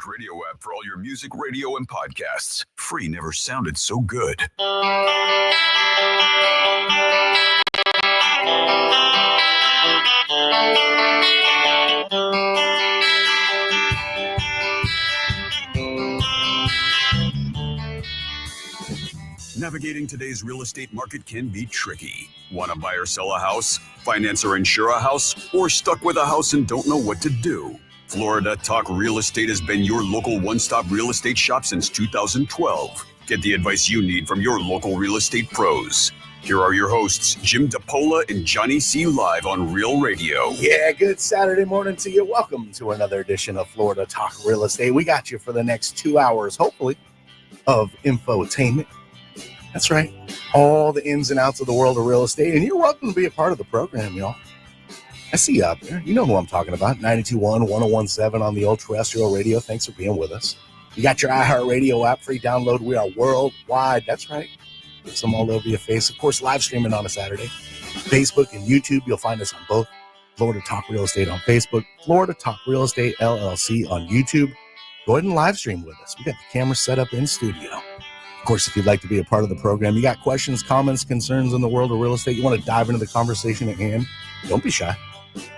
iHeartRadio app for all your music, radio, and podcasts. Free never sounded so good. Navigating today's real estate market can be tricky. Want to buy or sell a house, finance or insure a house, or stuck with a house and don't know what to do? Florida Talk Real Estate has been your local one-stop real estate shop since 2012. Get the advice you need from your local real estate pros. Here are your hosts, Jim DePola and Johnny C. live on Real Radio. Yeah, good Saturday morning to you. Welcome to another edition of Florida Talk Real Estate. We got you for the next 2 hours, hopefully, of infotainment. That's right. All the ins and outs of the world of real estate. And you're welcome to be a part of the program, y'all. I see you out there. You know who I'm talking about. 92.1, 101.7 on the old terrestrial radio. Thanks for being with us. You got your iHeartRadio app, free download. We are worldwide. That's right. Get some all over your face. Of course, live streaming on a Saturday. Facebook and YouTube. You'll find us on both. Florida Talk Real Estate on Facebook. Florida Talk Real Estate LLC on YouTube. Go ahead and live stream with us. We got the camera set up in studio. Of course, if you'd like to be a part of the program, you got questions, comments, concerns in the world of real estate, you want to dive into the conversation at hand, don't be shy.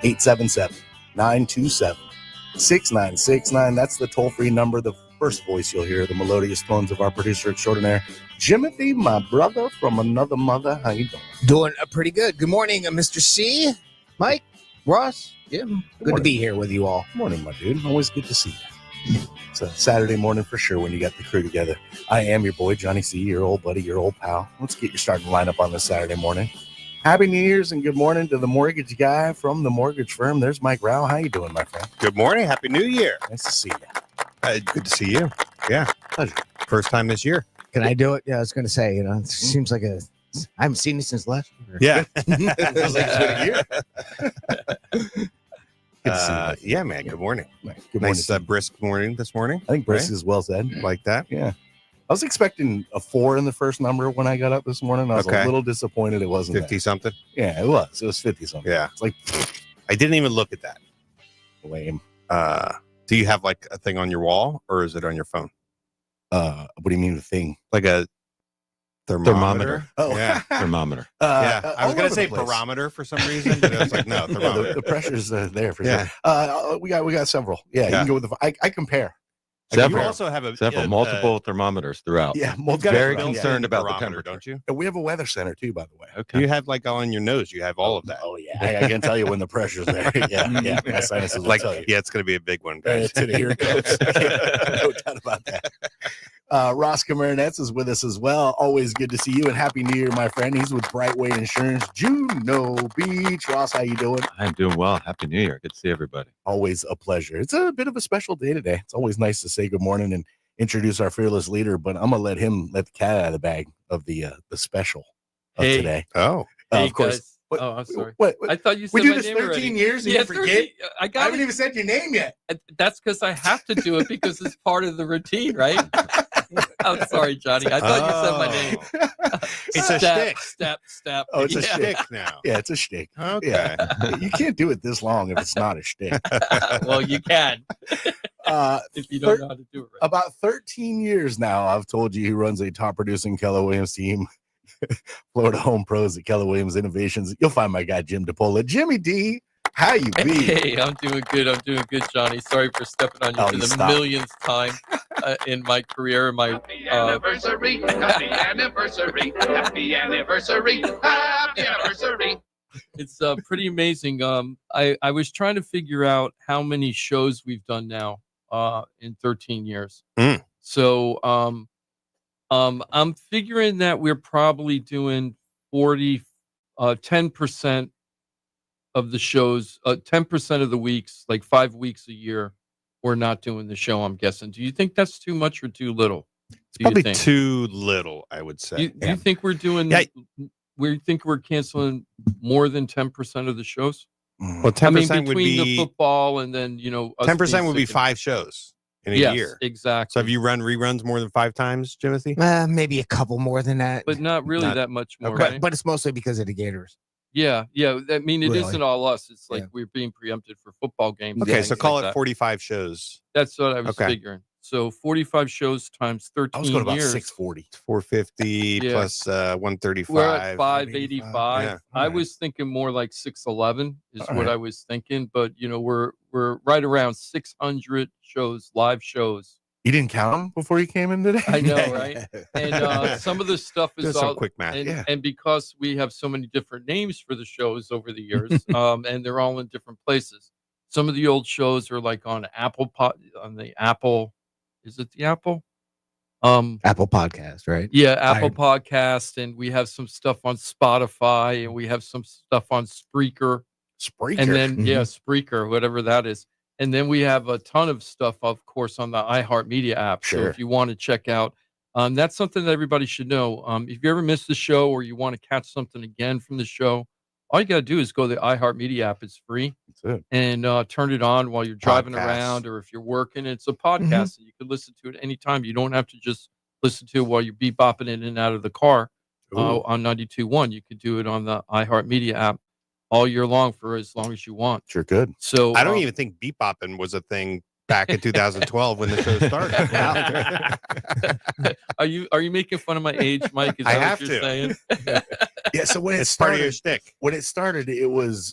877-927-6969. That's the toll-free number. The first voice you'll hear, the melodious tones of our producer extraordinaire, Jimothy, my brother from another mother. How you doing? Doing pretty good. Good morning, Mr. C, Mike, Ross, Jim. Good to be here with you all. Good morning, my dude. Always good to see you. It's a Saturday morning for sure when you got the crew together. I am your boy, Johnny C., your old buddy, your old pal. Let's get your starting lineup on this Saturday morning. Happy New Year's and good morning to the mortgage guy from the mortgage firm. There's Mike Rauch. How you doing, my friend? Good morning. Happy New Year. Nice to see you. Good to see you. Yeah. Pleasure. First time this year. Can I do it? Yeah, I was going to say, it seems like I haven't seen you since last year. Yeah. It feels like it's been a year. Yeah, man. Good morning. Good morning. Nice brisk morning this morning. I think brisk is well said. Like that. Yeah. I was expecting a 4 in the first number when I got up this morning. I was a little disappointed it wasn't 50 something. Yeah, it was. It was 50 something. Yeah. It's like, I didn't even look at that. Lame. Do you have like a thing on your wall or is it on your phone? What do you mean the thing? Like a thermometer? Oh, yeah. Thermometer. Yeah. I was going to say barometer for some reason, but it was like, no, thermometer. The pressure's there for sure. We got several. Yeah, you can go with the. I compare. You also have multiple thermometers throughout. Yeah, very concerned about the temperature, don't you? And we have a weather center too, by the way. Okay. You have like on your nose, you have all of that. Oh yeah, I can tell you when the pressure's there. Yeah. My sinuses will like, tell you. yeah, it's going to be a big one, guys. Here it goes. No doubt about that. Ross Komarinetz is with us as well. Always good to see you, and Happy New Year, my friend. He's with Brightway Insurance, Juno Beach. Ross, how you doing? I'm doing well. Happy New Year. Good to see everybody. Always a pleasure. It's a bit of a special day today. It's always nice to say good morning and introduce our fearless leader, but I'm gonna let the cat out of the bag of the special of today. Oh, of course. What? Oh, I'm sorry. What? I thought you said we do my this name 13 already. years and you forget. I haven't even said your name yet. That's because I have to do it because it's part of the routine, right? I'm sorry, Johnny. I thought you said my name. It's a shtick. Step. Oh, it's a shtick now. Yeah, it's a shtick. Okay. Yeah. You can't do it this long if it's not a shtick. Well, you can. If you don't know how to do it right. About 13 years now, I've told you he runs a top producing Keller Williams team. Florida Home Pros at Keller Williams Innovations. You'll find my guy, Jim DePola. Jimmy D, how you be? Hey, I'm doing good, Johnny. Sorry for stepping on you for the millionth time in my career. Happy anniversary, happy anniversary, happy anniversary, happy anniversary. It's pretty amazing. I was trying to figure out how many shows we've done now in 13 years. So I'm figuring that we're probably doing 10% of the shows, 10% of the weeks, like 5 weeks a year, we're not doing the show, I'm guessing. Do you think that's too much or too little? It's probably too little, I would say. Do you think we're doing, we think we're canceling more than 10% of the shows? Well, 10% would be the football and then, 10% would be 5 shows in a year. Exactly. So have you run reruns more than 5 times, Jimothy? Maybe a couple more than that. But not really that much more, okay. right? But it's mostly because of the Gators. Yeah. I mean, it Really? not all us. It's like Yeah. we're being preempted for football games. Okay, and so things call like it that. 45 shows. That's what I was Okay. figuring. So 45 shows times 13 I was going about years. 640. 450 Yeah. plus 135. We're at 585. Yeah. I Alright. was thinking more like 611 is All what right. I was thinking, but we're right around 600 shows, live shows. You didn't count them before you came in today? I know, right? And some of the stuff is Just some all quick math. and because we have so many different names for the shows over the years, and they're all in different places. Some of the old shows are like on on the Apple. Is it the Apple? Apple Podcast, right? Yeah, Apple Podcast, and we have some stuff on Spotify, and we have some stuff on Spreaker, Spreaker. and then Spreaker, whatever that is, and then we have a ton of stuff, of course, on the iHeartMedia app. So Sure. if you want to check out, that's something that everybody should know. If you ever missed the show or you want to catch something again from the show, all you got to do is go to the iHeartMedia app. It's free. That's it. And turn it on while you're driving Podcasts. around, or if you're working. It's a podcast, and you can listen to it anytime. You don't have to just listen to it while you're bebopping in and out of the car on 92.1. You could do it on the iHeartMedia app all year long for as long as you want. Sure could. So I don't even think beep-bopping was a thing back in 2012 when the show started. Are you making fun of my age, Mike? Is I that have what you're to. saying? Yeah, so when it It's part of your started, shtick.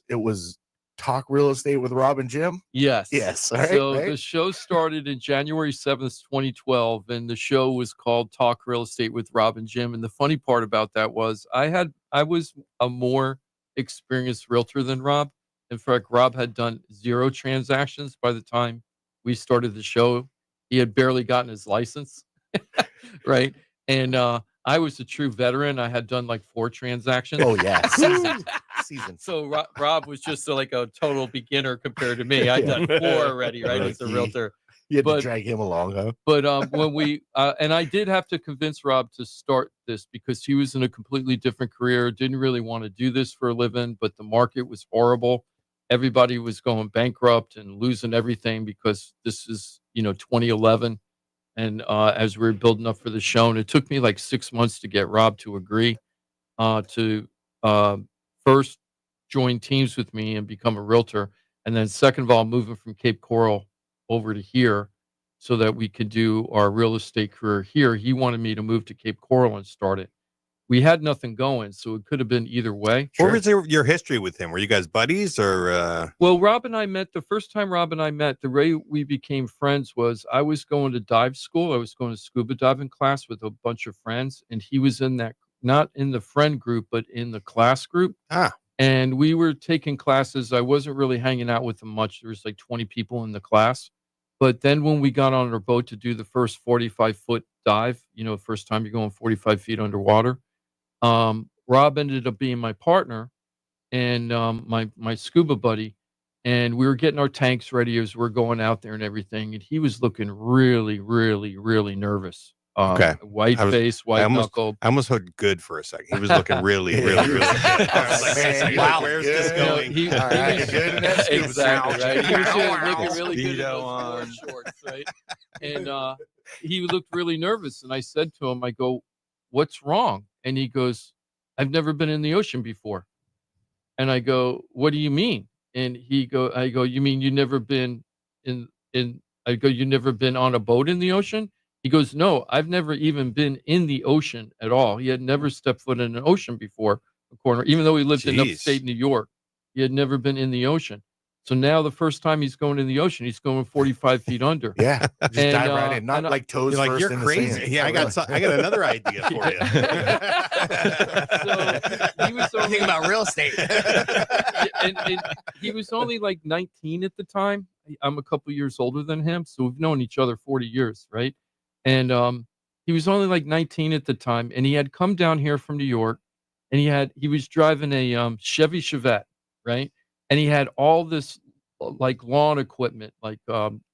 it was Talk Real Estate with Rob and Jim. Yes. Yes. All right, So right? the show started in January 7th, 2012, and the show was called Talk Real Estate with Rob and Jim. And the funny part about that was I was a more experienced realtor than Rob. In fact, Rob had done 0 transactions by the time we started the show. He had barely gotten his license. Right. And I was a true veteran. I had done like 4 transactions. Oh yeah, season. So Rob was just like a total beginner compared to me. I'd done 4 already, right, as a Rookie. realtor. You had to But- drag him along, huh? But when we and I did have to convince Rob to start this because he was in a completely different career, didn't really want to do this for a living, but the market was horrible. Everybody was going bankrupt and losing everything because this is 2011, and as we were building up for the show, and it took me like 6 months to get Rob to agree to first join teams with me and become a realtor, and then second of all, moving from Cape Coral over to here so that we could do our real estate career here. He wanted me to move to Cape Coral and start it. We had nothing going, so it could have been either way. What was your history with him? Were you guys buddies or? Well, Rob and I met the first time Rob and I met. The way we became friends was I was going to dive school. I was going to scuba diving class with a bunch of friends, and he was in that, not in the friend group, but in the class group. And we were taking classes. I wasn't really hanging out with them much. There was like 20 people in the class. But then when we got on our boat to do the first 45-foot dive, first time you're going 45 feet underwater, Rob ended up being my partner and my scuba buddy. And we were getting our tanks ready as we're going out there and everything. And he was looking really, really, really nervous. Okay. White face, white knuckle. I almost heard good for a second. He was looking really, really, really good. I was like, Man, wow, you where's look this good. going? He All right, was- good in that scuba exactly, suit. right? He was looking really good in Speedo those on. shorts, right? And he looked really nervous. And I said to him, I go, "What's wrong?" And he goes, "I've never been in the ocean before." And I go, "What do you mean?" And I go, "You mean you've never been I go, "You never been on a boat in the ocean?" He goes, "No, I've never even been in the ocean at all." He had never stepped foot in an ocean before, even though he lived in Jeez. upstate New York. He had never been in the ocean. So now the first time he's going in the ocean, he's going 45 feet under. Yeah, just And, dive right in, not and I- like toes You're like, first you're in the crazy. sand. Yeah, I got another idea for you. So he was only, Think about real estate. and he was only like 19 at the time. I'm a couple years older than him, so we've known each other 40 years, right? And he was only like 19 at the time, and he had come down here from New York, and he was driving a Chevy Chevette, right? And he had all this like lawn equipment, like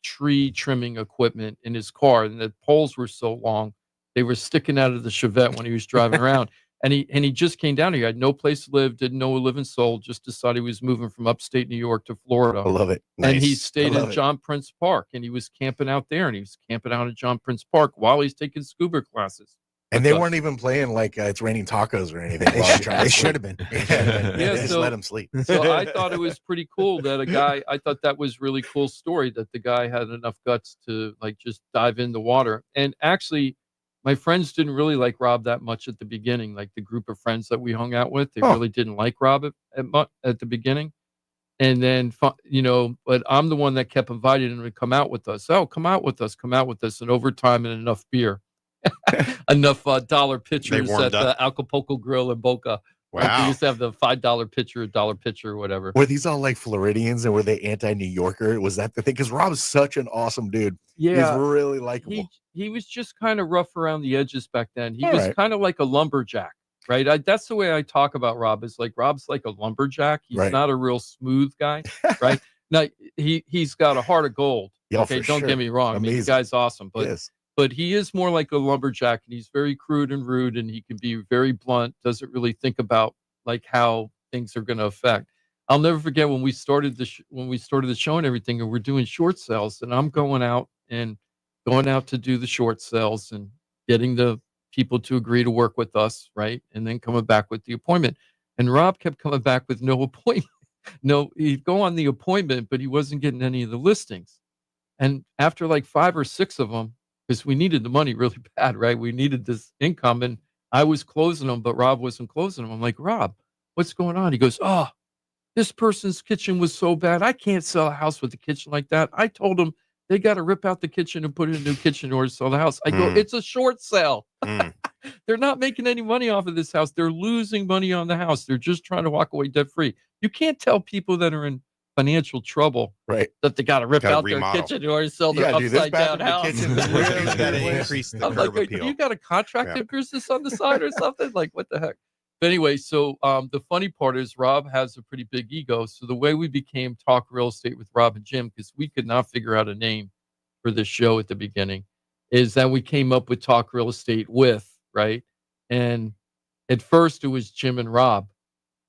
tree trimming equipment in his car, and the poles were so long they were sticking out of the Chevette when he was driving around. And he just came down here. He had no place to live, didn't know a living soul, just decided he was moving from upstate New York to Florida. I love it. And he Nice. stayed I love in it. John Prince Park, and he was camping out there, and he was camping out at John Prince Park while he's taking scuba classes. And they weren't even playing like It's Raining Tacos or anything. They should have been. They just let him sleep. So I thought it was pretty cool that I thought that was really cool story that the guy had enough guts to like just dive in the water. And actually, my friends didn't really like Rob that much at the beginning. Like the group of friends that we hung out with, they really didn't like Rob at the beginning. And then, but I'm the one that kept inviting him to come out with us. Oh, come out with us. And over time and enough beer. Enough dollar pitchers at the Acapulco Grill in Boca. Wow. Like we used to have the $5 pitcher, $1 pitcher, or whatever. Were these all like Floridians and were they anti-New Yorker? Was that the thing? Because Rob's such an awesome dude. Yeah. He's really likable. He was just kind of rough around the edges back then. He was kind of like a lumberjack, right? That's the way I talk about Rob. Is like Rob's like a lumberjack. He's not a real smooth guy, right? Now he's got a heart of gold. Yeah, okay, don't get me wrong. I mean, the guy's awesome, but he is more like a lumberjack, and he's very crude and rude, and he can be very blunt. Doesn't really think about like how things are going to affect. I'll never forget when we started the show and everything, and we're doing short sales, and I'm going out to do the short sales and getting the people to agree to work with us, right? And then coming back with the appointment. And Rob kept coming back with no appointment. No, he'd go on the appointment, but he wasn't getting any of the listings. And after like 5 or 6 of them, because we needed the money really bad, right? We needed this income, and I was closing them, but Rob wasn't closing them. I'm like, Rob, what's going on? He goes, oh, this person's kitchen was so bad. I can't sell a house with a kitchen like that. I told them they got to rip out the kitchen and put in a new kitchen in order to sell the house. I go, it's a short sale. They're not making any money off of this house. They're losing money on the house. They're just trying to walk away debt free. You can't tell people that are in financial trouble, that they got to rip out their kitchen in order to sell their upside down house. I'm like, you got a contracting business on the side or something? Like, what the heck? But anyway, so the funny part is Rob has a pretty big ego. So the way we became Talk Real Estate with Rob and Jim, because we could not figure out a name for the show at the beginning, is that we came up with Talk Real Estate with, right? And at first it was Jim and Rob.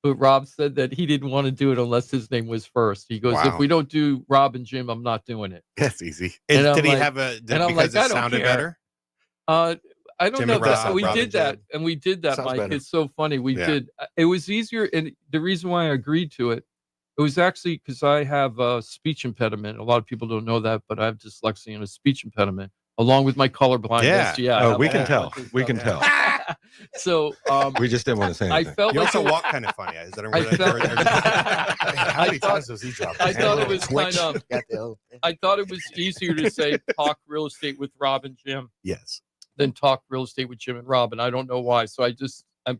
But Rob said that he didn't want to do it unless his name was first. He goes, if we don't do Rob and Jim, I'm not doing it. That's easy. Did he have a, because it sounded better? I don't Jim know. and Rob, we did that. And we did that, Sounds Mike. better. It's so funny. We did. It was easier. And the reason why I agreed to it, it was actually because I have a speech impediment. A lot of people don't know that, but I have dyslexia and a speech impediment, along with my colorblindness. Oh, we can tell. We can tell. So we just didn't want to say anything. I felt You like also walk kind of funny. Is that How many times does he drop? I thought it was kind of. I thought it was easier to say Talk Real Estate with Rob and Jim. Yes. Than Talk Real Estate with Jim and Rob, and I don't know why. So I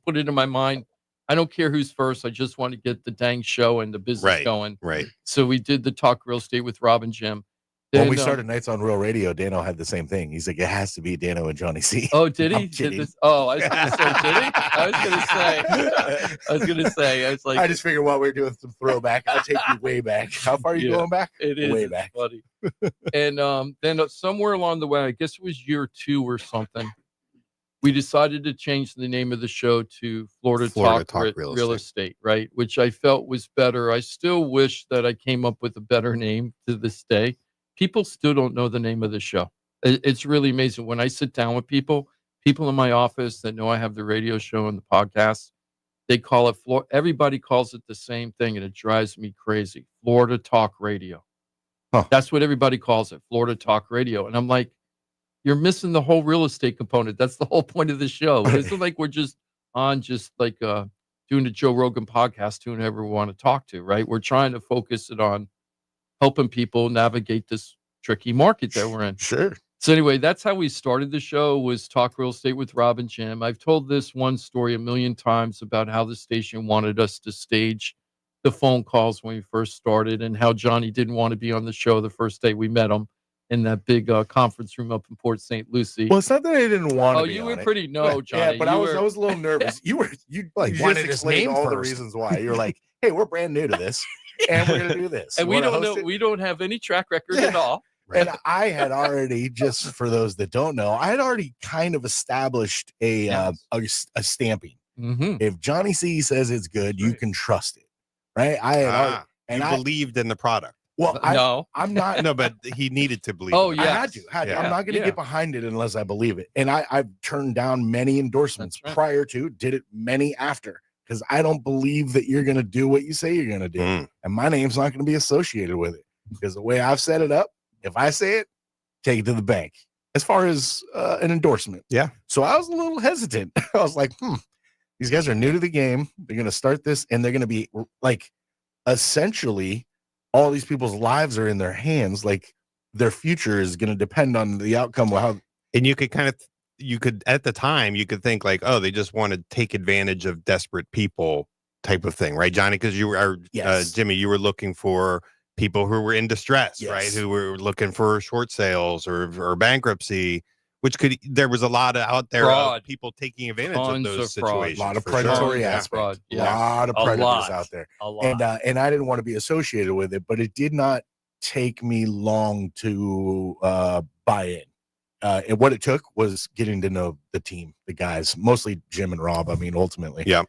put it in my mind. I don't care who's first. I just want to get the dang show and the business going. Right. So we did the Talk Real Estate with Rob and Jim. When we started Nights on Real Radio, Dano had the same thing. He's like, it has to be Dano and Johnny C. Oh, did he? I'm kidding. I was going to say, did he? I was going to say. I was like, I just figured while we were doing some throwback, I'll take you way back. How far are you going back? It is way back, buddy. And then somewhere along the way, I guess it was year 2 or something, we decided to change the name of the show to Florida Talk Real Estate, right? Which I felt was better. I still wish that I came up with a better name to this day. People still don't know the name of the show. It's really amazing. When I sit down with people in my office that know I have the radio show and the podcast, they call it everybody calls it the same thing, and it drives me crazy. Florida Talk Radio. Huh. That's what everybody calls it, Florida Talk Radio. And I'm like, you're missing the whole real estate component. That's the whole point of the show. It isn't like we're just on doing the Joe Rogan podcast to whoever we want to talk to, right? We're trying to focus it on helping people navigate this tricky market that we're in. Sure. So anyway, that's how we started the show, was Talk Real Estate with Rob and Jim. I've told this one story a million times about how the station wanted us to stage the phone calls when we first started, and how Johnny didn't want to be on the show the first day we met him in that big conference room up in Port St. Lucie. Well, it's not that I didn't want to be you were on pretty Johnny. Yeah, but I was a little nervous. You wanted his name all first. the reasons why. You're like, hey, we're brand new to this, and we're gonna do this. And we don't know. We don't have any track record at all. And I had already, just for those that don't know, I had already kind of established a stamping. Mm-hmm. If Johnny C says it's good, you can trust it, right? I had already, and I believed in the product. Well, No. I'm not. No, but he needed to believe. Oh, it. I yeah. had to. Yeah. I'm not going to Yeah. get behind it unless I believe it. And I've turned down many endorsements That's right. prior to, did it many after, because I don't believe that you're going to do what you say you're going to do. Mm. And my name's not going to be associated with it, because the way I've set it up, if I say it, take it to the bank as far as an endorsement. Yeah. So I was a little hesitant. I was like, these guys are new to the game. They're going to start this, and they're going to be like, essentially, all these people's lives are in their hands. Like, their future is going to depend on the outcome of how. And you could at the time, you could think like, oh, they just want to take advantage of desperate people type of thing, right, Johnny? Because you were, Yes. Jimmy, you were looking for people who were in distress, Yes. right? Who were looking for short sales or bankruptcy, there was a lot out there of people taking advantage Tons of those of fraud. situations. A lot of for sure. predatory Yeah. aspect. Fraud, A yeah. lot of A predators lot. out there. A lot. And I didn't want to be associated with it, but it did not take me long to buy in. And what it took was getting to know the team, the guys, mostly Jim and Rob. I mean, ultimately, Yeah.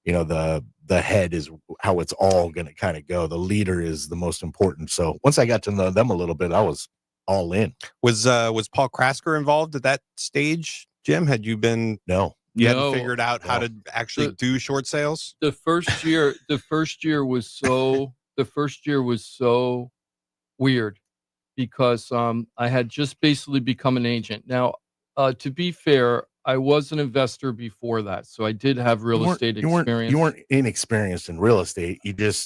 you know, the head is how it's all going to kind of go. The leader is the most important. So once I got to know them a little bit, I was all in. Was Paul Krasker involved at that stage, Jim? Had you been? No, You No. hadn't figured out how to actually do short sales? The first year was so weird because I had just basically become an agent. Now, to be fair, I was an investor before that, so I did have real estate experience. You weren't inexperienced in real estate.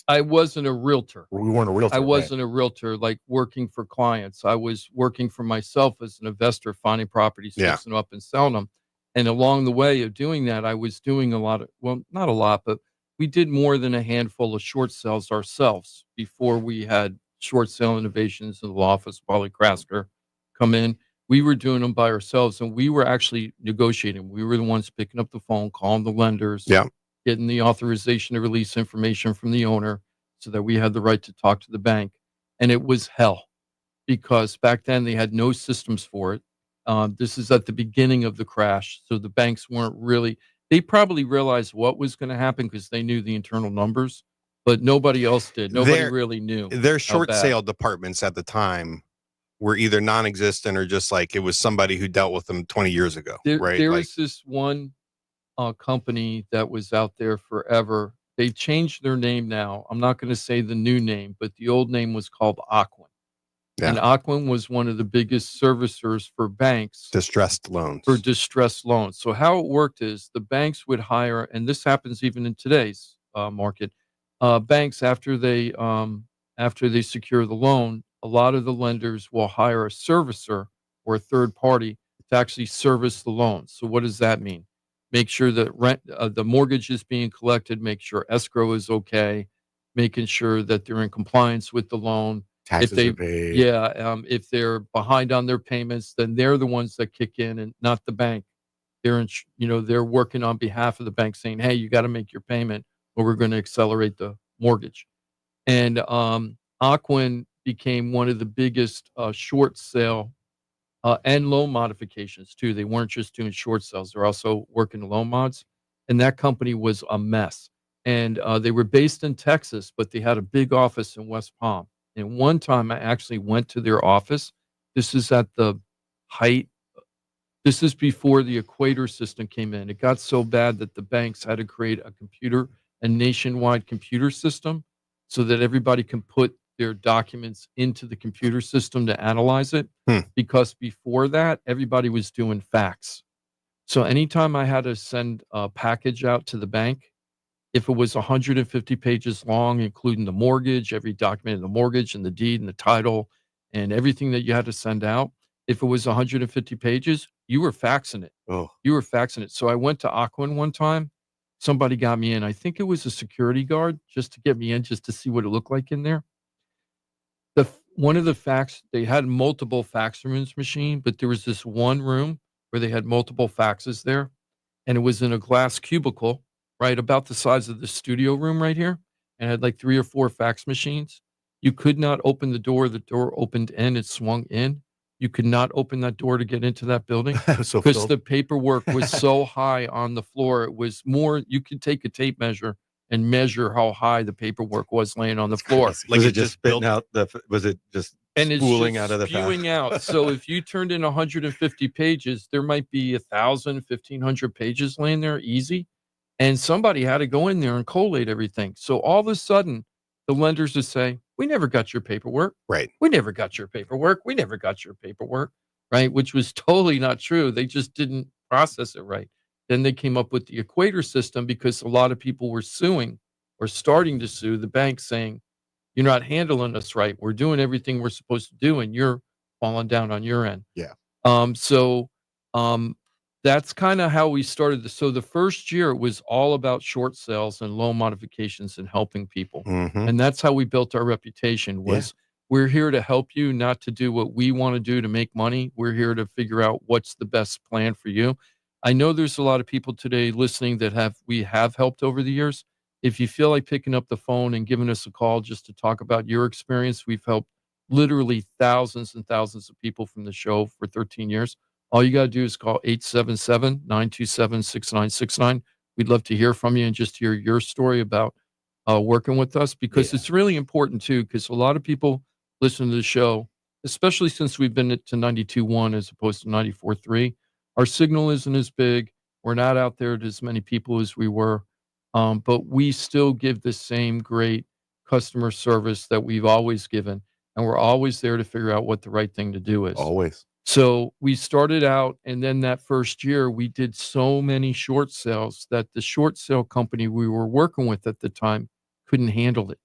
I wasn't a realtor. We weren't a realtor. I right? wasn't a realtor, like working for clients. I was working for myself as an investor, finding properties, fixing them up, and selling them. And along the way of doing that, I was doing a lot of, well, not a lot, but we did more than a handful of short sales ourselves before we had short sale innovations in the law office, Wally Krasker come in. We were doing them by ourselves, and we were actually negotiating. We were the ones picking up the phone, calling the lenders, getting the authorization to release information from the owner so that we had the right to talk to the bank. And it was hell because back then they had no systems for it. This is at the beginning of the crash. So the banks weren't really, they probably realized what was going to happen because they knew the internal numbers, but nobody else did. Nobody really knew. Their short sale departments at the time were either non-existent or just like it was somebody who dealt with them 20 years ago, right? There was this one company that was out there forever. They changed their name now. I'm not going to say the new name, but the old name was called Aquin. Yeah. And Aquin was one of the biggest servicers for banks. Distressed loans. For distressed loans. So how it worked is the banks would hire, and this happens even in today's market, banks after they secure the loan, a lot of the lenders will hire a servicer or a third party to actually service the loan. So what does that mean? Make sure that the mortgage is being collected, make sure escrow is okay, making sure that they're in compliance with the loan. Taxes are paid. Yeah, if they're behind on their payments, then they're the ones that kick in and not the bank. They're working on behalf of the bank saying, hey, you got to make your payment or we're going to accelerate the mortgage. And Aquin became one of the biggest short sale and loan modifications too. They weren't just doing short sales; they're also working loan mods. And that company was a mess. And they were based in Texas, but they had a big office in West Palm. And one time, I actually went to their office. This is at the height. This is before the Equator system came in. It got so bad that the banks had to create a nationwide computer system, so that everybody can put their documents into the computer system to analyze it. Because before that, everybody was doing fax. So anytime I had to send a package out to the bank, if it was 150 pages long, including the mortgage, every document in the mortgage and the deed and the title and everything that you had to send out, if it was 150 pages, you were faxing it. Oh. You were faxing it. So I went to Aquin one time. Somebody got me in. I think it was a security guard just to get me in, just to see what it looked like in there. One of the fax, they had multiple fax rooms machine, but there was this one room where they had multiple faxes there. And it was in a glass cubicle, right about the size of the studio room right here, and had like 3 or 4 fax machines. You could not open the door. The door opened in, it swung in. You could not open that door to get into that building So because the paperwork was so high on the floor. It was more, you could take a tape measure and measure how high the paperwork was laying on the floor. Like was it it just built- spitting out was it just And it's spooling just out of the spewing out. So if you turned in 150 pages, there might be 1,000, 1,500 pages laying there easy. And somebody had to go in there and collate everything. So all of a sudden, the lenders would say, we never got your paperwork. Right. We never got your paperwork. We never got your paperwork. Right. Which was totally not true. They just didn't process it right. Then they came up with the equator system because a lot of people were suing or starting to sue the bank saying, you're not handling us right. We're doing everything we're supposed to do, and you're falling down on your end. Yeah. So that's kind of how we started. So the first year it was all about short sales and loan modifications and helping people. Mhm. And that's how we built our reputation was we're here to help you, not to do what we want to do to make money. We're here to figure out what's the best plan for you. I know there's a lot of people today listening that we have helped over the years. If you feel like picking up the phone and giving us a call just to talk about your experience, we've helped literally thousands and thousands of people from the show for 13 years. All you got to do is call 877-927-6969. We'd love to hear from you and just hear your story about working with us because it's really important too, because a lot of people listen to the show, especially since we've been to 92.1 as opposed to 94.3. Our signal isn't as big. We're not out there to as many people as we were. But we still give the same great customer service that we've always given. And we're always there to figure out what the right thing to do is. Always. So we started out, and then that first year, we did so many short sales that the short sale company we were working with at the time couldn't handle it.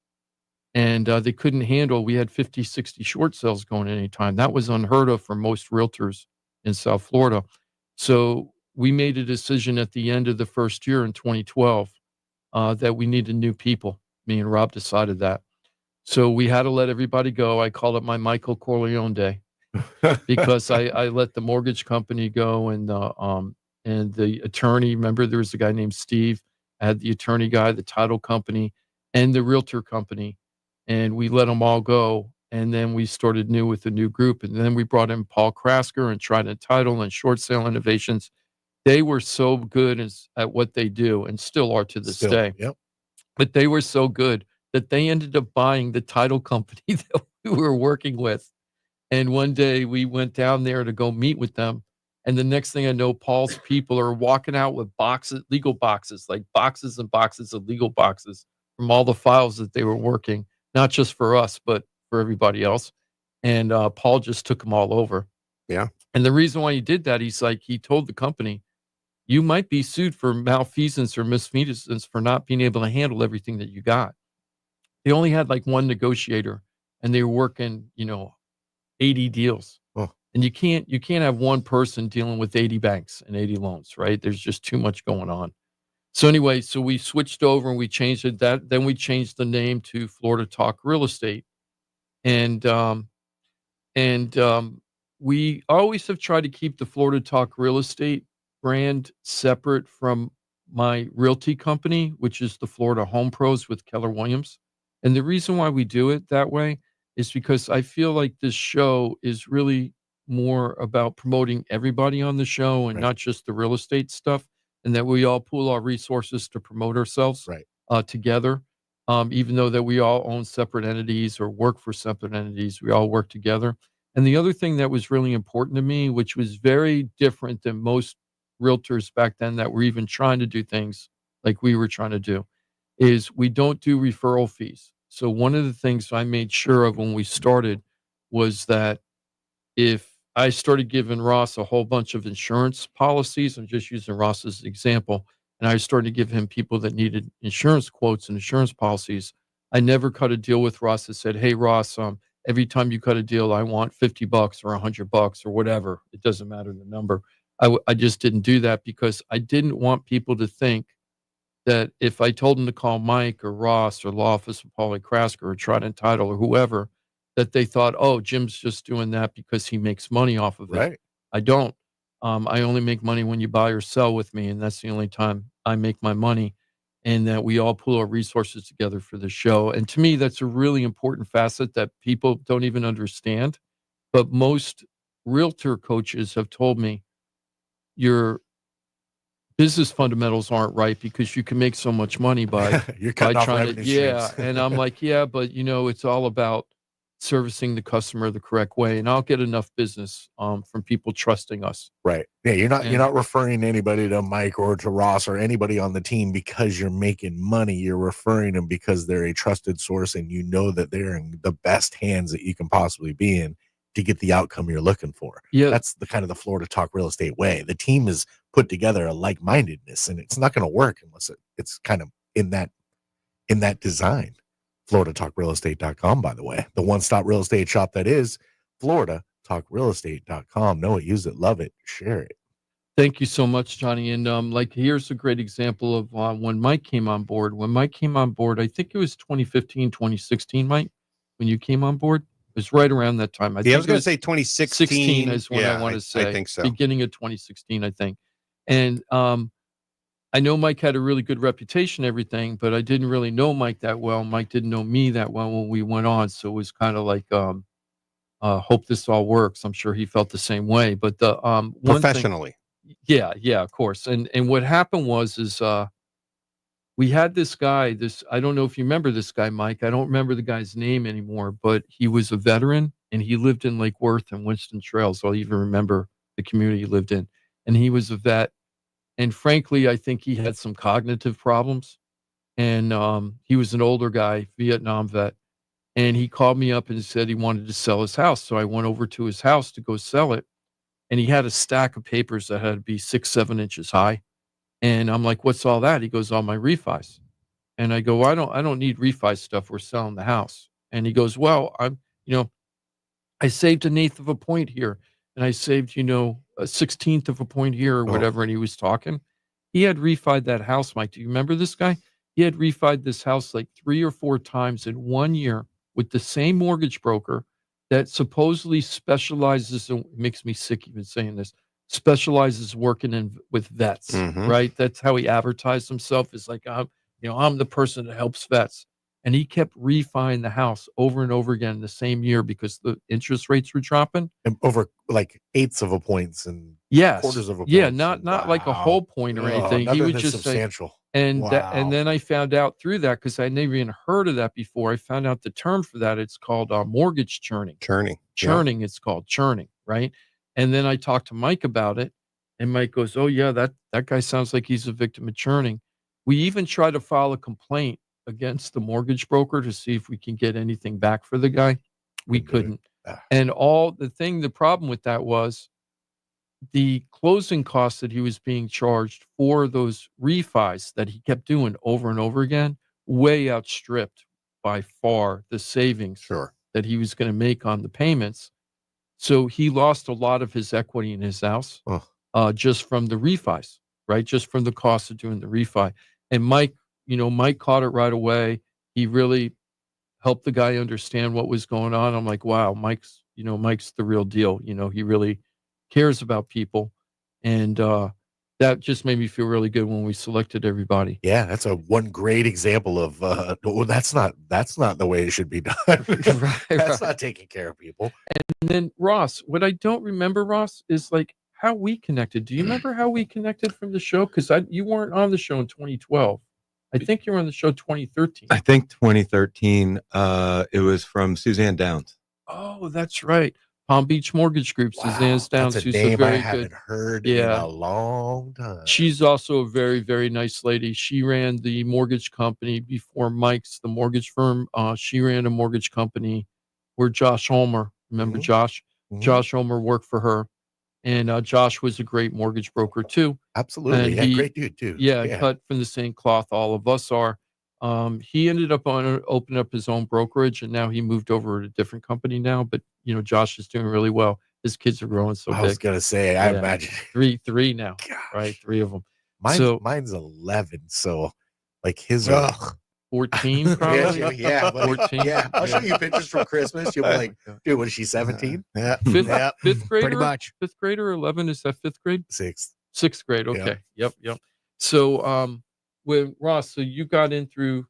And they couldn't handle, we had 50, 60 short sales going at any time. That was unheard of for most realtors in South Florida. So we made a decision at the end of the first year in 2012 that we needed new people. Me and Rob decided that. So we had to let everybody go. I call it my Michael Corleone day because I let the mortgage company go and the attorney. Remember, there was a guy named Steve. I had the attorney guy, the title company, and the realtor company, and we let them all go. And then we started new with a new group, and then we brought in Paul Krasker and Trident Title and Short Sale Innovations. They were so good at what they do and still are to this day. Yep. But they were so good that they ended up buying the title company that we were working with. And one day we went down there to go meet with them. And the next thing I know, Paul's people are walking out with boxes, legal boxes, like boxes and boxes of legal boxes from all the files that they were working, not just for us, but for everybody else. And Paul just took them all over. Yeah. And the reason why he did that, he told the company, you might be sued for malfeasance or misfeasance for not being able to handle everything that you got. They only had like one negotiator and they were working, 80 deals. Oh. And you can't have one person dealing with 80 banks and 80 loans, right? There's just too much going on. So anyway, so we switched over and we changed it. Then we changed the name to Florida Talk Real Estate. And we always have tried to keep the Florida Talk Real Estate brand separate from my realty company, which is the Florida Home Pros with Keller Williams. And the reason why we do it that way is because I feel like this show is really more about promoting everybody on the show and not just the real estate stuff, and that we all pool our resources to promote ourselves together. Even though that we all own separate entities or work for separate entities, we all work together. And the other thing that was really important to me, which was very different than most realtors back then that were even trying to do things like we were trying to do, is we don't do referral fees. So one of the things I made sure of when we started was that if I started giving Ross a whole bunch of insurance policies, I'm just using Ross as an example, and I started to give him people that needed insurance quotes and insurance policies, I never cut a deal with Ross that said, hey, Ross, every time you cut a deal, I want $50 or $100 or whatever. It doesn't matter the number. I just didn't do that because I didn't want people to think that if I told them to call Mike or Ross or Law Office of Paula Krasker or Trident Title or whoever, that they thought, oh, Jim's just doing that because he makes money off of it. Right. I don't. I only make money when you buy or sell with me, and that's the only time I make my money, and that we all pool our resources together for the show. And to me, that's a really important facet that people don't even understand. But most realtor coaches have told me, your business fundamentals aren't right because you can make so much money by You're cutting off trying to, revenue yeah. streams. And I'm like, yeah, but it's all about servicing the customer the correct way, and I'll get enough business from people trusting us. Right. Yeah, you're And- not referring anybody to Mike or to Ross or anybody on the team because you're making money. You're referring them because they're a trusted source and you know that they're in the best hands that you can possibly be in to get the outcome you're looking for. Yeah. That's the kind of the Florida Talk Real Estate way. The team is put together a like-mindedness, and it's not going to work unless it's kind of in that design. FloridaTalkRealEstate.com, by the way, the one-stop real estate shop that is FloridaTalkRealEstate.com. Know it, use it, love it, share it. Thank you so much, Johnny. And here's a great example of when Mike came on board. When Mike came on board, I think it was 2015, 2016, Mike, when you came on board. It was right around that time. I was going to say 2016. 16 is what I want to say. I think so. Beginning of 2016, I think. And I know Mike had a really good reputation, everything, but I didn't really know Mike that well. Mike didn't know me that well when we went on. So it was kind of like, hope this all works. I'm sure he felt the same way. But the Professionally. yeah, of course. And what happened was we had this guy, I don't know if you remember this guy, Mike. I don't remember the guy's name anymore, but he was a veteran and he lived in Lake Worth and Winston Trail. So I even remember the community he lived in. And he was a vet. And frankly, I think he had some cognitive problems. And he was an older guy, Vietnam vet. And he called me up and said he wanted to sell his house. So I went over to his house to go sell it. And he had a stack of papers that had to be 6-7 inches high. And I'm like, what's all that? He goes, all my refis. And I go, well, I don't need refi stuff. We're selling the house. And he goes, well, I saved 1/8 of a point here. And I saved, a 16th of a point here or whatever. And he was talking. He had refied that house, Mike. Do you remember this guy? He had refied this house like 3 or 4 times in 1 year with the same mortgage broker that supposedly specializes, and it makes me sick even saying this, specializes working with vets, right? That's how he advertised himself. Is like, I'm the person that helps vets. And he kept refining the house over and over again in the same year because the interest rates were dropping. And over like 1/8 of a points and quarters of a point. Yeah, not like a whole point or anything. He would just substantial. say, and then I found out through that, because I never even heard of that before. I found out the term for that. It's called mortgage churning. Churning. It's called churning, right? And then I talked to Mike about it, and Mike goes, "Oh yeah, that guy sounds like he's a victim of churning." We even tried to file a complaint against the mortgage broker to see if we can get anything back for the guy. We couldn't. And the problem with that was the closing costs that he was being charged for those refis that he kept doing over and over again way outstripped by far the savings that he was going to make on the payments. So he lost a lot of his equity in his house just from the refis, right? Just from the cost of doing the refi. And Mike caught it right away. He really helped the guy understand what was going on. I'm like, wow, Mike's the real deal. He really cares about people. And that just made me feel really good when we selected everybody. Yeah, that's one great example of that's not the way it should be done. That's not taking care of people. And then Ross, what I don't remember, Ross, is like how we connected. Do you remember how we connected from the show? Because you weren't on the show in 2012. I think you were on the show 2013. I think 2013. It was from Suzanne Downs. Oh, that's right. Palm Beach Mortgage Group, Suzanne Downs. That's a who's name very I haven't heard in a long time. She's also a very, very nice lady. She ran the mortgage company before Mike's, the mortgage firm. She ran a mortgage company where Josh Homer, remember Josh? Josh Homer worked for her. And Josh was a great mortgage broker too. Absolutely. And great dude too. Yeah, cut from the same cloth all of us are. He ended up opening up his own brokerage, and now he moved over to a different company now. But Josh is doing really well. His kids are growing so big. I was gonna say, I imagine three now. Gosh. Right, 3 of them. Mine's 11. So like his 14 probably. Yeah, 14. Yeah, I'll show you pictures from Christmas. You'll be like, dude, what is she, 17? Yeah. Fifth grader? Pretty much. 5th grader, 11, is that 5th grade? 6th grade, okay. Yep. So when Ross, so you got in through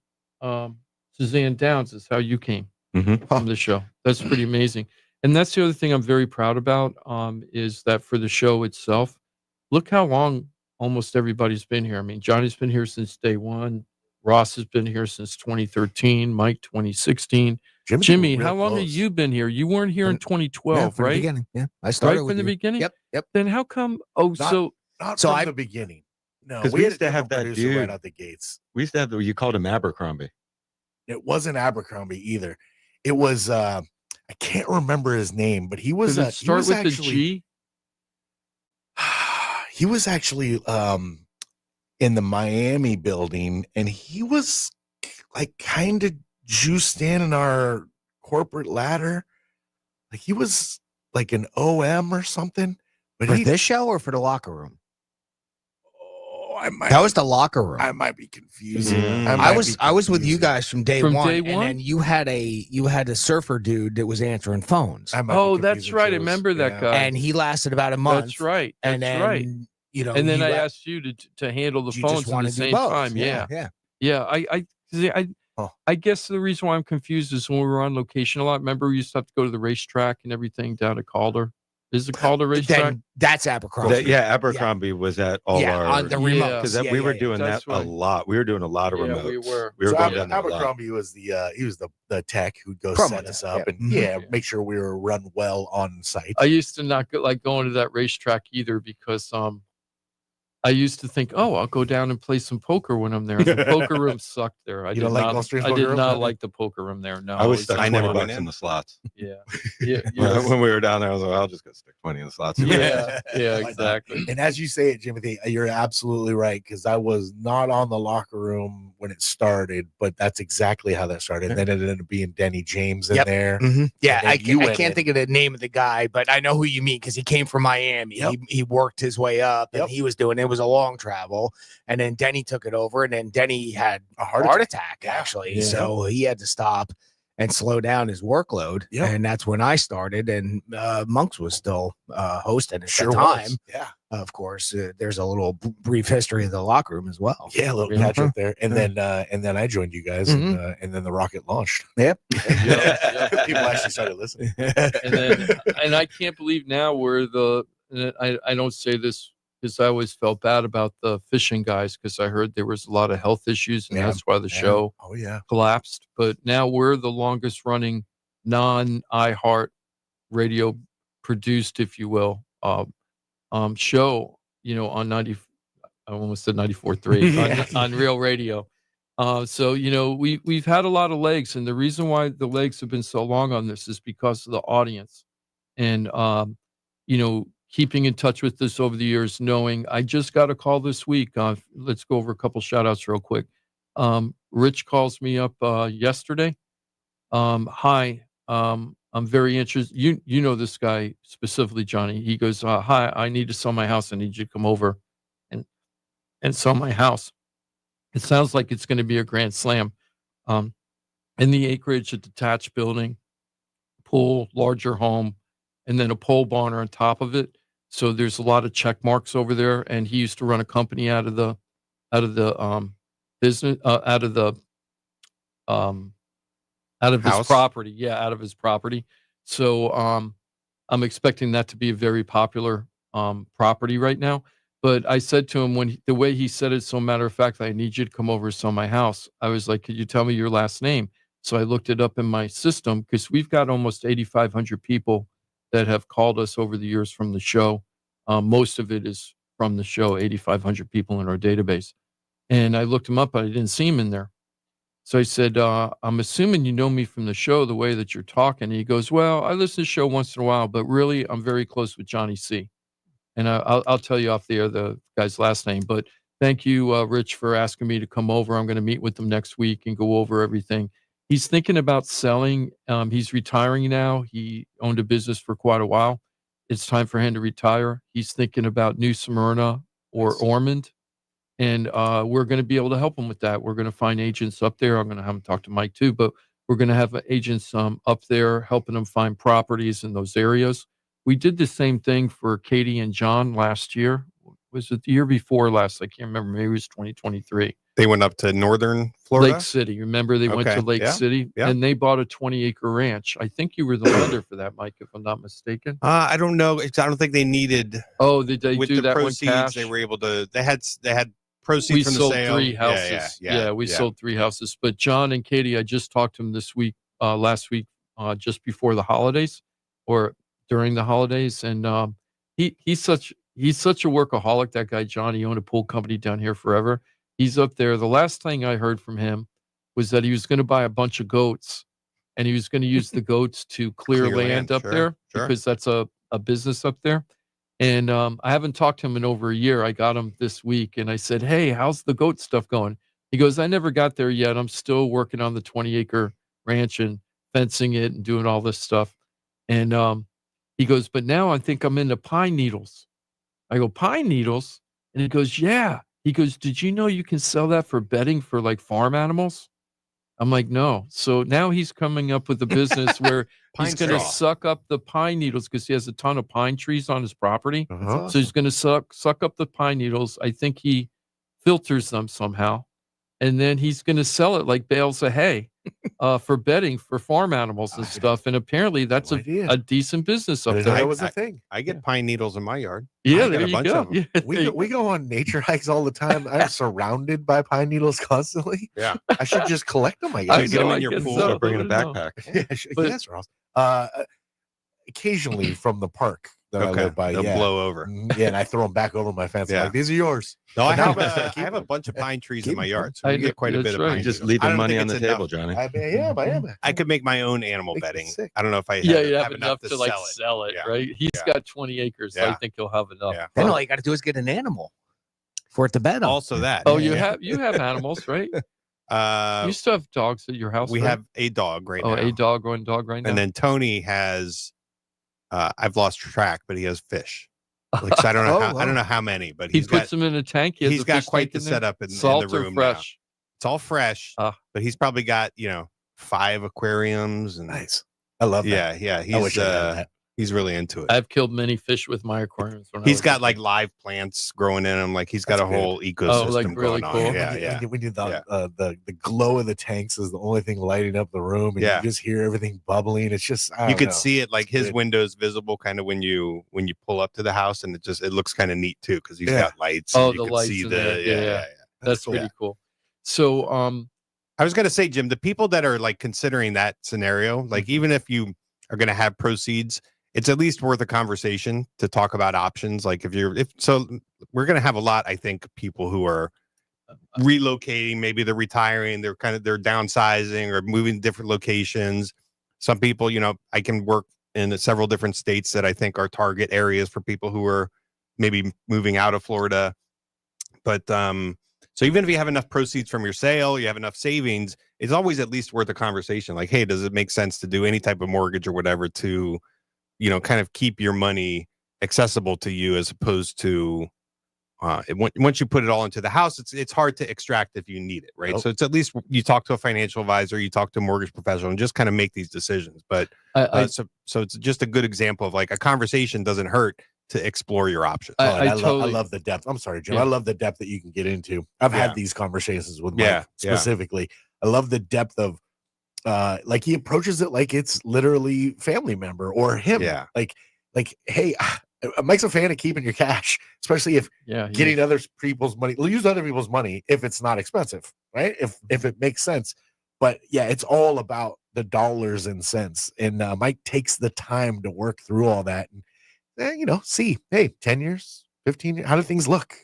Suzanne Downs is how you came from the show. That's pretty amazing. And that's the other thing I'm very proud about is that for the show itself, look how long almost everybody's been here. I mean, Johnny's been here since day one. Ross has been here since 2013. Mike 2016. Jimmy, how long have you been here? You weren't here in 2012, from right? the beginning. Yeah, I started Right with from the you. beginning. Yep. Then how come? Oh, Not- so Not So from the beginning. No, 'Cause we used to have that producer dude. right out the gates. We used to have you called him Abercrombie. It wasn't Abercrombie either. It was I can't remember his name, but he was does it he start was with actually the G? he was actually in the Miami building, and he was like kind of juiced in our corporate ladder. Like he was like an OM or something. But For he, this show or for the locker room? I That was the locker room. I might be confusing. Mm. I was with you guys from day From one, day and one? then you had a surfer dude that was answering phones, I might be Oh, that's confusing right. I shows. remember that Yeah. guy. and he lasted about a month. That's right. And That's then, right. you know, And then you I a- asked you to handle the you phones just at want the to do same both. time. Yeah. yeah. I guess the reason why I'm confused is when we were on location a lot. Remember, we used to have to go to the racetrack and everything down at Calder. Is it Calder racetrack? Then that's Abercrombie. Abercrombie was at all our. on the Yeah. remotes. Because we were doing That's that a right. lot. We were doing a lot of Yeah, remotes. we were. We were So going down there a lot. Abercrombie was he was the tech who'd go Promo set tech, us up yeah. and Yeah. make sure we were run well on site. I used to not like going to that racetrack either because I used to think, oh, I'll go down and play some poker when I'm there. The poker room sucked there. I You did don't like not. Gulfstream's I poker did room? not No. like the poker room there. No, I was it's stuck like- I never 20 went bucks in. in the slots. Yeah, When we were down there, I was like, I'll just go stick 20 in the slots. yeah, Why not? exactly. And as you say it, Jimothy, you're absolutely right, because I was not on the locker room when it started, but that's exactly how that started. And then it ended up being Denny James in Yep. there. Yeah, And then you I went can't in. think of the name of the guy, but I know who you mean because he came from Miami. Yep. He worked his way up, and Yep. he was doing it was a long travel, and then Denny took it over, and then Denny had A a heart attack Yeah. actually, Yeah. so he had to stop and slow down his workload, Yep. and that's when I started, and Monks was still hosting at Sure the time. was. Yeah. Of course, there's a little brief history of the locker room as well. Yeah, a little Yeah. catch up there. And then I joined you guys and then the rocket launched. Yep. Yeah. People actually started listening. And I can't believe now we're and I don't say this because I always felt bad about the fishing guys because I heard there was a lot of health issues and Yeah. that's why the show Oh yeah. collapsed. But now we're the longest running non-iHeart radio produced, if you will, show, on 90. I almost said 94.3 on Real Radio. So we've had a lot of legs, and the reason why the legs have been so long on this is because of the audience, and keeping in touch with this over the years. Knowing I just got a call this week. Let's go over a couple shout outs real quick. Rich calls me up yesterday. Hi, I'm very interested. You know this guy specifically, Johnny. He goes, hi, I need to sell my house. I need you to come over and sell my house. It sounds like it's going to be a grand slam. In the acreage, a detached building, pool, larger home, and then a pole barn on top of it. So there's a lot of check marks over there. And he used to run a company out of the business, out of his House? property. Yeah, out of his property. So I'm expecting that to be a very popular property right now. But I said to him the way he said it, so matter of fact, I need you to come over and sell my house. I was like, could you tell me your last name? So I looked it up in my system because we've got almost 8,500 people that have called us over the years from the show. Most of it is from the show, 8,500 people in our database. And I looked him up, but I didn't see him in there. So I said, I'm assuming you know me from the show, the way that you're talking. And he goes, well, I listen to the show once in a while, but really I'm very close with Johnny C. And I'll tell you off the air the guy's last name. But thank you, Rich, for asking me to come over. I'm going to meet with him next week and go over everything. He's thinking about selling. He's retiring now. He owned a business for quite a while. It's time for him to retire. He's thinking about New Smyrna or Ormond. And we're going to be able to help him with that. We're going to find agents up there. I'm going to have him talk to Mike too, but we're going to have agents up there helping them find properties in those areas. We did the same thing for Katie and John last year. Was it the year before last? I can't remember. Maybe it was 2023. They went up to northern Florida. Lake City. Remember, they went Okay, to Lake yeah, City, yeah. and they bought a 20-acre ranch. I think you were the lender for that, Mike, if I'm not mistaken. I don't know. I don't think they needed. Oh, did they with do the that one proceeds, cash? they were able to. They had proceeds We from the sold sale. 3 houses. We sold 3 houses. But John and Katie, I just talked to them this week, last week, just before the holidays or during the holidays, and he's such a workaholic. That guy John, he owned a pool company down here forever. He's up there. The last thing I heard from him was that he was going to buy a bunch of goats, and he was going to use the goats to clear land up sure, there sure. because that's a business up there. And I haven't talked to him in over a year. I got him this week, and I said, "Hey, how's the goat stuff going?" He goes, "I never got there yet. I'm still working on the 20-acre ranch and fencing it and doing all this stuff." And he goes, "But now I think I'm into pine needles." I go, "Pine needles?" And he goes, "Yeah." He goes, "Did you know you can sell that for bedding for like farm animals?" I'm like, "No." So now he's coming up with a business where he's Pine going to straw. suck up the pine needles because he has a ton of pine trees on his property. Uh-huh. So he's going to suck up the pine needles. I think he filters them somehow, and then he's going to sell it like bales of hay for bedding for farm animals and stuff. And apparently that's No idea. a decent business I up didn't know there. that was a thing. I get pine needles in my yard. Yeah, I got there a you bunch go. of 'em. Yeah, We there go, you we go on nature hikes all the time. I'm surrounded by pine needles constantly. Yeah. I should just collect them. I I guess. Get 'em know, in I your guess pool. so. So bring in a I don't know. backpack. Yeah, But- yes, Ross. Occasionally from the park that I Okay. live by. They'll Yeah. blow over. Yeah, and I throw them back over my fence. I'm Yeah. like, these are yours. No, I But now have I I keep have a them. bunch of pine trees Keep in my 'em. yard, so I we know, get quite a that's bit of right. pine. You're just needles. leaving I don't money think on the it's table, enough. Johnny. I am. I am. I could make my own animal Makes me bedding. sick. I don't know if I Yeah, have, you have have enough to like sell it. sell it, Yeah. right? He's Yeah. got 20 acres. So I Yeah. think he'll have enough. Yeah. Then all you got to do is get an animal for it to bed on. Also that. Oh, Yeah. you have animals, right? Uh, You still have dogs at your house. we right? have a dog right Oh, now. a dog, one dog right now. And then Tony has I've lost track, but he has fish. Like, so I don't know Oh, how, I wow. don't know how many, but he he's puts got them in a tank. He has he's a got fish quite tank the in there? setup in Salt the or room now. fresh. It's all fresh, Ah. but he's probably got 5 aquariums and Nice. I love that. yeah. I wish He's I had that. he's really into it. I've killed many fish with my aquariums. When I He's was got a like kid. live plants growing in him. Like he's got That's a whole good. ecosystem like, really going on. cool. Yeah. We did Yeah. the glow of the tanks is the only thing lighting up the room, and Yeah. you just hear everything bubbling. It's just I You don't could know. see it like It's his good. windows visible kind of when you pull up to the house, and it looks kind of neat too because he's Yeah. got lights. Oh, and you the can lights see in the there. Yeah. That's cool. pretty cool. So, I was gonna say, Jim, the people that are like considering that scenario, like Mm-hmm. even if you are gonna have proceeds, it's at least worth a conversation to talk about options. Like we're gonna have a lot, I think, people who are relocating, maybe they're retiring, they're downsizing or moving to different locations. Some people, I can work in several different states that I think are target areas for people who are maybe moving out of Florida. But so even if you have enough proceeds from your sale, you have enough savings, it's always at least worth a conversation. Like, hey, does it make sense to do any type of mortgage or whatever to, kind of keep your money accessible to you as opposed to once you put it all into the house, it's hard to extract if you need it, right? Nope. So it's at least you talk to a financial advisor, you talk to a mortgage professional, and just kind of make these decisions. But so it's just a good example of like a conversation doesn't hurt to explore your options. Oh, I and totally love the depth. I'm sorry, Jim. Yeah. I love the depth that you can get into. I've Yeah. had these conversations with Mike Yeah, yeah. specifically. I love the depth of like he approaches it like it's literally family member or him. Yeah. Like, hey, Mike's a fan of keeping your cash, especially if yeah, getting other people's money. We'll use other people's money if it's not expensive, right? If it makes sense. But yeah, it's all about the dollars and cents. And Mike takes the time to work through all that and see, hey, 10 years, 15 years, how do things look?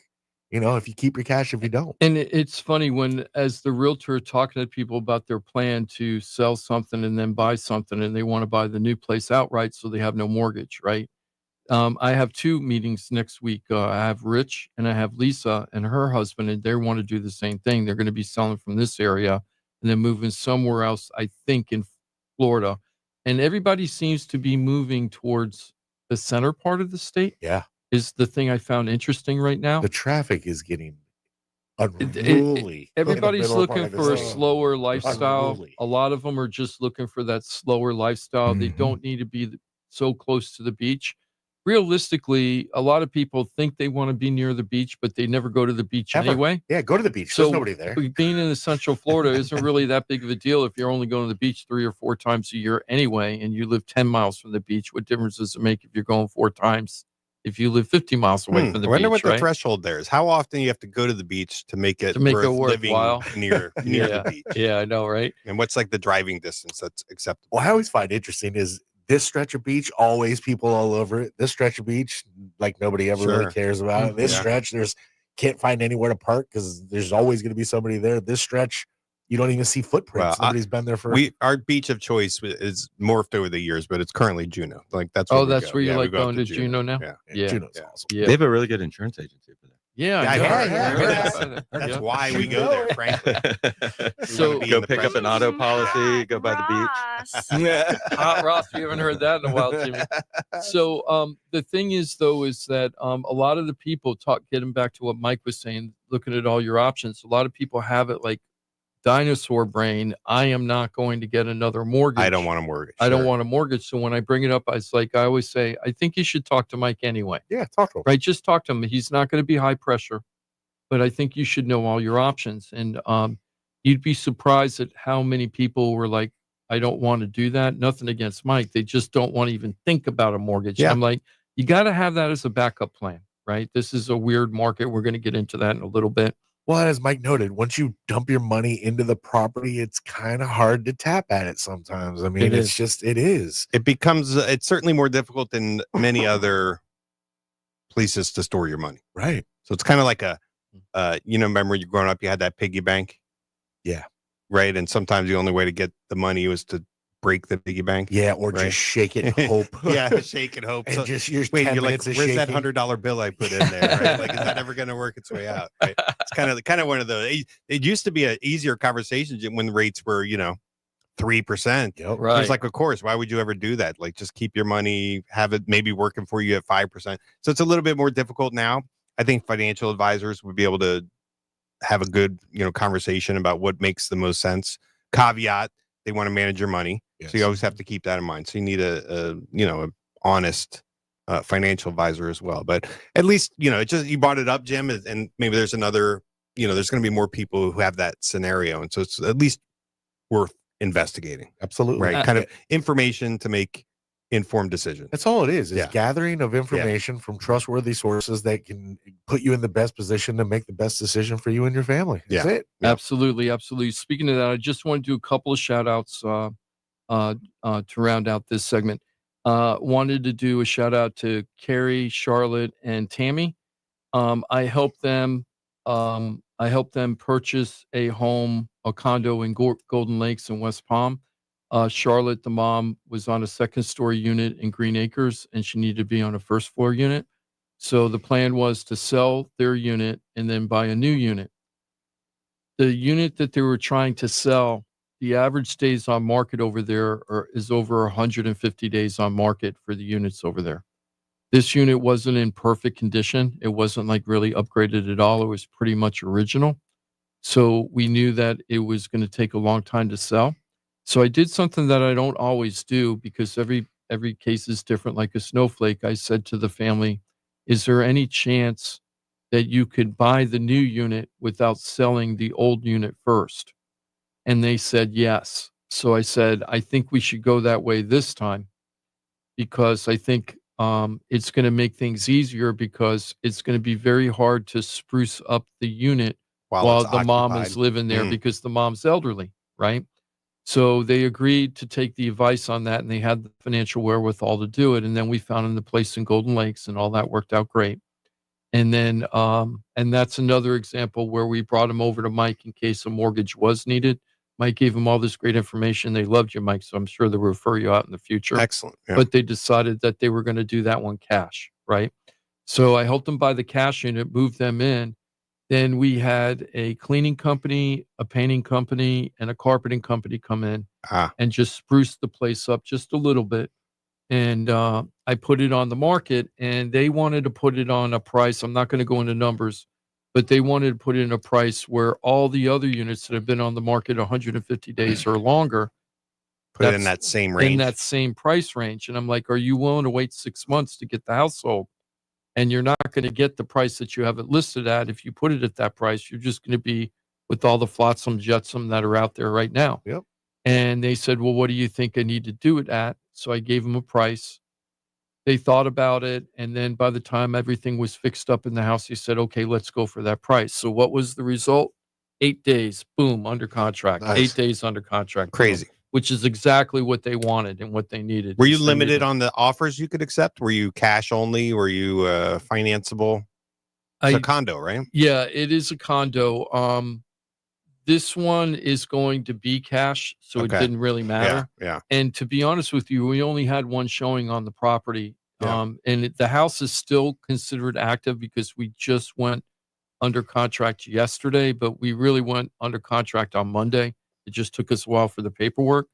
If you keep your cash, if you don't. And it's funny when, as the realtor, talking to people about their plan to sell something and then buy something, and they want to buy the new place outright so they have no mortgage, right? I have 2 meetings next week. I have Rich and I have Lisa and her husband, and they want to do the same thing. They're going to be selling from this area and then moving somewhere else, I think in Florida. And everybody seems to be moving towards the center part of the state. Yeah. Is the thing I found interesting right now. The traffic is getting It- unruly. Everybody's looking for a slower lifestyle. Unruly. A lot of them are just looking for that slower lifestyle. They Mhm. don't need to be so close to the beach. realistically, a lot of people think they want to be near the beach, but they never go to the beach Ever. anyway. Yeah, go to the beach. So There's nobody there. being in Central Florida isn't really that big of a deal if you're only going to the beach 3 or 4 times a year anyway, and you live 10 miles from the beach. What difference does it make if you're going 4 times if you live 50 miles away from the I wonder beach? what the threshold there is. How often you have to go to the beach to make it living worthwhile. near the beach? Yeah, I know, right? And what's like the driving distance that's acceptable? What I always find interesting is this stretch of beach, always people all over it. This stretch of beach, like nobody ever really cares about it. This stretch, can't find anywhere to park because there's always going to be somebody there. This stretch, you don't even see footprints. Nobody's been there for. Our beach of choice is morphed over the years, but it's currently Juno. Like that's where you like going to Juno now. Yeah. Juno's awesome. They have a really good insurance agency for that. Yeah. That's why we go there, frankly. So go pick up an auto policy, go by the beach. Ross, we haven't heard that in a while, Jimmy. So the thing is, though, is that a lot of the people getting back to what Mike was saying, looking at all your options, a lot of people have it like dinosaur brain. I am not going to get another mortgage. I don't want a mortgage. I don't want a mortgage. So when I bring it up, I always say, I think you should talk to Mike anyway. Yeah, talk to him. Right? Just talk to him. He's not going to be high pressure, but I think you should know all your options. And you'd be surprised at how many people were like, I don't want to do that. Nothing against Mike. They just don't want to even think about a mortgage. Yeah. I'm like, you got to have that as a backup plan, right? This is a weird market. We're going to get into that in a little bit. Well, as Mike noted, once you dump your money into the property, it's kind of hard to tap at it sometimes. I mean, it's certainly more difficult than many other places to store your money. Right. So it's kind of like remember you growing up, you had that piggy bank? Yeah. Right. And sometimes the only way to get the money was to break the piggy bank. Yeah. Or just shake it and hope. Shake and hope. And so, just you're like, where's that $100 bill I put in there? Right? Like, is that ever going to work its way out? Right? It's kind of one of those. It used to be an easier conversation when rates were, 3%. Yep. Right. It's like, of course, why would you ever do that? Like, just keep your money, have it maybe working for you at 5%. So it's a little bit more difficult now. I think financial advisors would be able to have a good, conversation about what makes the most sense. Caveat, they want to manage your money. Yes. So you always have to keep that in mind. So you need a honest financial advisor as well. But at least, it just, you brought it up, Jim, and maybe there's another, there's going to be more people who have that scenario. And so it's at least worth investigating. Absolutely. Right. Kind of information to make informed decisions. That's all it is gathering of information from trustworthy sources that can put you in the best position to make the best decision for you and your family. That's it. Absolutely. Speaking of that, I just want to do a couple of shout outs to round out this segment. Wanted to do a shout out to Carrie, Charlotte, and Tammy. I helped them purchase a condo in Golden Lakes in West Palm. Charlotte, the mom, was on a second-story unit in Green Acres, and she needed to be on a first-floor unit. So the plan was to sell their unit and then buy a new unit. The unit that they were trying to sell, the average days on market over there is over 150 days on market for the units over there. This unit wasn't in perfect condition. It wasn't like really upgraded at all. It was pretty much original. So we knew that it was going to take a long time to sell. So I did something that I don't always do because every case is different, like a snowflake. I said to the family, is there any chance that you could buy the new unit without selling the old unit first? And they said yes. So I said, I think we should go that way this time because I think it's going to make things easier because it's going to be very hard to spruce up the unit while the mom is living there because the mom's elderly, right? So they agreed to take the advice on that, and they had the financial wherewithal to do it. And then we found the place in Golden Lakes, and all that worked out great. And then, and that's another example where we brought him over to Mike in case a mortgage was needed. Mike gave him all this great information. They loved you, Mike, so I'm sure they'll refer you out in the future. Excellent. Yeah. But they decided that they were going to do that one cash, right? So I helped them buy the cash unit, moved them in. Then we had a cleaning company, a painting company, and a carpeting company come in and just spruce the place up just a little bit. And I put it on the market, and they wanted to put it on a price. I'm not going to go into numbers, but they wanted to put it in a price where all the other units that have been on the market 150 days or longer Put it in That's that same range. in that same price range. And I'm like, are you willing to wait 6 months to get the house sold? And you're not going to get the price that you have it listed at. If you put it at that price, you're just going to be with all the flotsam jetsam that are out there right now. Yep. And they said, well, what do you think I need to do it at? So I gave them a price. They thought about it. And then by the time everything was fixed up in the house, he said, okay, let's go for that price. So what was the result? 8 days, boom, under contract. Nice. 8 days under contract. Crazy. Boom, which is exactly what they wanted and what they needed. Were you Just limited needed- on the offers you could accept? Were you cash only? Were you financeable? It's a condo, right? Yeah, it is a condo. This one is going to be cash, so Okay. it didn't really matter. Yeah. And to be honest with you, we only had one showing on the property. Yeah. The house is still considered active because we just went under contract yesterday, but we really went under contract on Monday. It just took us a while for the paperwork.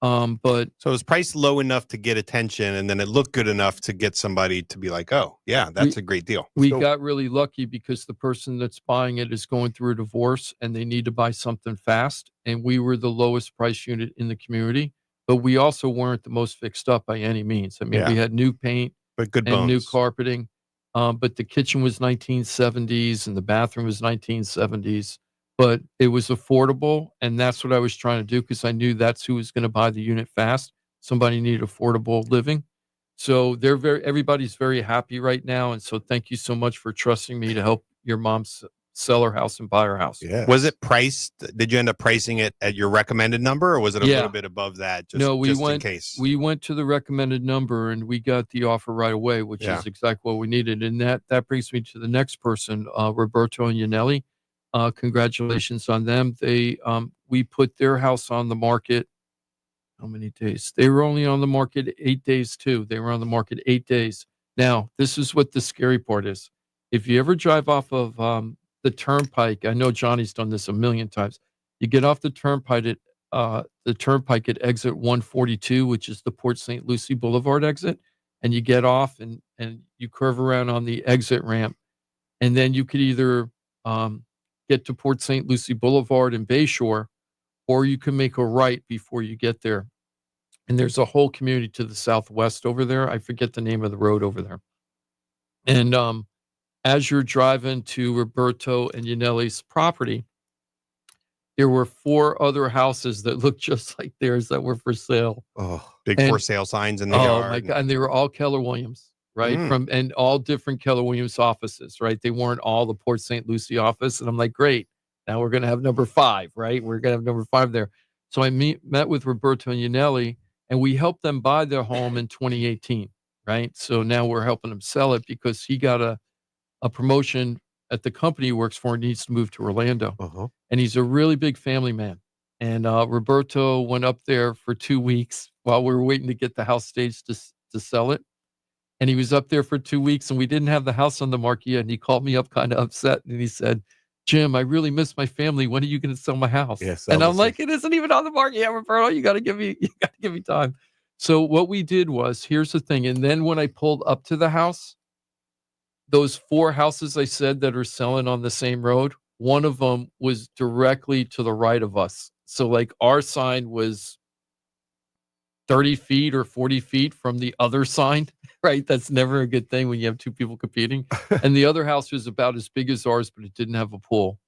But So it was priced low enough to get attention, and then it looked good enough to get somebody to be like, oh, yeah, that's a great deal. we So- got really lucky because the person that's buying it is going through a divorce and they need to buy something fast. And we were the lowest price unit in the community, but we also weren't the most fixed up by any means. I mean, Yeah. we had new paint But good and new bones. carpeting. But the kitchen was 1970s and the bathroom was 1970s, but it was affordable. And that's what I was trying to do because I knew that's who was going to buy the unit fast. Somebody needed affordable living. So everybody's very happy right now. And so thank you so much for trusting me to help your mom sell her house and buy her house. Yeah. Was it priced? Did you end up pricing it at your recommended number, or was it a Yeah. little bit above that? Just, No, we just went- in case. We went to the recommended number and we got the offer right away, which Yeah. is exactly what we needed. And that brings me to the next person, Roberto and Yanelli. Congratulations on them. We put their house on the market. How many days? They were only on the market 8 days too. They were on the market 8 days. Now, this is what the scary part is. If you ever drive off of the turnpike, I know Johnny's done this a million times. You get off the turnpike at exit 142, which is the Port St. Lucie Boulevard exit, and you get off and you curve around on the exit ramp, and then you could either get to Port St. Lucie Boulevard and Bayshore, or you can make a right before you get there. And there's a whole community to the southwest over there. I forget the name of the road over there. And as you're driving to Roberto and Yanelli's property, there were 4 other houses that looked just like theirs that were for sale. Oh, Big and- for sale signs in the Oh yard. my God. And they were all Keller Williams, right? Mm. And all different Keller Williams offices, right? They weren't all the Port St. Lucie office. And I'm like, great. Now we're going to have number 5, right? We're going to have number 5 there. So I met with Roberto and Yanelli, and we helped them buy their home in 2018, right? So now we're helping them sell it because he got a promotion at the company he works for and needs to move to Orlando. uh-huh. And he's a really big family man. And Roberto went up there for 2 weeks while we were waiting to get the house staged to sell it. And he was up there for 2 weeks, and we didn't have the house on the market yet. And he called me up kind of upset, and he said, Jim, I really miss my family. When are you going to sell my house? Yeah, sell and I'm this like, it isn't even on the market yet, Roberto. You got to give me time. So what we did was, here's the thing. And then when I pulled up to the house, those 4 houses I said that are selling on the same road, one of them was directly to the right of us. So like our sign was 30 feet or 40 feet from the other sign, right? That's never a good thing when you have 2 people competing. And the other house was about as big as ours, but it didn't have a pool.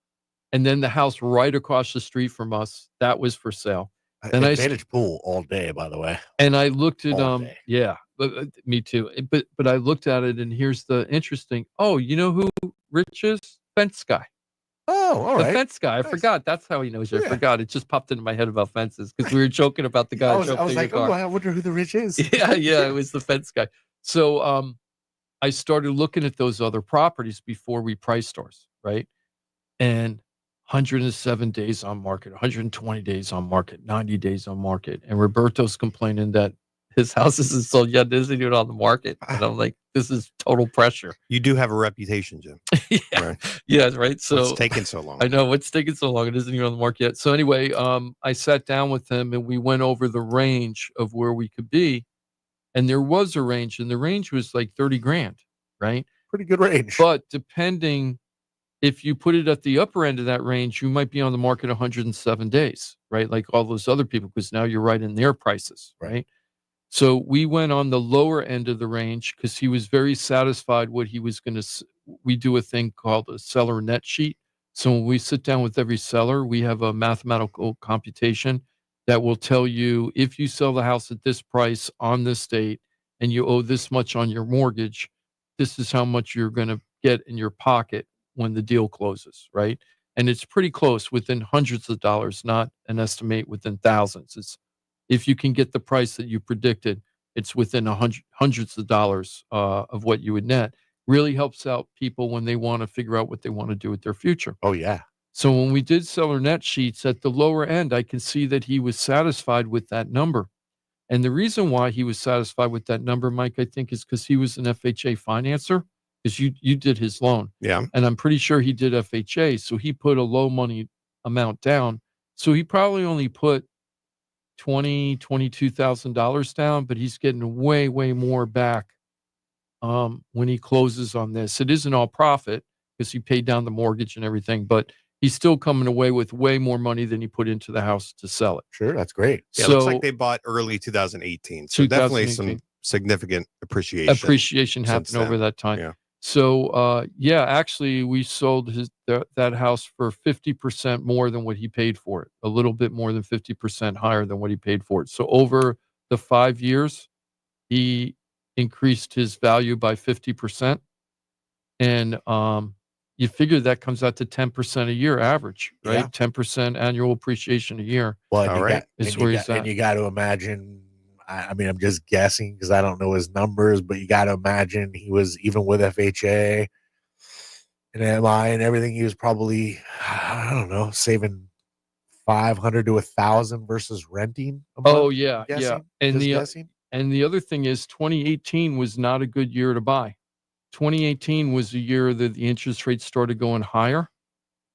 And then the house right across the street from us, that was for sale. And I- Advantage pool all day, by the way. And I looked at All day. yeah, but me too. But I looked at it, and here's the interesting. Oh, you know who Rich is? Fence guy. Oh, all The right. fence guy. I Nice. forgot. That's how he knows you. I Yeah. forgot. It just popped into my head about fences because we were joking about the guy. I was jumping in like, your oh, car. I wonder who the rich is. Yeah, it was the fence guy. So I started looking at those other properties before we priced ours, right? And 107 days on market, 120 days on market, 90 days on market. And Roberto's complaining that his house isn't sold yet, isn't even on the market. And I'm like, this is total pressure. You do have a reputation, Jim. Yeah, Right. yeah, right. So It's taking so long. I know what's taking so long. It isn't even on the market yet. So anyway, I sat down with him and we went over the range of where we could be. And there was a range, and the range was like 30 grand, right? Pretty good range. But depending if you put it at the upper end of that range, you might be on the market 107 days, right? Like all those other people, because now you're right in their prices, right? So we went on the lower end of the range because he was very satisfied what he was going to. We do a thing called a seller net sheet. So when we sit down with every seller, we have a mathematical computation that will tell you if you sell the house at this price on this date and you owe this much on your mortgage, this is how much you're going to get in your pocket when the deal closes, right? And it's pretty close, within hundreds of dollars, not an estimate within thousands. It's if you can get the price that you predicted, it's within hundreds of dollars of what you would net. Really helps out people when they want to figure out what they want to do with their future. Oh, yeah. So when we did seller net sheets at the lower end, I can see that he was satisfied with that number. And the reason why he was satisfied with that number, Mike, I think is because he was an FHA financer, because you did his loan. Yeah. And I'm pretty sure he did FHA. So he put a low money amount down. So he probably only put $22,000 down, but he's getting way more back when he closes on this. It isn't all profit because he paid down the mortgage and everything, but he's still coming away with way more money than he put into the house to sell it. Sure, that's great. Yeah, it So looks like they bought early 2018. So definitely 2018. some significant appreciation. happened since then. over that time. Yeah. So actually we sold that house for 50% more than what he paid for it. A little bit more than 50% higher than what he paid for it. So over the 5 years, he increased his value by 50%. And you figure that comes out to 10% a year average, right? Yeah. 10% annual appreciation a year. Well, All right. and you got to imagine. I mean, I'm just guessing because I don't know his numbers, but you got to imagine he was, even with FHA and MI and everything, he was probably, I don't know, saving 500 to 1,000 versus renting a month. Oh yeah, I'm yeah. guessing. And the other thing is 2018 was not a good year to buy. 2018 was a year that the interest rates started going higher,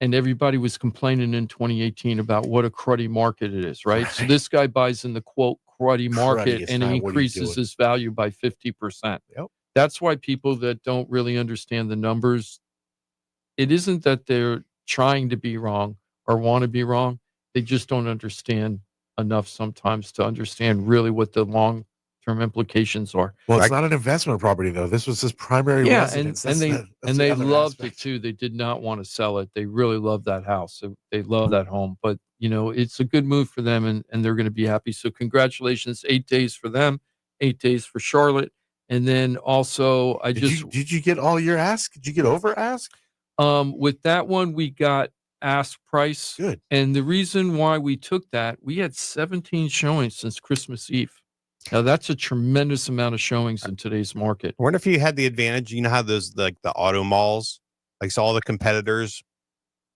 and everybody was complaining in 2018 about what a cruddy market it is, right? So this guy buys in the quote cruddy market Cruddiest and time. he What are you increases doing? his value by 50%. Yep. That's why people that don't really understand the numbers, it isn't that they're trying to be wrong or want to be wrong. They just don't understand enough sometimes to understand really what the long-term implications are. Well, it's not an investment property though. This was his primary Yeah, residence. and That's they the other loved aspect. it too. They did not want to sell it. They really loved that house. They love that home. But it's a good move for them, and they're going to be happy. So congratulations, 8 days for them, 8 days for Charlotte, and then also Did you get all your ask? Did you get over ask? with that one we got ask price. Good. And the reason why we took that, we had 17 showings since Christmas Eve. Now that's a tremendous amount of showings in today's market. I wonder if you had the advantage. You know how those like the auto malls, like so all the competitors,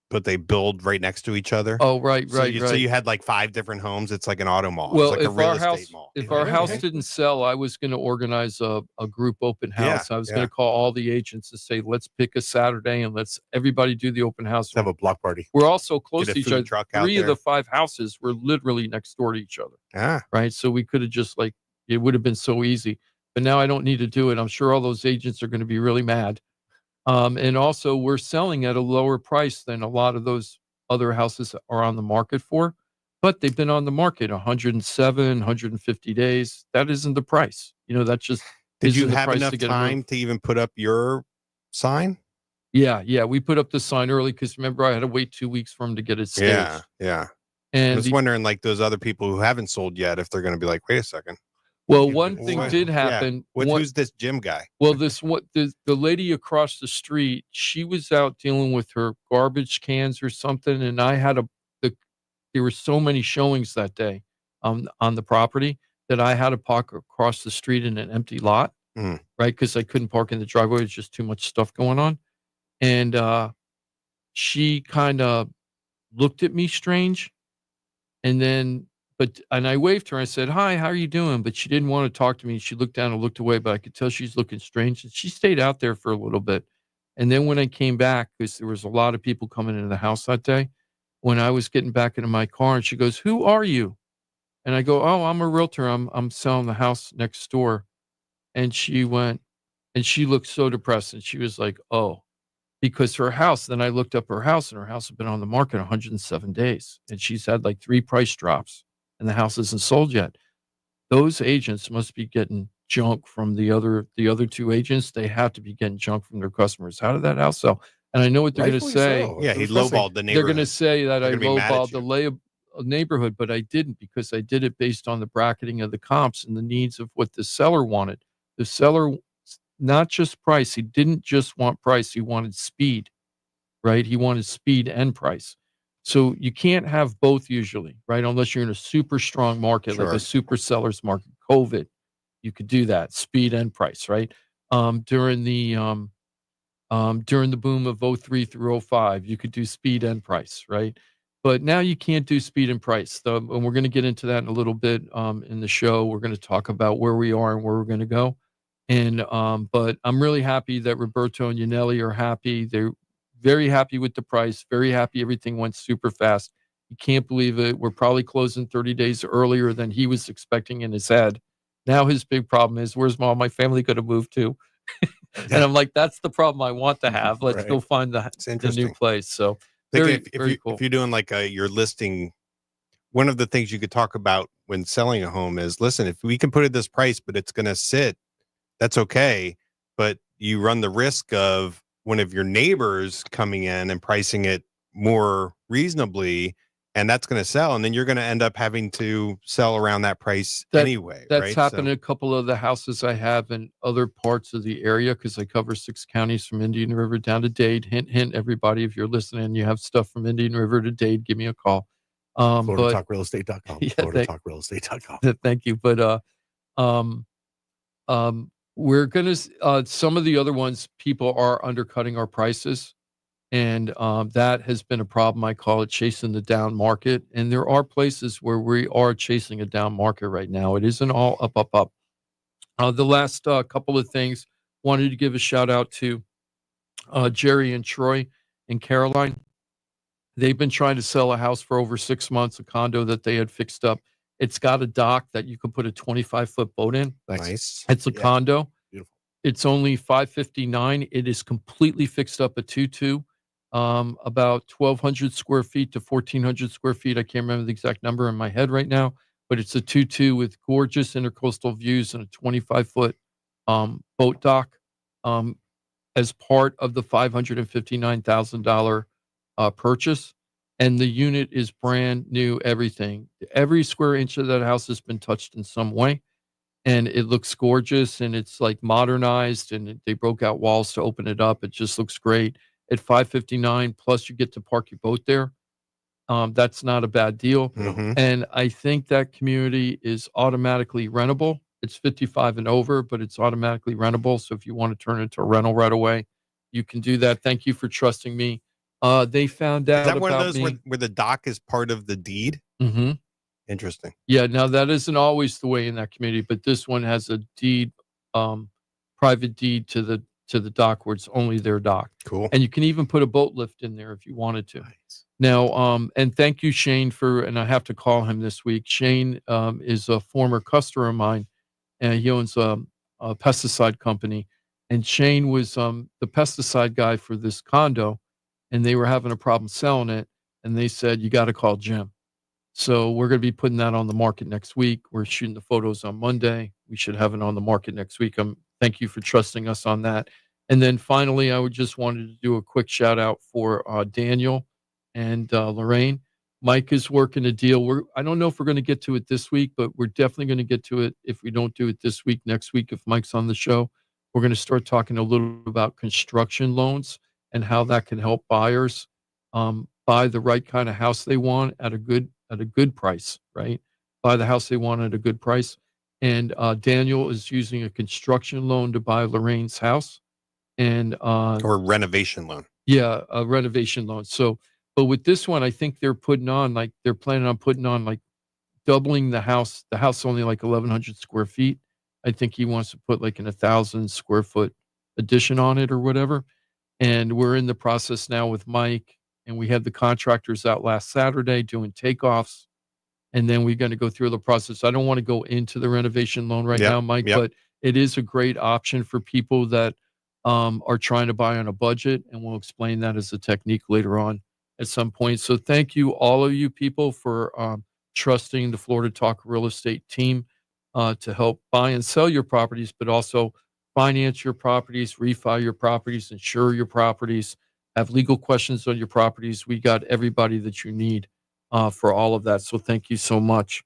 but they build right next to each other. Oh, right. So you had like 5 different homes. It's like an auto mall. Well, it's like a real estate mall. If our house didn't sell, I was going to organize a group open house. I was going to call all the agents and say, let's pick a Saturday and let's everybody do the open house. Let's have a block party. We're all so close Get a to each food other. truck out 3 of there. the 5 houses were literally next door to each other. Ah, Right. So we could have just it would have been so easy. But now I don't need to do it. I'm sure all those agents are going to be really mad. And also we're selling at a lower price than a lot of those other houses are on the market for, but they've been on the market 107, 150 days. That isn't the price. That's just. did you isn't the have price enough to get a move. time to even put up your sign? Yeah. We put up the sign early because remember I had to wait 2 weeks for him to get it staged. Yeah. I And was wondering, like those other people who haven't sold yet, if they're going to be like, wait a second. well, one thing What? did Yeah. happen. Who's this Jim guy? Well, the lady across the street, she was out dealing with her garbage cans or something, and I had there were so many showings that day on the property that I had to park across the street in an empty lot, Mm. right? Because I couldn't park in the driveway. It's just too much stuff going on, and she kind of looked at me strange, and then. And I waved her. I said, "Hi, how are you doing?" But she didn't want to talk to me. She looked down and looked away, but I could tell she's looking strange. And she stayed out there for a little bit. And then when I came back, because there was a lot of people coming into the house that day, when I was getting back into my car, and she goes, "Who are you?" And I go, "Oh, I'm a realtor. I'm selling the house next door." And she went, and she looked so depressed, and she was like, "Oh." because her house, then I looked up her house, and her house had been on the market 107 days, and she's had like 3 price drops, and the house isn't sold yet. Those agents must be getting junk from the other 2 agents. They have to be getting junk from their customers. How did that house sell? And I know what they're going to Rightfully say. so. Yeah, It he was frustrating. lowballed the They're going to neighborhood. say that They're I gonna be mad at lowballed the you. neighborhood, but I didn't, because I did it based on the bracketing of the comps and the needs of what the seller wanted. The seller, not just price. He didn't just want price. He wanted speed, right? He wanted speed and price. So you can't have both usually, right? Unless you're in a super strong market, like Sure. a super seller's market, COVID, you could do that, speed and price, right? During the boom of '03 through '05, you could do speed and price, right? But now you can't do speed and price. And we're going to get into that in a little bit in the show. We're going to talk about where we are and where we're going to go. And but I'm really happy that Roberto and Yanelli are happy. They're very happy with the price, very happy everything went super fast. You can't believe it. We're probably closing 30 days earlier than he was expecting in his head. Now his big problem is, where's all my family going to move to? And I'm like, that's the problem I want to have. Let's Right. go find It's the new interesting. place. So Think very, if very cool. if you're doing like your listing, one of the things you could talk about when selling a home is, listen, if we can put it this price, but it's going to sit, that's okay. But you run the risk of one of your neighbors coming in and pricing it more reasonably, and that's going to sell. And then you're going to end up having to sell around that price anyway. That's right? happened in a couple of the houses I have in other parts of the area, because I cover 6 counties from Indian River down to Dade. Hint, hint, everybody, if you're listening, you have stuff from Indian River to Dade, give me a call. But FloridaTalkRealEstate.com. Yeah, FloridaTalkRealEstate.com. thank you. But we're gonna some of the other ones, people are undercutting our prices, and that has been a problem. I call it chasing the down market, and there are places where we are chasing a down market right now. It isn't all up, up, up. The last couple of things, wanted to give a shout out to Jerry and Troy and Caroline. They've been trying to sell a house for over 6 months, a condo that they had fixed up. It's got a dock that you can put a 25-foot boat in. Nice. It's a condo. Beautiful. It's only $559. It is completely fixed up, a 2-2, about 1,200 square feet to 1,400 square feet. I can't remember the exact number in my head right now, but it's a 2-2 with gorgeous intercoastal views and a 25-foot boat dock as part of the $559,000 purchase. And the unit is brand new, everything. Every square inch of that house has been touched in some way. And it looks gorgeous, and it's like modernized, and they broke out walls to open it up. It just looks great. At $559, plus you get to park your boat there. That's not a bad deal. Mhm. And I think that community is automatically rentable. It's 55 and over, but it's automatically rentable. So if you want to turn it into a rental right away, you can do that. Thank you for trusting me. They found out Is that one of about those me. where the dock is part of the deed? Mm-hmm. Interesting. Yeah, now that isn't always the way in that community, but this one has a deed, private deed to the dock, where it's only their dock. Cool. And you can even put a boat lift in there if you wanted to. Nice. Now, and thank you, Shane, and I have to call him this week. Shane is a former customer of mine, and he owns a pesticide company. And Shane was the pesticide guy for this condo, and they were having a problem selling it. And they said, you got to call Jim. So we're going to be putting that on the market next week. We're shooting the photos on Monday. We should have it on the market next week. Thank you for trusting us on that. And then finally, I would just wanted to do a quick shout out for Daniel and Lorraine. Mike is working a deal. I don't know if we're going to get to it this week, but we're definitely going to get to it. If we don't do it this week, next week, if Mike's on the show, we're going to start talking a little about construction loans and how that can help buyers buy the right kind of house they want at a good price, right? Buy the house they want at a good price. And Daniel is using a construction loan to buy Lorraine's house, and Or renovation loan. yeah, a renovation loan. So, but with this one, I think they're planning on putting on like doubling the house. The house is only like 1,100 square feet. I think he wants to put like an 1,000 square foot addition on it or whatever. And we're in the process now with Mike, and we had the contractors out last Saturday doing takeoffs. And then we're going to go through the process. I don't want to go into the renovation loan right Yep, now, Mike, yep. but it is a great option for people that are trying to buy on a budget, and we'll explain that as a technique later on at some point. So thank you, all of you people, for trusting the Florida Talk Real Estate team to help buy and sell your properties, but also finance your properties, refi your properties, insure your properties, have legal questions on your properties. We got everybody that you need for all of that. So thank you so much.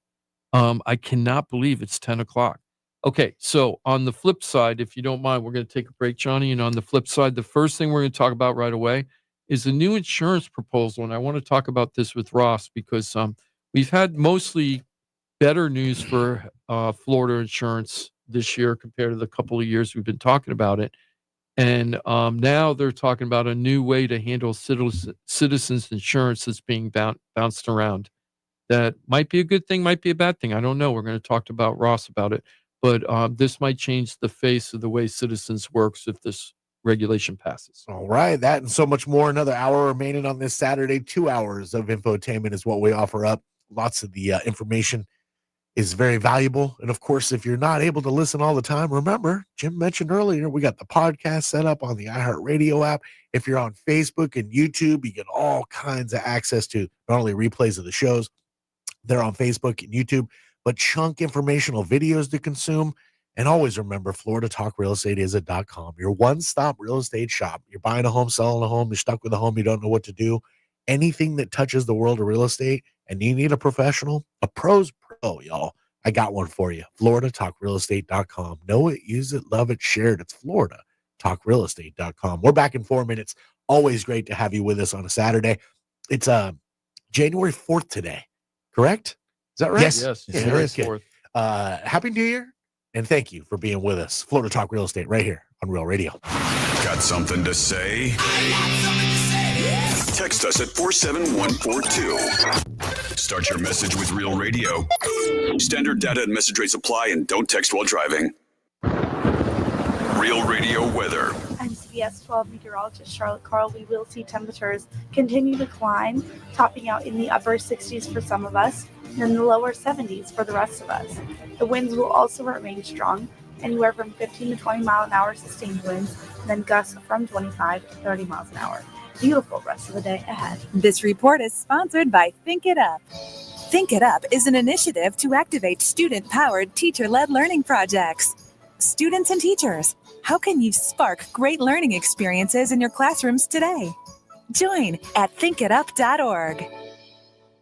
I cannot believe it's 10 o'clock. Okay, so on the flip side, if you don't mind, we're going to take a break, Johnny. And on the flip side, the first thing we're going to talk about right away is a new insurance proposal. And I want to talk about this with Ross because we've had mostly better news for Florida insurance this year compared to the couple of years we've been talking about it. And now they're talking about a new way to handle citizens insurance that's being bounced around. That might be a good thing, might be a bad thing. I don't know. We're going to talk about Ross about it. But this might change the face of the way Citizens works if this regulation passes. All right, that and so much more. Another hour remaining on this Saturday. 2 hours of infotainment is what we offer up. Lots of the information is very valuable. And of course, if you're not able to listen all the time, remember, Jim mentioned earlier, we got the podcast set up on the iHeartRadio app. If you're on Facebook and YouTube, you get all kinds of access to not only replays of the shows, they're on Facebook and YouTube, but chunk informational videos to consume. And always remember, Florida Talk Real Estate is .com, your one-stop real estate shop. You're buying a home, selling a home, you're stuck with a home, you don't know what to do. Anything that touches the world of real estate and you need a professional, a pro's pro, y'all. I got one for you. FloridaTalkRealEstate.com. Know it, use it, love it, share it. It's FloridaTalkRealEstate.com. We're back in 4 minutes. Always great to have you with us on a Saturday. It's January 4th today, correct? Is that right? Yes. Yeah, January okay. 4th. Happy New Year, and thank you for being with us. Florida Talk Real Estate right here on Real Radio. Got something to say? Text us at 47142. Start your message with Real Radio. Standard data and message rates apply, and don't text while driving. Real Radio weather. I'm CBS 12 meteorologist Charlotte Carl. We will see temperatures continue to climb, topping out in the upper 60s for some of us, and in the lower 70s for the rest of us. The winds will also remain strong, anywhere from 15 to 20 mile an hour sustained winds, and then gusts from 25 to 30 miles an hour. Beautiful rest of the day ahead. This report is sponsored by Think It Up. Think It Up is an initiative to activate student-powered, teacher-led learning projects. Students and teachers, how can you spark great learning experiences in your classrooms today? Join at thinkitup.org.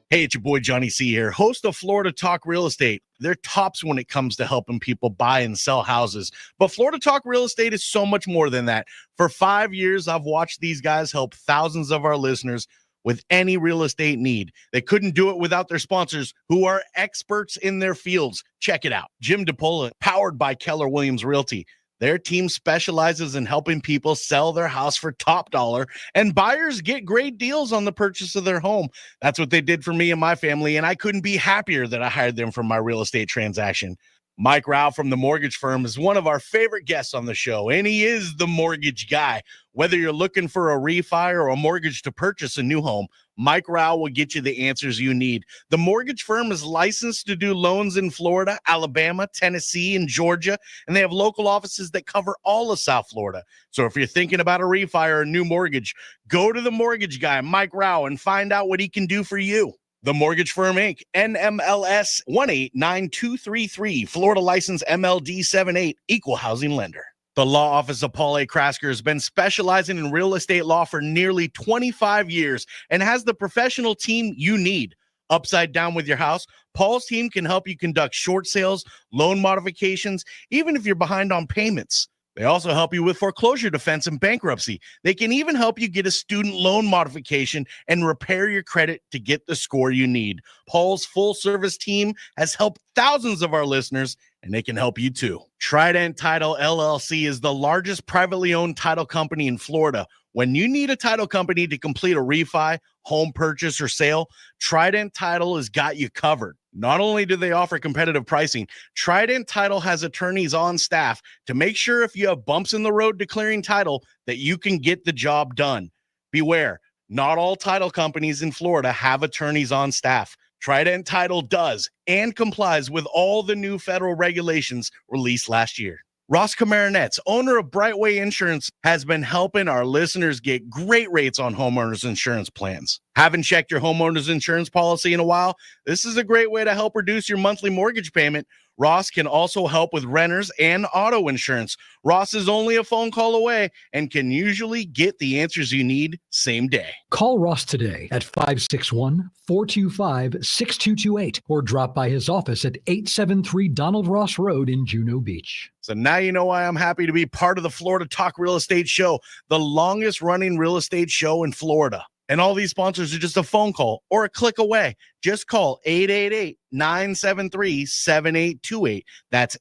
Hey, it's your boy Johnny C here, host of Florida Talk Real Estate. They're tops when it comes to helping people buy and sell houses. But Florida Talk Real Estate is so much more than that. For 5 years, I've watched these guys help thousands of our listeners with any real estate need. They couldn't do it without their sponsors, who are experts in their fields. Check it out. Jim DePola, powered by Keller Williams Realty. Their team specializes in helping people sell their house for top dollar, and buyers get great deals on the purchase of their home. That's what they did for me and my family, and I couldn't be happier that I hired them for my real estate transaction. Mike Rauch from the mortgage firm is one of our favorite guests on the show, and he is the mortgage guy. Whether you're looking for a refi or a mortgage to purchase a new home, Mike Rauch will get you the answers you need. The mortgage firm is licensed to do loans in Florida, Alabama, Tennessee, and Georgia, and they have local offices that cover all of South Florida. So if you're thinking about a refi or a new mortgage, go to the mortgage guy, Mike Rauch, and find out what he can do for you. The Mortgage Firm, Inc., NMLS 189233, Florida license MLD 78, equal housing lender. The law office of Paul A. Krasker has been specializing in real estate law for nearly 25 years and has the professional team you need. Upside down with your house, Paul's team can help you conduct short sales, loan modifications, even if you're behind on payments. They also help you with foreclosure defense and bankruptcy. They can even help you get a student loan modification and repair your credit to get the score you need. Paul's full-service team has helped thousands of our listeners, and they can help you too. Trident Title LLC is the largest privately owned title company in Florida. When you need a title company to complete a refi, home purchase, or sale, Trident Title has got you covered. Not only do they offer competitive pricing, Trident Title has attorneys on staff to make sure if you have bumps in the road declaring title that you can get the job done. Beware, not all title companies in Florida have attorneys on staff. Trident Title does and complies with all the new federal regulations released last year. Ross Komarinetz, owner of Brightway Insurance, has been helping our listeners get great rates on homeowners insurance plans. Haven't checked your homeowners insurance policy in a while? This is a great way to help reduce your monthly mortgage payment. Ross can also help with renters and auto insurance. Ross is only a phone call away and can usually get the answers you need same day. Call Ross today at 561-425-6228 or drop by his office at 873 Donald Ross Road in Juno Beach. So now you know why I'm happy to be part of the Florida Talk Real Estate Show, the longest running real estate show in Florida. And all these sponsors are just a phone call or a click away. Just call 888-973-7828. That's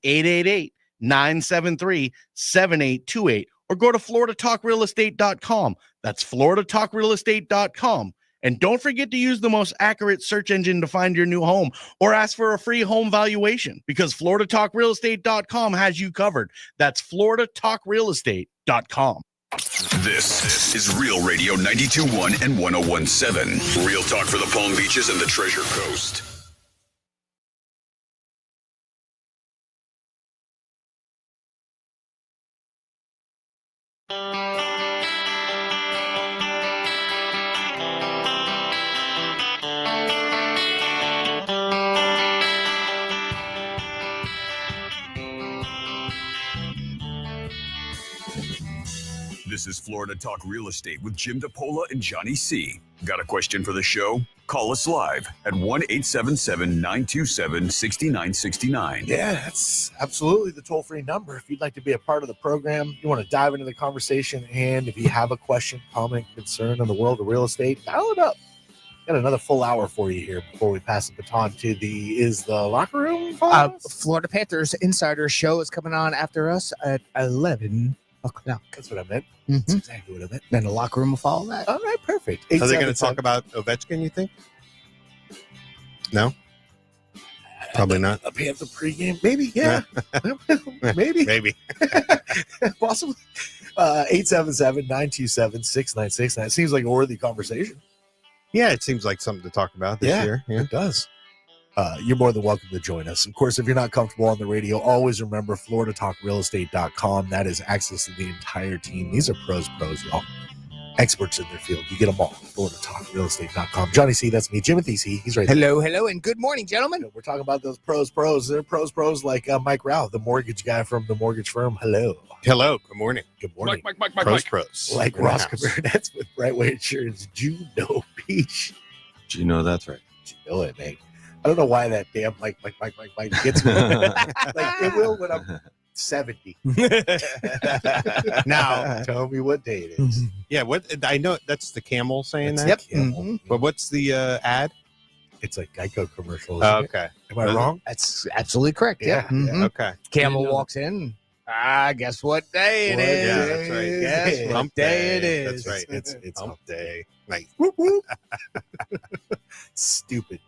888-973-7828. Or go to floridatalkrealestate.com. That's floridatalkrealestate.com. And don't forget to use the most accurate search engine to find your new home or ask for a free home valuation because floridatalkrealestate.com has you covered. That's floridatalkrealestate.com. This is Real Radio 92.1 and 101.7. Real talk for the Palm Beaches and the Treasure Coast. This is Florida Talk Real Estate with Jim DePola and Johnny C. Got a question for the show? Call us live at 1-877-927-6969. Yeah, that's absolutely the toll-free number. If you'd like to be a part of the program, you want to dive into the conversation, and if you have a question, comment, concern on the world of real estate, dial it up. Got another full hour for you here before we pass the baton to the locker room? Florida Panthers Insider Show is coming on after us at 11 o'clock. That's what I meant. Mm-hmm. That's exactly what I meant. Then the locker room will follow that. All right, perfect. Are they going to talk about Ovechkin, you think? No? Probably not. A Panther pregame? Maybe, yeah. Maybe. Maybe. Possibly. 877-927-6969. Seems like a worthy conversation. Yeah, it seems like something to talk about this year. Yeah, it does. You're more than welcome to join us. Of course, if you're not comfortable on the radio, always remember floridatalkrealestate.com. That is access to the entire team. These are pros, y'all. Experts in their field. You get them all. floridatalkrealestate.com. Johnny C, that's me. Timothy C, he's right there. Hello, and good morning, gentlemen. We're talking about those pros. They're pros like Mike Rauch, the mortgage guy from the mortgage firm. Hello. Good morning. Good morning. Mike. Pros. Like Ross Komarinetz with Brightway Insurance, Juno Beach. Do you know that's right? You know it, mate. I don't know why that damn Mike gets me. Like it will when I'm 70. Now, tell me what day it is. Yeah, what I know that's the camel saying that. Yep. Mm-hmm. But what's the ad? It's a Geico commercial. Oh, okay. Am I wrong? That's absolutely correct. Yeah. Yep. Mhm. Okay. Camel walks in. Guess what day it is? Yeah, that's right. Guess what Hump day it is? That's right. It's Hump day. Nice. Whoop, whoop. Stupid.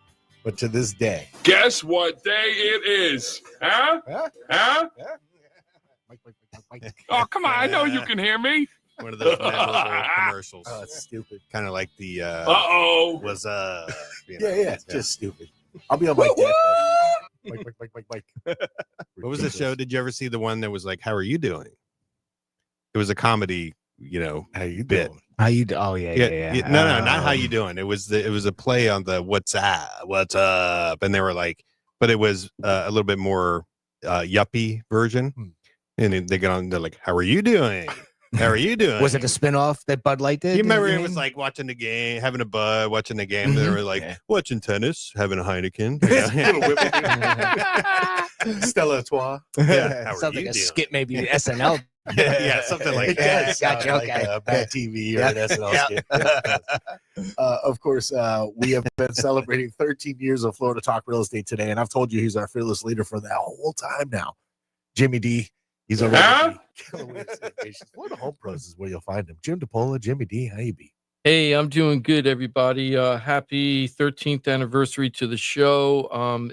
But to this day. Guess what day it is? Huh? Mike. Oh, come on. I know you can hear me. One of those memorable commercials. Oh, it's stupid. Kind of like the was Yeah. Just stupid. I'll be on my deathbed. Mike. What was the show? Did you ever see the one that was like, "How are you doing?" It was a comedy, how you bit. doing? How you? Oh yeah. No, not how you doing. It was a play on the what's up, and they were like, but it was a little bit more yuppie version, and they get on. They're like, "How are you doing? How are you doing?" Was it a spinoff that Bud Light did? You remember it was like watching the game, having a bud, watching the game. They were like watching tennis, having a Heineken. Stella Artois. Yeah, how are sounds you like a doing? skit, maybe SNL. Yeah, something like It that. does sound Gotcha, like okay. a bad TV or an SNL skit. Of course, we have been celebrating 13 years of Florida Talk Real Estate today, and I've told you he's our fearless leader for that whole time now. Jimmy D, he's already Florida Home Pros is where you'll find him. Jim DePola, Jimmy D, how you be? Hey, I'm doing good, everybody. Happy 13th anniversary to the show.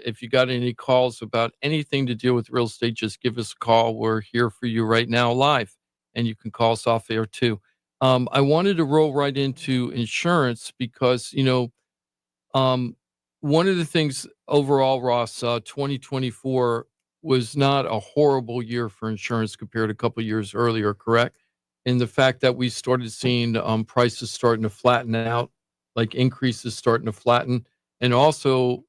If you got any calls about anything to deal with real estate, just give us a call. We're here for you right now live, and you can call us off air too. I wanted to roll right into insurance because, one of the things overall, Ross, 2024 was not a horrible year for insurance compared to a couple of years earlier, correct? And the fact that we started seeing prices starting to flatten out, like increases starting to flatten, and also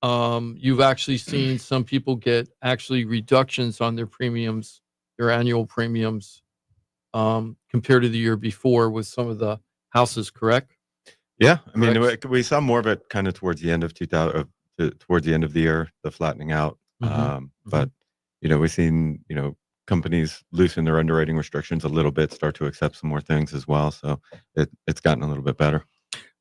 you've actually seen some people get actually reductions on their premiums, their annual premiums, compared to the year before with some of the houses, correct? Yeah, I mean, Correct. we saw more of it kind of towards the end of 2000, towards the end of the year, the flattening out. But we've seen companies loosen their underwriting restrictions a little bit, start to accept some more things as well. So it's gotten a little bit better.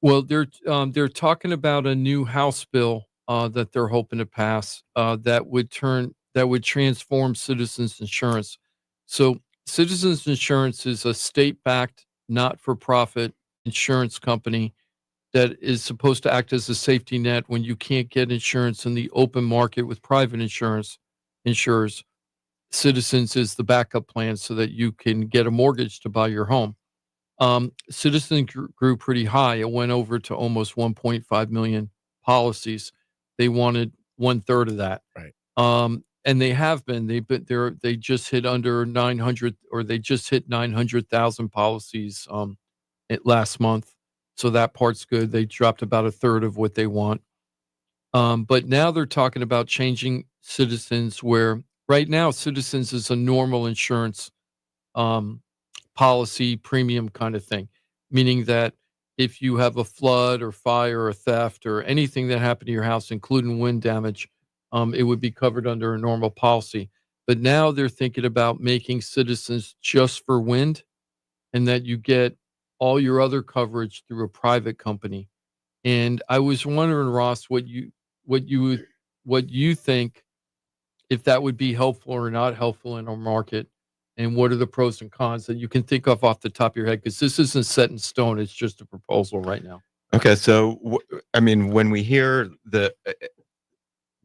Well, they're talking about a new House bill that they're hoping to pass that would transform Citizens Insurance. So Citizens Insurance is a state-backed, not-for-profit insurance company that is supposed to act as a safety net when you can't get insurance in the open market with private insurers. Citizens is the backup plan so that you can get a mortgage to buy your home. Citizens grew pretty high. It went over to almost 1.5 million policies. They wanted 1/3 of that. Right. And they have been. They just hit under 900, or they just hit 900,000 policies last month. So that part's good. They dropped about 1/3 of what they want. But now they're talking about changing Citizens, where right now Citizens is a normal insurance policy premium kind of thing, meaning that if you have a flood or fire or theft or anything that happened to your house, including wind damage, it would be covered under a normal policy. But now they're thinking about making Citizens just for wind, and that you get all your other coverage through a private company. And I was wondering, Ross, what you think, if that would be helpful or not helpful in our market, and what are the pros and cons that you can think of off the top of your head? Because this isn't set in stone; it's just a proposal right now. Okay, so I mean, when we hear the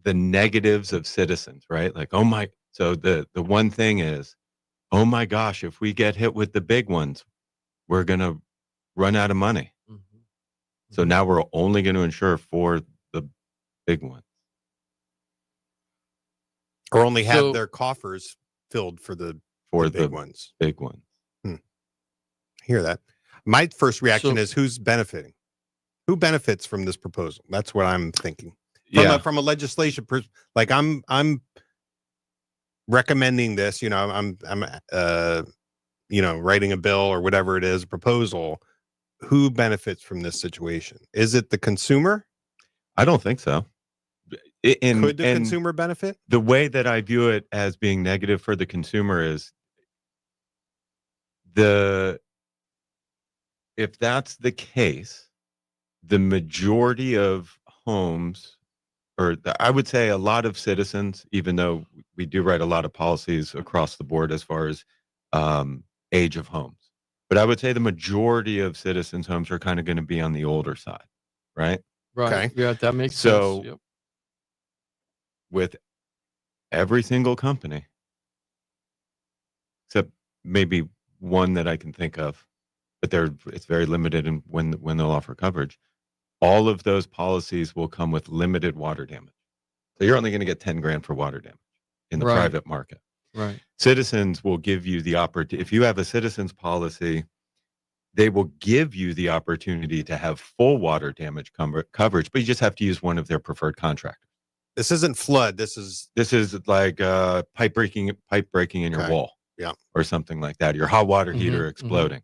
negatives of Citizens, right? Like, oh my, so the one thing is, oh my gosh, if we get hit with the big ones, we're gonna run out of money. So now we're only going to insure for the big ones, or only have their coffers filled for the big ones. Big ones. Hear that? My first reaction is, who's benefiting? Who benefits from this proposal? That's what I'm thinking. From a legislation, like I'm recommending this. I'm writing a bill or whatever it is, a proposal. Who benefits from this situation? Is it the consumer? I don't think so. Could the consumer benefit? The way that I view it as being negative for the consumer is if that's the case, the majority of homes, or I would say a lot of Citizens, even though we do write a lot of policies across the board as far as age of homes. But I would say the majority of Citizens' homes are kind of going to be on the older side, right? Right. Okay. Yeah, that makes sense. Yep. With every single company, except maybe one that I can think of, but it's very limited in when they'll offer coverage. All of those policies will come with limited water damage. So you're only going to get 10 grand for water damage in the private market. Right. Citizens will give you the opportunity. If you have a Citizens policy, they will give you the opportunity to have full water damage coverage, but you just have to use one of their preferred contractors. This isn't flood. This is like pipe breaking in your wall, or something like that. Your hot water heater exploding.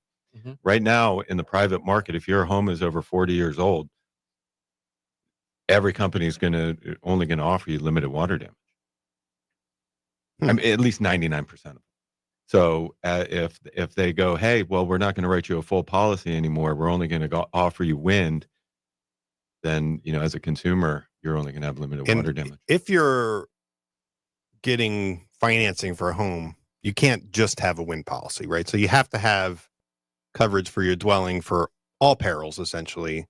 Right now, in the private market, if your home is over 40 years old, every company is only going to offer you limited water damage. I mean, at least 99% of them. So if they go, hey, well, we're not going to write you a full policy anymore, we're only going to offer you wind, then as a consumer, you're only going to have limited water damage. If you're getting financing for a home, you can't just have a wind policy, right? So you have to have coverage for your dwelling for all perils, essentially,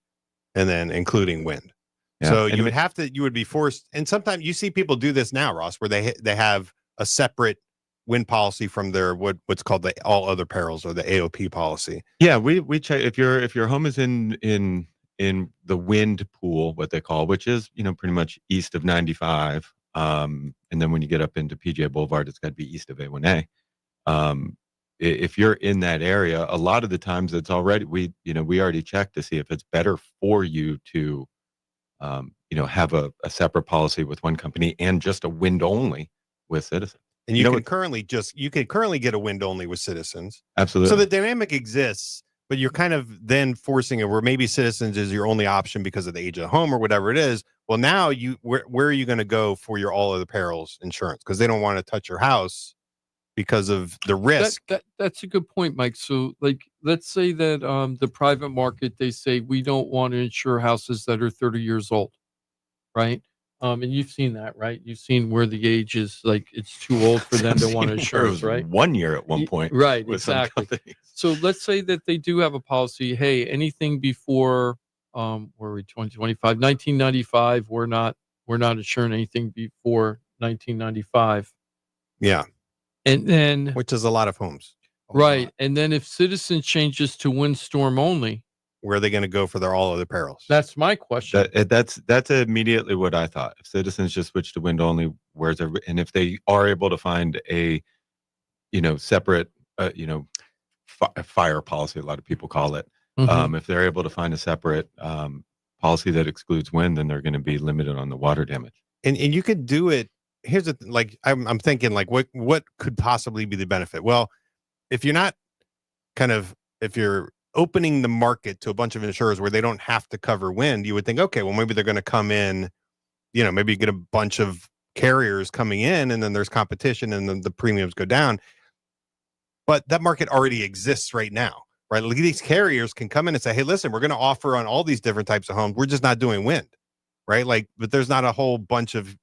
and then including wind. Yeah. So you would be forced, and sometimes you see people do this now, Ross, where they have a separate wind policy from their what's called the all other perils, or the AOP policy. Yeah, we check if your home is in the wind pool, what they call, which is pretty much east of 95, And then when you get up into PGA Boulevard, it's got to be east of A1A. If you're in that area, a lot of the times it's already, we already checked to see if it's better for you to, have a separate policy with one company and just a wind only with Citizens. And you can currently get a wind only with Citizens. Absolutely. So the dynamic exists, but you're kind of then forcing it where maybe Citizens is your only option because of the age of the home or whatever it is. Well, now where are you going to go for your all other perils insurance? Because they don't want to touch your house because of the risk. That's a good point, Mike. So, like, let's say that the private market, they say we don't want to insure houses that are 30 years old, right? And you've seen that, right? You've seen where the age is like it's too old for them to want to insure, right? 1 year at one point, right? with some Exactly. companies. So let's say that they do have a policy. Hey, anything before where are we 2025, 1995, we're not insuring anything before 1995. Yeah. And then, which is a lot of homes. Right. And then if Citizens changes to windstorm only, where are they going to go for their all other perils? That's my question. That's immediately what I thought. If Citizens just switch to wind only, and if they are able to find a, separate, fire policy, a lot of people call it. If they're able to find a separate policy that excludes wind, then they're going to be limited on the water damage. And you could do it. Here's the like I'm thinking like what could possibly be the benefit? Well, if you're not if you're opening the market to a bunch of insurers where they don't have to cover wind, you would think, okay, well, maybe they're going to come in, maybe you get a bunch of carriers coming in and then there's competition and then the premiums go down. But that market already exists right now, right? Like these carriers can come in and say, hey, listen, we're going to offer on all these different types of homes. We're just not doing wind, right? Like, but there's not a whole bunch of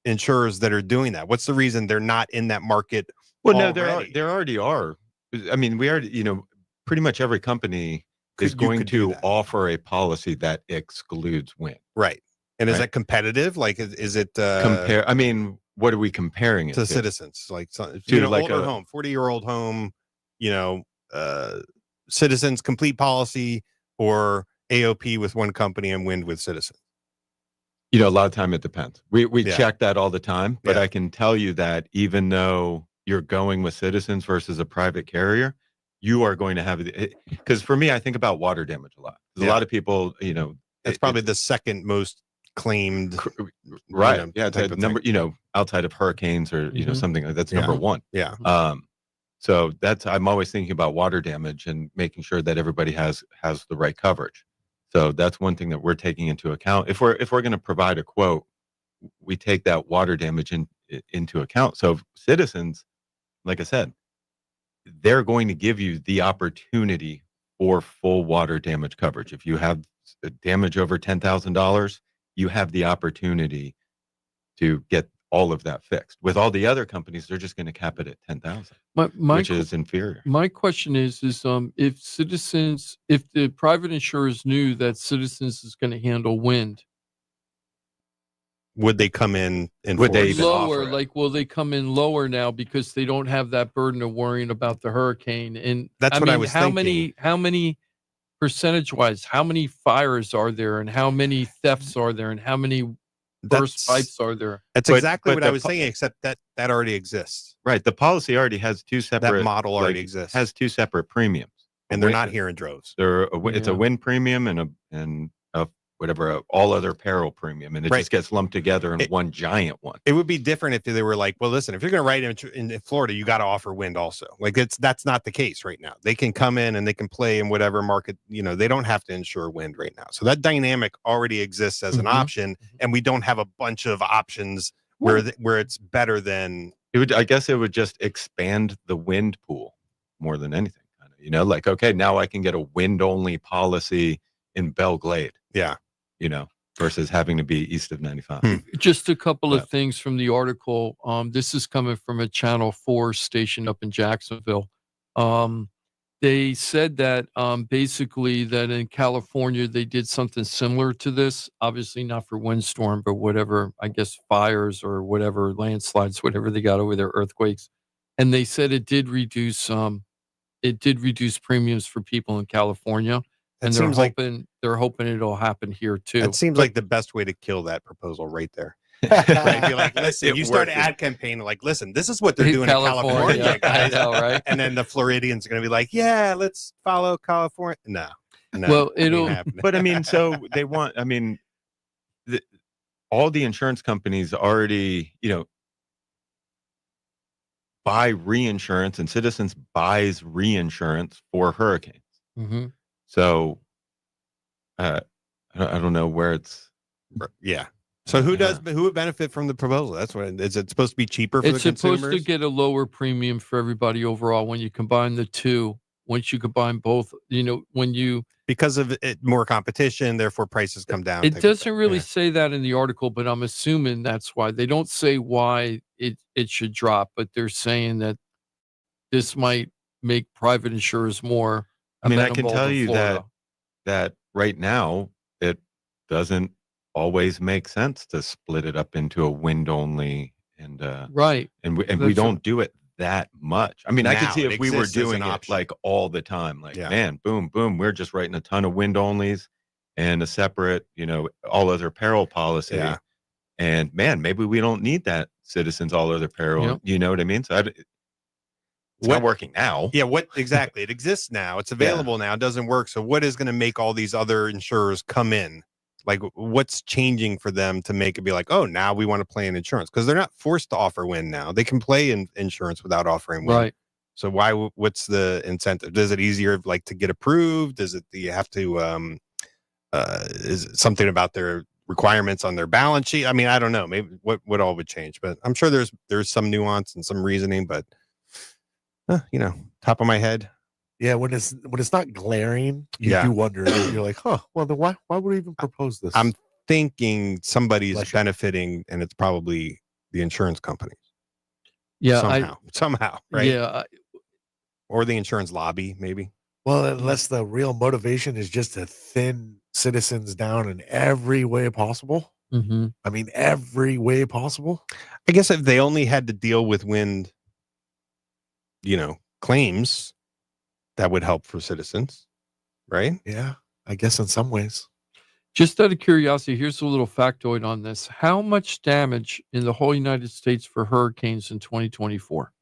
insurers that are doing that. What's the reason they're not in that market? Well, already? no, there already are. I mean, we already, pretty much every company is going to offer a policy that excludes wind. Right. And is that competitive? Like, is it I mean, what are we comparing it to? Citizens, like like older home, 40-year-old home, Citizens complete policy or AOP with one company and wind with Citizens? A lot of time it depends. We check that all the time, but I can tell you that even though you're going with Citizens versus a private carrier, you are going to have because for me, I think about water damage a lot. A lot of people, that's probably the second most claimed, right? It's a number, outside of hurricanes or something like that's number one. Yeah. So I'm always thinking about water damage and making sure that everybody has the right coverage. So that's one thing that we're taking into account. If we're going to provide a quote, we take that water damage into account. So Citizens, like I said, they're going to give you the opportunity for full water damage coverage. If you have damage over $10,000, you have the opportunity to get all of that fixed. With all the other companies, they're just going to cap it at 10,000, which is inferior. My question is if the private insurers knew that Citizens is going to handle wind, would they come in and would they even lower? offer it? Like, will they come in lower now because they don't have that burden of worrying about the hurricane? And that's what I was thinking. How many percentage-wise? How many fires are there, and how many thefts are there, and how many burst pipes are there? That's exactly what I was saying, except that already exists. Right. The policy already has two separate. That model already exists. Has two separate premiums, and they're not here in droves. It's a wind premium and a all other peril premium, and it just gets lumped together in one giant one. It would be different if they were like, well, listen, if you're going to write in Florida, you got to offer wind also. Like that's not the case right now. They can come in and they can play in whatever market, they don't have to insure wind right now. So that dynamic already exists as an option, and we don't have a bunch of options where it's better than it would. I guess it would just expand the wind pool more than anything. Like, okay, now I can get a wind only policy in Belle Glade. Yeah. Versus having to be east of 95. Just a couple of things from the article. This is coming from a Channel 4 station up in Jacksonville. They said that basically that in California, they did something similar to this. Obviously not for windstorm, but whatever, I guess fires or whatever, landslides, whatever they got over there, earthquakes. And they said it did reduce premiums for people in California. And they're hoping it'll happen here too. It seems like the best way to kill that proposal right there. Right? Be like, listen, It you start an worked. ad campaign like, listen, this is what they're In doing in California, I guys. know, right? And then the Floridians are going to be like, yeah, let's follow California. No. Well, ain't it'll- happening. But I mean, so they want. I mean, all the insurance companies already, buy reinsurance, and Citizens buys reinsurance for hurricanes. Mm-hmm. So I don't know where it's. Yeah. So who would benefit from the proposal? That's what is it supposed to be cheaper for It's the consumers? supposed to get a lower premium for everybody overall when you combine the two. Once you combine both, when you because of it, more competition, therefore prices come down. it type of doesn't thing. really Yeah. say that in the article, but I'm assuming that's why. They don't say why it should drop, but they're saying that this might make private insurers more I mean, I can amenable tell to you Florida. that right now it doesn't always make sense to split it up into a wind only and Right. and we That's don't do it that much. I mean, I could Now see it if we were exists as an doing it option. like all the time, like Yeah. man, boom, boom, we're just writing a ton of wind onlys and a separate, all other peril policy. Yeah. And man, maybe we don't need that Citizens all other peril. Yep. You know what I mean? So it's What- not working now. Yeah, what exactly? It exists now. It's available now. It doesn't work. So what is going to make all these other insurers come in? Like what's changing for them to make it be like, oh, now we want to play in insurance? Because they're not forced to offer wind now. They can play in insurance without offering wind. Right. So what's the incentive? Is it easier like to get approved? Is it do you have to is it something about their requirements on their balance sheet? I mean, I don't know. Maybe what all would change, but I'm sure there's some nuance and some reasoning, but top of my head. Yeah, when it's not glaring, you Yeah. do wonder. You're like, huh? Well, then why would we even propose this? I'm thinking somebody's Bless you. benefiting, and it's probably the insurance companies. Yeah. Somehow, right? Yeah. Or the insurance lobby, maybe. Well, unless the real motivation is just to thin Citizens down in every way possible. Mm-hmm. I mean, every way possible. I guess if they only had to deal with wind, claims, that would help for Citizens, right? Yeah, I guess in some ways. Just out of curiosity, here's a little factoid on this. How much damage in the whole United States for hurricanes in 2024?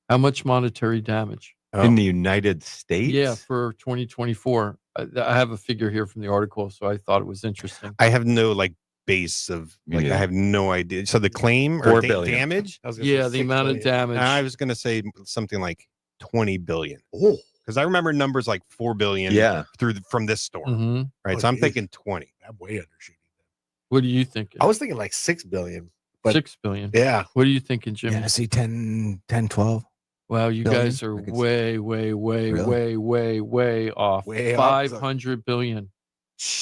How much monetary damage? In the United States? Yeah, for 2024. I have a figure here from the article, so I thought it was interesting. I have no base of Me I neither. have no idea. So the claim or 4 billion. damage? I was gonna Yeah, say the 6 amount of billion. damage. I was going to say something like 20 billion. Oh, Because I remember numbers like 4 billion Yeah. from this storm, Mm-hmm. right? Oh, So I'm geez. thinking 20. I'm way undershooting. What are you thinking? I was thinking like 6 billion. But 6 billion. yeah, What are you thinking, Jimmy? Yeah, I see 10, 12. Wow, you billion? guys are I could- way Really? off. Way off. 500 billion.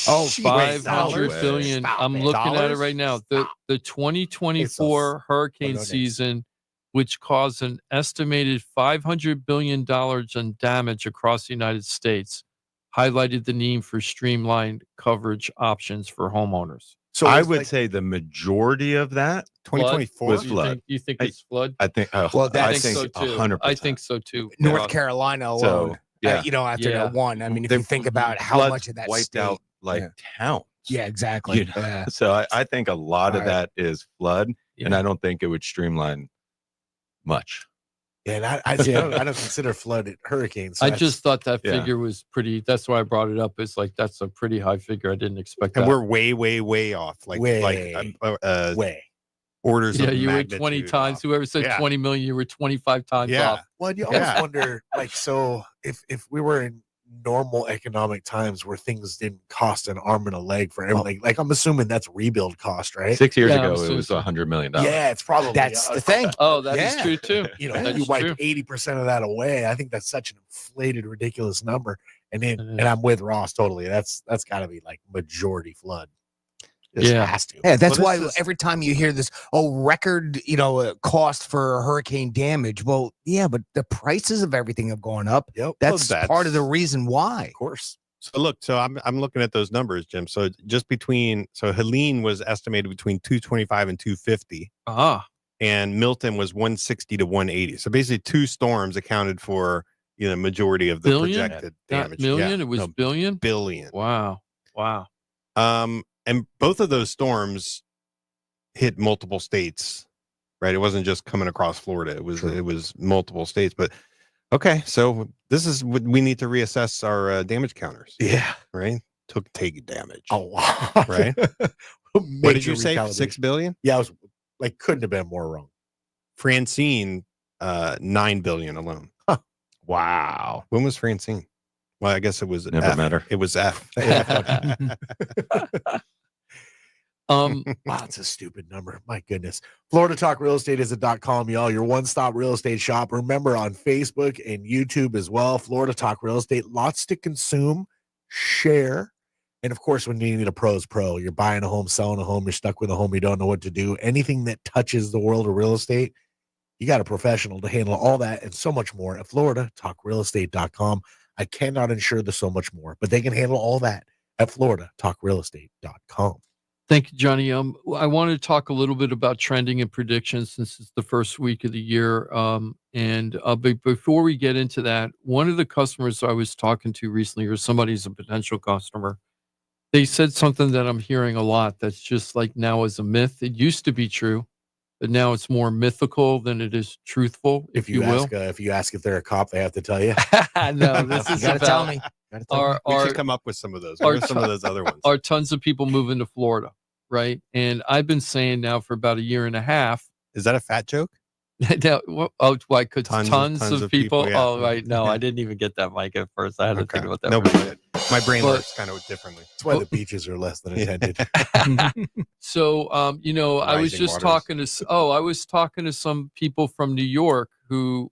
Oh, Jeez, 500 dollars? billion. Stop I'm it. looking at it Dollars? right now. The 2024 hurricane Bolognese. season, which caused an estimated $500 billion in damage across the United States, highlighted the need for streamlined coverage options for homeowners. So I it's would like- say the majority of that 2024 was You flood. think, you think I- it's flood? I think. Well, I I think think so too. 100%. I think so too. North Yeah. Carolina alone. So yeah, after Yeah. the one. I mean, if They- you think about how floods much of that wiped state, out like Yeah. towns. Yeah, exactly. You know? Yeah. So I think a lot of All that is flood, and Yeah. I don't think it would streamline much. Yeah, and I don't consider flood hurricanes. so I that's- just thought that Yeah. figure was pretty. That's why I brought it up. It's like that's a pretty high figure. I didn't expect And that. we're way off. Like Way. orders Yeah, of you were magnitude 20 times. off. Whoever said Yeah. 20 million, you were 25 times Yeah. off. Well, you always Yeah. wonder, like, so if we were in normal economic times where things didn't cost an arm and a leg for everything, like I'm assuming that's rebuild cost, right? 6 years Yeah, ago, I'm it was so- $100 million. Yeah, it's probably That's the thing. Oh, that is Yeah. true too. You know, That's you wipe true. 80% of that away. I think that's such an inflated, ridiculous number. And then, It is. and I'm with Ross totally. That's got to be like majority flood. This Yeah. has to. Yeah, that's Well, why this is- every time you hear this, record, cost for hurricane damage. Well, yeah, but the prices of everything have gone up. Yep. That's, that's- part of the reason why. Of course. So look, I'm looking at those numbers, Jim. So just Helene was estimated between 225 and 250, Ah, and Milton was 160 to 180. So basically, two storms accounted for majority of the Billion? projected not damage. million. Yeah. It was No, billion. billion. Wow. And both of those storms, hit multiple states, right? It wasn't just coming across Florida. It was multiple states. But okay, so this is what we need to reassess our damage counters. Yeah. Right. Take damage. A lot. Right. What did you say? 6 billion? Yeah, I was like, couldn't have been more wrong. Francine, 9 billion alone. Huh. Wow. When was Francine? Well, I guess it was Never F. met her. It was F. Wow, it's a stupid number. My goodness. Florida Talk Real Estate is a .com, y'all. Your one-stop real estate shop. Remember, on Facebook and YouTube as well. Florida Talk Real Estate. Lots to consume, share. And of course, when you need a pro's pro, you're buying a home, selling a home, you're stuck with a home, you don't know what to do. Anything that touches the world of real estate, you got a professional to handle all that and so much more at FloridaTalkRealEstate.com. I cannot insure the so much more, but they can handle all that at FloridaTalkRealEstate.com. Thank you, Johnny. I want to talk a little bit about trending and predictions since it's the first week of the year. But before we get into that, one of the customers I was talking to recently, or somebody's a potential customer, they said something that I'm hearing a lot that's just like now is a myth. It used to be true, but now it's more mythical than it is truthful, if you will. If you ask if they're a cop, they have to tell you. No, this is gotta about tell me. We should come up with some of those. What are some of those other ones? Are tons of people moving to Florida, right? And I've been saying now for about a year and a half. Is that a fat joke? No, why? Because tons of people. Yeah. Oh, right. No, I didn't even get that, Mike, at first. I had to think about that. Nobody did. My brain works kind of differently. That's why the beaches are less than intended. So, I was Rising just waters. I was talking to some people from New York who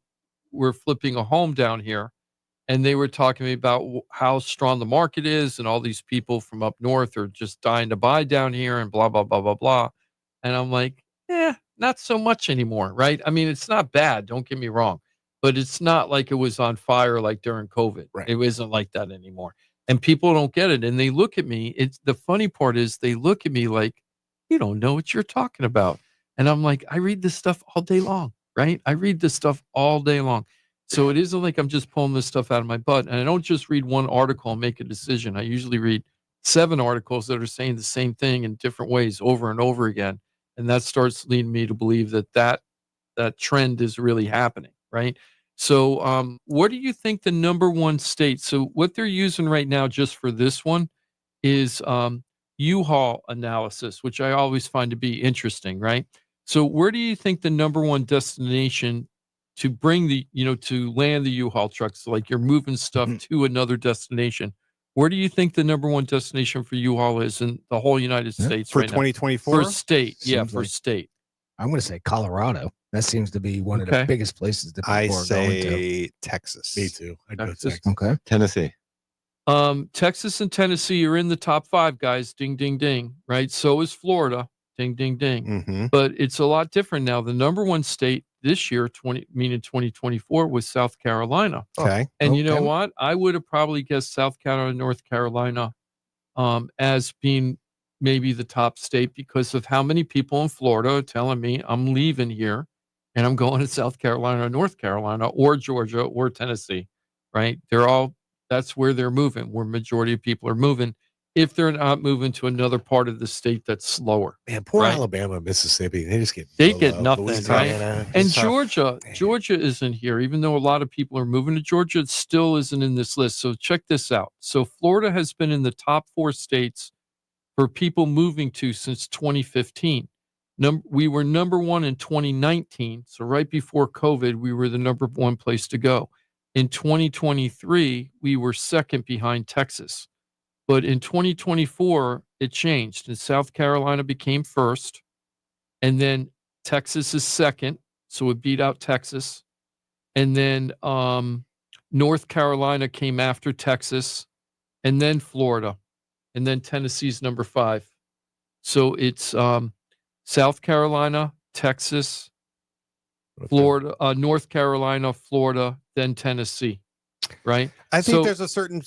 were flipping a home down here, and they were talking to me about how strong the market is, and all these people from up north are just dying to buy down here, and blah blah blah blah blah. And I'm like, not so much anymore, right? I mean, it's not bad. Don't get me wrong, but it's not like it was on fire like during COVID. Right. It isn't like that anymore. And people don't get it. And they look at me. It's the funny part is they look at me like, you don't know what you're talking about. And I'm like, I read this stuff all day long, right? I read this stuff all day long. So it isn't like I'm just pulling this stuff out of my butt. And I don't just read one article and make a decision. I usually read 7 articles that are saying the same thing in different ways over and over again. And that starts leading me to believe that trend is really happening, right? So what do you think the number one state? So what they're using right now just for this one is U-Haul analysis, which I always find to be interesting, right? So where do you think the number one destination to bring to land the U-Haul trucks, like you're moving stuff to another destination, where do you think the number one destination for U-Haul is in the whole United States For right 2024? now? For state, state. I'm going to say Colorado. That seems to be one of the biggest places that people I are going to. say Texas. Me too. I'd go Texas. Texas. Okay. Tennessee. Texas and Tennessee are in the top 5, guys. Ding, ding, ding. Right. So is Florida. Ding, ding, ding. Mm-hmm. But it's a lot different now. The number one state this year, 2024, was South Carolina. Okay. And you know what? I would have probably guessed South Carolina, North Carolina, as being maybe the top state because of how many people in Florida are telling me I'm leaving here and I'm going to South Carolina, or North Carolina, or Georgia, or Tennessee. Right? That's where they're moving. Where majority of people are moving. If they're not moving to another part of the state that's slower. Man, poor Alabama, Mississippi. They just get nothing, Louisiana, right? And tough. Georgia isn't here. Even though a lot of people are moving to Georgia, it still isn't in this list. So check this out. So Florida has been in the top 4 states for people moving to since 2015. We were number 1 in 2019. So right before COVID, we were the number 1 place to go. In 2023, we were second behind Texas. But in 2024, it changed, and South Carolina became first, and then Texas is second, so it beat out Texas, and then North Carolina came after Texas, and then Florida, and then Tennessee's number 5. So it's South Carolina, Texas, Florida, North Carolina, Florida, then Tennessee. Right. I think there's a certain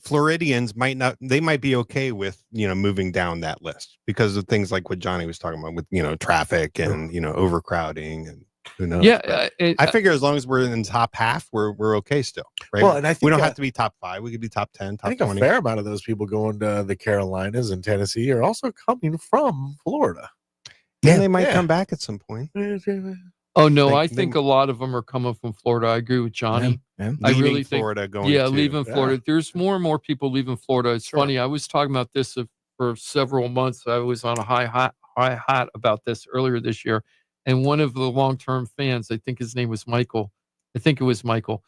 Floridians might be okay with, moving down that list because of things like what Johnny was talking about with, traffic and, overcrowding and who knows. Yeah. I figure as long as we're in the top half, we're okay still. Right. Well, and I think we don't have to be top 5. We could be top 10, top 20. I think a fair amount of those people going to the Carolinas and Tennessee are also coming from Florida. And they might come back at some point. Oh no, Like, I think a lot of them are coming from Florida. I agree with Johnny. I Leaving really think Florida, going yeah, to leaving Florida. There's more and more people leaving Florida. It's funny. I was talking about this for several months. I was on a high hot about this earlier this year, and one of the long-term fans, I think his name was Michael. I think it was Michael.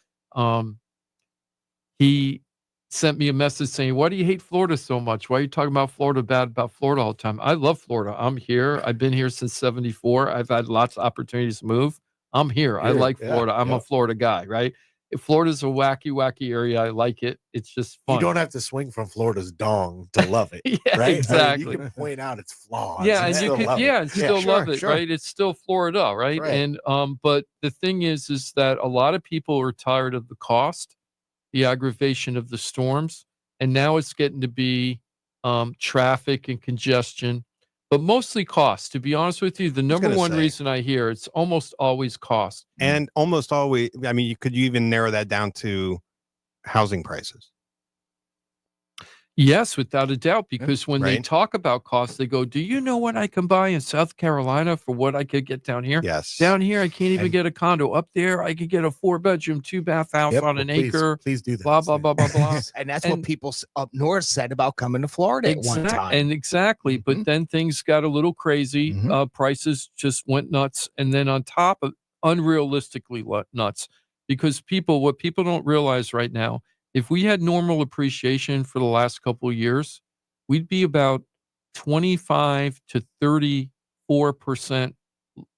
He sent me a message saying, "Why do you hate Florida so much? Why are you talking about Florida bad about Florida all the time?" I love Florida. I'm here. I've been here since '74. I've had lots of opportunities to move. I'm here. I like Florida. I'm a Florida guy, right? If Florida's a wacky area, I like it. It's just fun. You don't have to swing from Florida's dong to love it. Yeah, right? exactly. I mean, you can point out its flaws. Yeah, and you still could, love yeah, it. and still love it, right? It's still Florida, right? And but the thing is that a lot of people are tired of the cost, the aggravation of the storms, and now it's getting to be traffic and congestion, but mostly cost. To be honest with you, the number one reason I hear it's almost always cost, and almost always. I mean, you even narrow that down to housing prices. Yes, without a doubt, because when they talk about costs, they go, "Do you know what I can buy in South Carolina for what I could get down here? Yes. Down here, I can't even get a condo. Up there, I could get a 4-bedroom, 2-bath house on an acre. Please do that. Blah, blah, blah, blah, blah." And that's what people up north said about coming to Florida at one time. And exactly. But then things got a little crazy. Prices just went nuts. And then on top of unrealistically nuts, because what people don't realize right now, if we had normal appreciation for the last couple of years, we'd be about 25 to 34%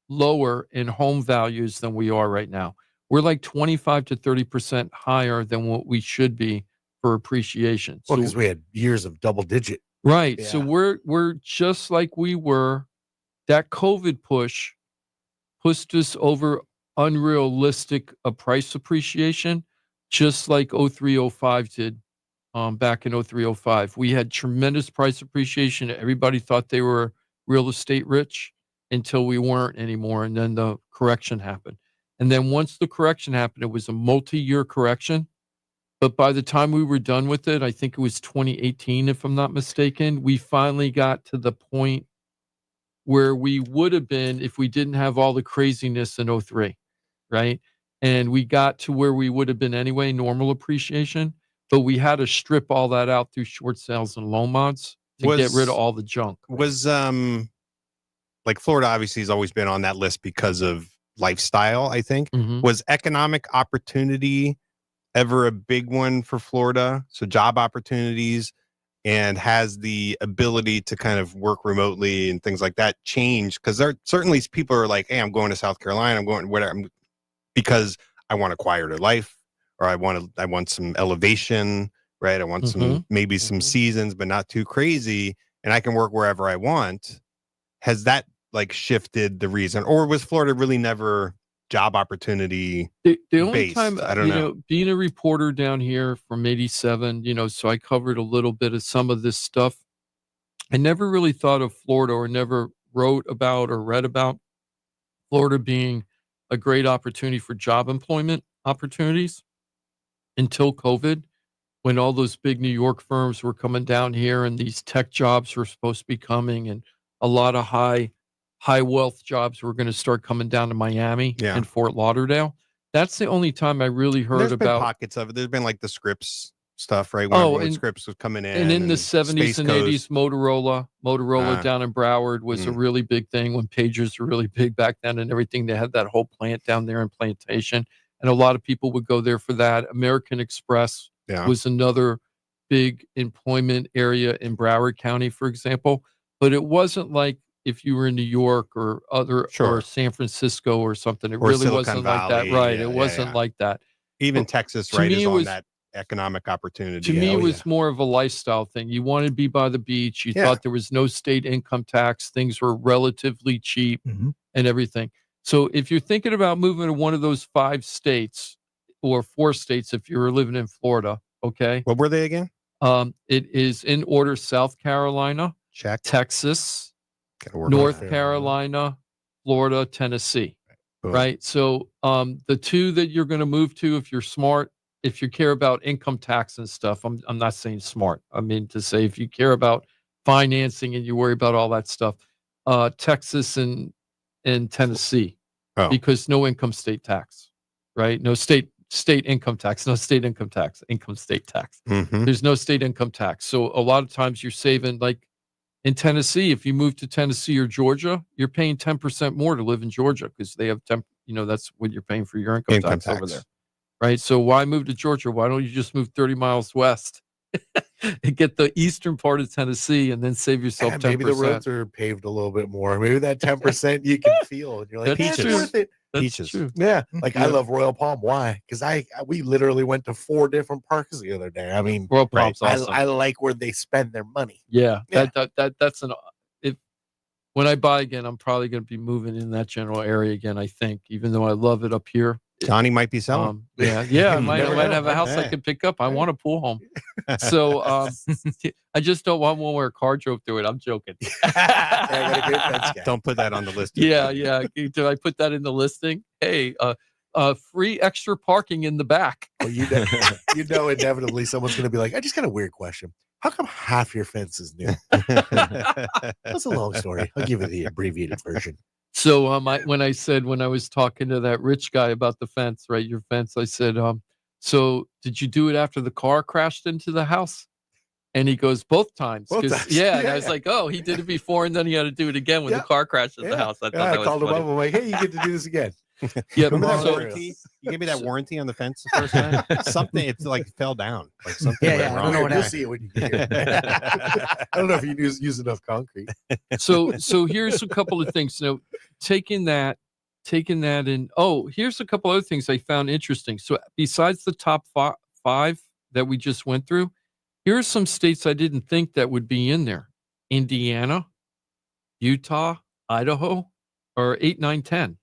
lower in home values than we are right now. We're like 25 to 30% higher than what we should be for appreciation. Well, because we had years of double digit. Right. Yeah. So we're just like we were. That COVID push pushed us over unrealistic price appreciation, just like 0305 did back in 0305. We had tremendous price appreciation. Everybody thought they were real estate rich until we weren't anymore. And then the correction happened. And then once the correction happened, it was a multi-year correction. But by the time we were done with it, I think it was 2018, if I'm not mistaken, we finally got to the point where we would have been if we didn't have all the craziness in 03, right? And we got to where we would have been anyway, normal appreciation, but we had to strip all that out through short sales and loan mods to get rid of all the junk. Was like Florida obviously has always been on that list because of lifestyle, I think. Was economic opportunity ever a big one for Florida? So job opportunities, and has the ability to kind of work remotely and things like that changed? Because there certainly people are like, hey, I'm going to South Carolina, I'm going whatever, because I want a quieter life, or I want some elevation, right? I want some maybe some seasons, but not too crazy, and I can work wherever I want. Has that like shifted the reason, or was Florida really never job opportunity the only based? time, I don't know. Being a reporter down here from 87, so I covered a little bit of some of this stuff. I never really thought of Florida, or never wrote about or read about Florida being a great opportunity for job employment opportunities until COVID, when all those big New York firms were coming down here and these tech jobs were supposed to be coming, and a lot of high wealth jobs were going to start coming down to Miami and Fort Lauderdale. That's the only time I really heard There's about been pockets of it. There's been like the Scripps stuff, right? When Scripps was coming in, and in the 70s and 80s, Motorola down in Broward was a really big thing when pagers were really big back then and everything. They had that whole plant down there in Plantation, and a lot of people would go there for that. American Express was another big employment area in Broward County, for example. But it wasn't like if you were in New York or or San Francisco or something. It really wasn't like that, right? It wasn't like that. Even Texas, right, is on that economic opportunity. To me, it was more of a lifestyle thing. You wanted to be by the beach. You thought there was no state income tax. Things were relatively cheap and everything. So if you're thinking about moving to one of those 5 states or 4 states, if you were living in Florida, okay. What were they again? It is in order: South Carolina, Texas, North Carolina, Florida, Tennessee. Right. So the 2 that you're going to move to, if you're smart, if you care about income tax and stuff, I'm not saying smart. I mean to say if you care about financing and you worry about all that stuff, Texas and Tennessee Oh. because no income state tax, right? No state income tax, no state income tax, income state tax. Mhm. There's no state income tax. So a lot of times you're saving, like in Tennessee, if you move to Tennessee or Georgia, you're paying 10% more to live in Georgia because they have that's what you're paying for your income tax over there. Right. So why move to Georgia? Why don't you just move 30 miles west and get the eastern part of Tennessee and then save yourself 10%? Maybe the roads are paved a little bit more. Maybe that 10% you can feel, and you're like, That's it's true. worth it. That's Peaches. true. Yeah, like I Yeah. love Royal Palm. Why? Because we literally went to 4 different parks the other day. I mean, Royal Palm's awesome. I like where they spend their money. Yeah, Yeah. that's when I buy again, I'm probably going to be moving in that general area again. I think, even though I love it up here. Johnny might be selling. Yeah, I You might never know. have a house I Yeah. could pick up. I want a pool home, so I just don't want one where a car drove through it. I'm joking. I got a great fence guy. Don't put that on the list. Yeah. Do I put that in the listing? Hey, free extra parking in the back. Well, you know, inevitably someone's going to be like, I just got a weird question. How come half your fence is new? That's a long story. I'll give you the abbreviated version. So when I was talking to that rich guy about the fence, right? Your fence, I said, so did you do it after the car crashed into the house? And he goes, both times. Both 'Cause- times. Yeah. And Yeah, I was yeah. like, oh, he did it before and then he had to do it again when Yeah. the car crashed into the Yeah. house. I thought Yeah, I that was called him up. funny. I'm like, hey, you get to do this again. Yeah, Remember that so- warranty? You gave me that warranty on the fence the first time. Something, it's like fell down. Like something Yeah, went yeah, I wrong. don't know what You'll happened. see it when you get here. I don't know if you use enough concrete. So here's a couple of things. So taking that in. Oh, here's a couple other things I found interesting. So besides the top five that we just went through, here are some states I didn't think that would be in there: Indiana, Utah, Idaho, or 8, 9, 10.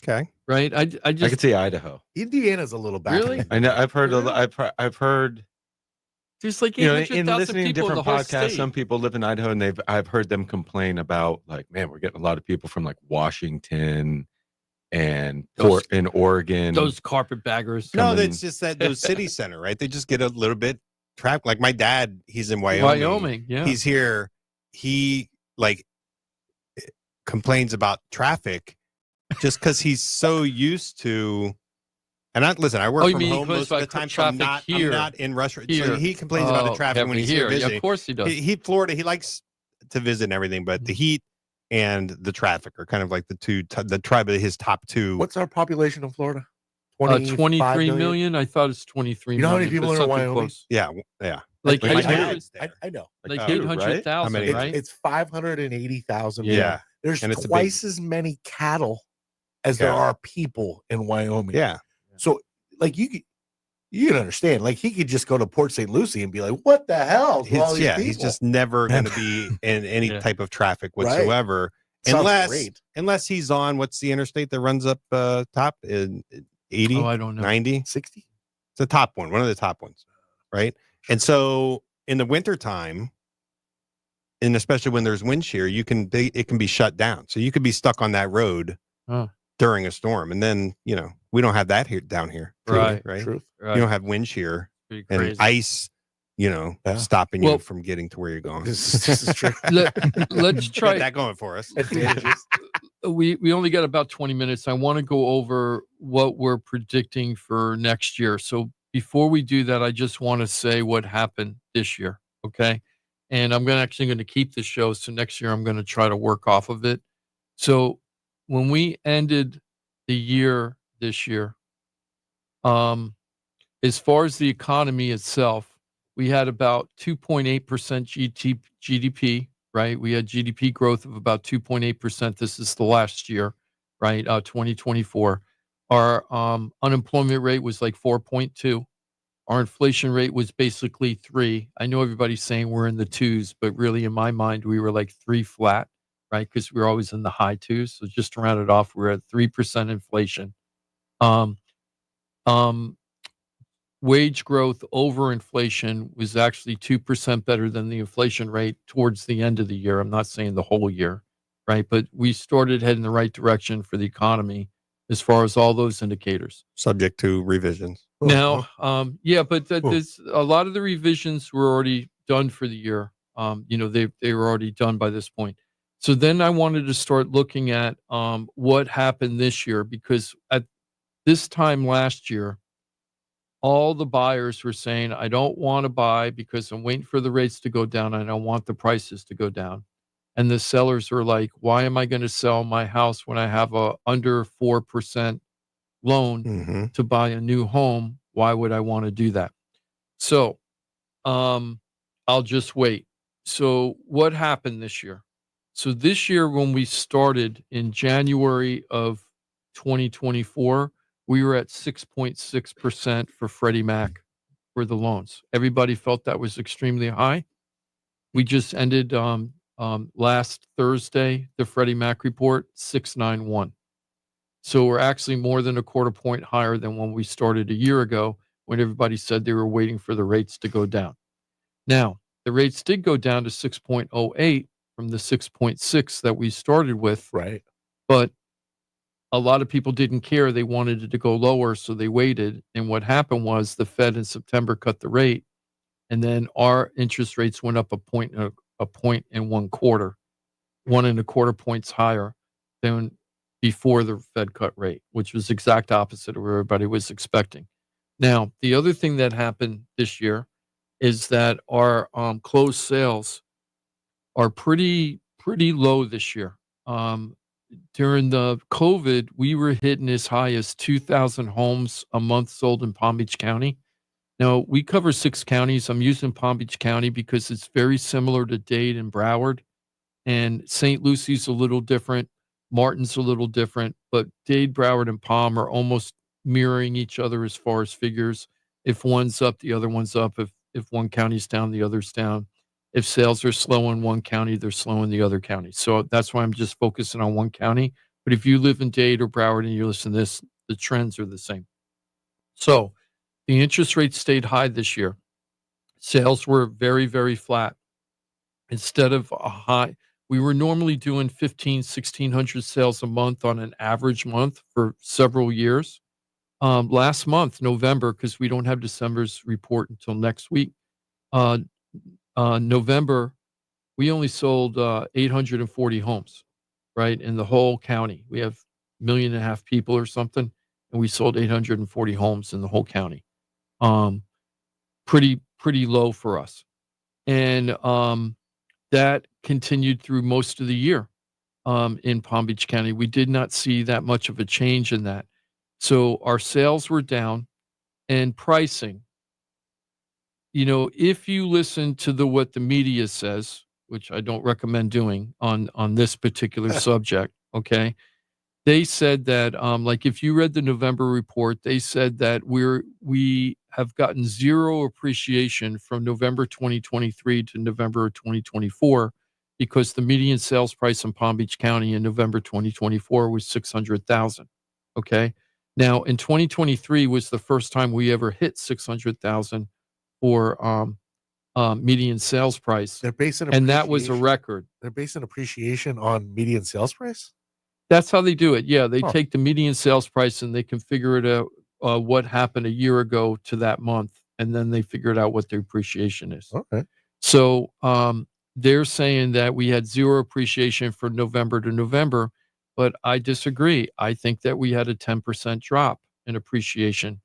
Okay. Right? I I just could see Idaho. Indiana's a little back. Really? I know. I've heard. Really? I've heard. there's like You know, 800,000 in listening to people in the different whole podcasts, state. some people live in Idaho, and I've heard them complain about, like, man, we're getting a lot of people from like Washington and in Oregon. Those carpetbaggers. No, coming- that's just that those city center, right? They just get a little bit trapped. Like my dad, he's in Wyoming. Yeah. He's here. He like complains about traffic just because he's so used to. And I work Oh, you from mean he home complains most of the about time. So traffic I'm here. not in rush. So Here. he complains about the traffic when he's here Yeah, visiting. of course he does. He Florida, he likes to visit and everything, but the heat and the traffic are kind of like the tribe of his top two. What's our population in Florida? 23 million. I thought it's 23 You know how many million, people but are in something Wyoming? close. Yeah. Like my 800 dad's there. I know. like Like two, 800,000, How many? right? It's 580,000. Yeah. There's And it's a twice as many cattle as there Yeah. are people in Wyoming. Yeah. So, like, you can understand. Like, he could just go to Port St. Lucie and be like, "What the hell?" to all these He's people?" just never going to be in any Yeah. type of traffic Right. whatsoever, Sounds great. unless he's on what's the interstate that runs up top in 80, Oh, I don't know. 90. 60. It's the top one of the top ones, right? And so in the wintertime, and especially when there's wind shear, it can be shut down. So you could be stuck on that road Huh. during a storm, and then we don't have that here down here, Right. right? Truth. Right. You don't have wind shear Pretty and crazy. ice, Yeah. stopping Well- you from getting to where you're going. This is true. Let's Got try. that going for us. Advantages. We only got about 20 minutes. I want to go over what we're predicting for next year. So before we do that, I just want to say what happened this year. Okay. And I'm actually going to keep the show. So next year, I'm going to try to work off of it. So when we ended the year this year, as far as the economy itself, we had about 2.8% GDP, right? We had GDP growth of about 2.8%. This is the last year, right? 2024. Our unemployment rate was like 4.2. Our inflation rate was basically 3. I know everybody's saying we're in the 2s, but really in my mind, we were like 3 flat, right? Because we were always in the high 2s. So just to round it off, we're at 3% inflation. Wage growth over inflation was actually 2% better than the inflation rate towards the end of the year. I'm not saying the whole year, right? But we started heading the right direction for the economy as far as all those indicators. Subject to revisions. Now, but there's a lot of the revisions were already done for the year. They were already done by this point. So then I wanted to start looking at what happened this year, because at this time last year, all the buyers were saying, I don't want to buy because I'm waiting for the rates to go down. I don't want the prices to go down. And the sellers were like, why am I going to sell my house when I have a under 4% loan to buy a new home? Why would I want to do that? So I'll just wait. So what happened this year? So this year, when we started in January of 2024, we were at 6.6% for Freddie Mac for the loans. Everybody felt that was extremely high. We just ended last Thursday, the Freddie Mac report, 6.91. So we're actually more than a quarter point higher than when we started a year ago, when everybody said they were waiting for the rates to go down. Now, the rates did go down to 6.08 from the 6.6 that we started with. Right. But a lot of people didn't care. They wanted it to go lower, so they waited. And what happened was the Fed in September cut the rate, and then our interest rates went up a point and 1/4, 1.25 points higher than before the Fed cut rate, which was exact opposite of what everybody was expecting. Now, the other thing that happened this year is that our closed sales are pretty low this year. During the COVID, we were hitting as high as 2,000 homes a month sold in Palm Beach County. Now, we cover 6 counties. I'm using Palm Beach County because it's very similar to Dade and Broward. And St. Lucie's a little different. Martin's a little different. But Dade, Broward, and Palm are almost mirroring each other as far as figures. If one's up, the other one's up. If one county's down, the other's down. If sales are slow in one county, they're slow in the other county. So that's why I'm just focusing on one county. But if you live in Dade or Broward and you listen to this, the trends are the same. So the interest rate stayed high this year. Sales were very, very flat. Instead of a high, we were normally doing 1,600 sales a month on an average month for several years. Last month, November, because we don't have December's report until next week, November, we only sold 840 homes, right, in the whole county. We have 1.5 million people or something, and we sold 840 homes in the whole county. Pretty low for us. And that continued through most of the year in Palm Beach County. We did not see that much of a change in that. So our sales were down, and pricing. You know, if you listen to what the media says, which I don't recommend doing on this particular subject, okay? They said that, like if you read the November report, they said that we have gotten zero appreciation from November 2023 to November 2024 because the median sales price in Palm Beach County in November 2024 was $600,000. Okay, now in 2023 was the first time we ever hit 600,000 for median sales price. They're basing and that was a record. They're basing appreciation on median sales price? That's how they do it. Yeah, they take the median sales price and they can figure it out what happened a year ago to that month, and then they figured out what the appreciation is. Okay. So they're saying that we had zero appreciation from November to November, but I disagree. I think that we had a 10% drop in appreciation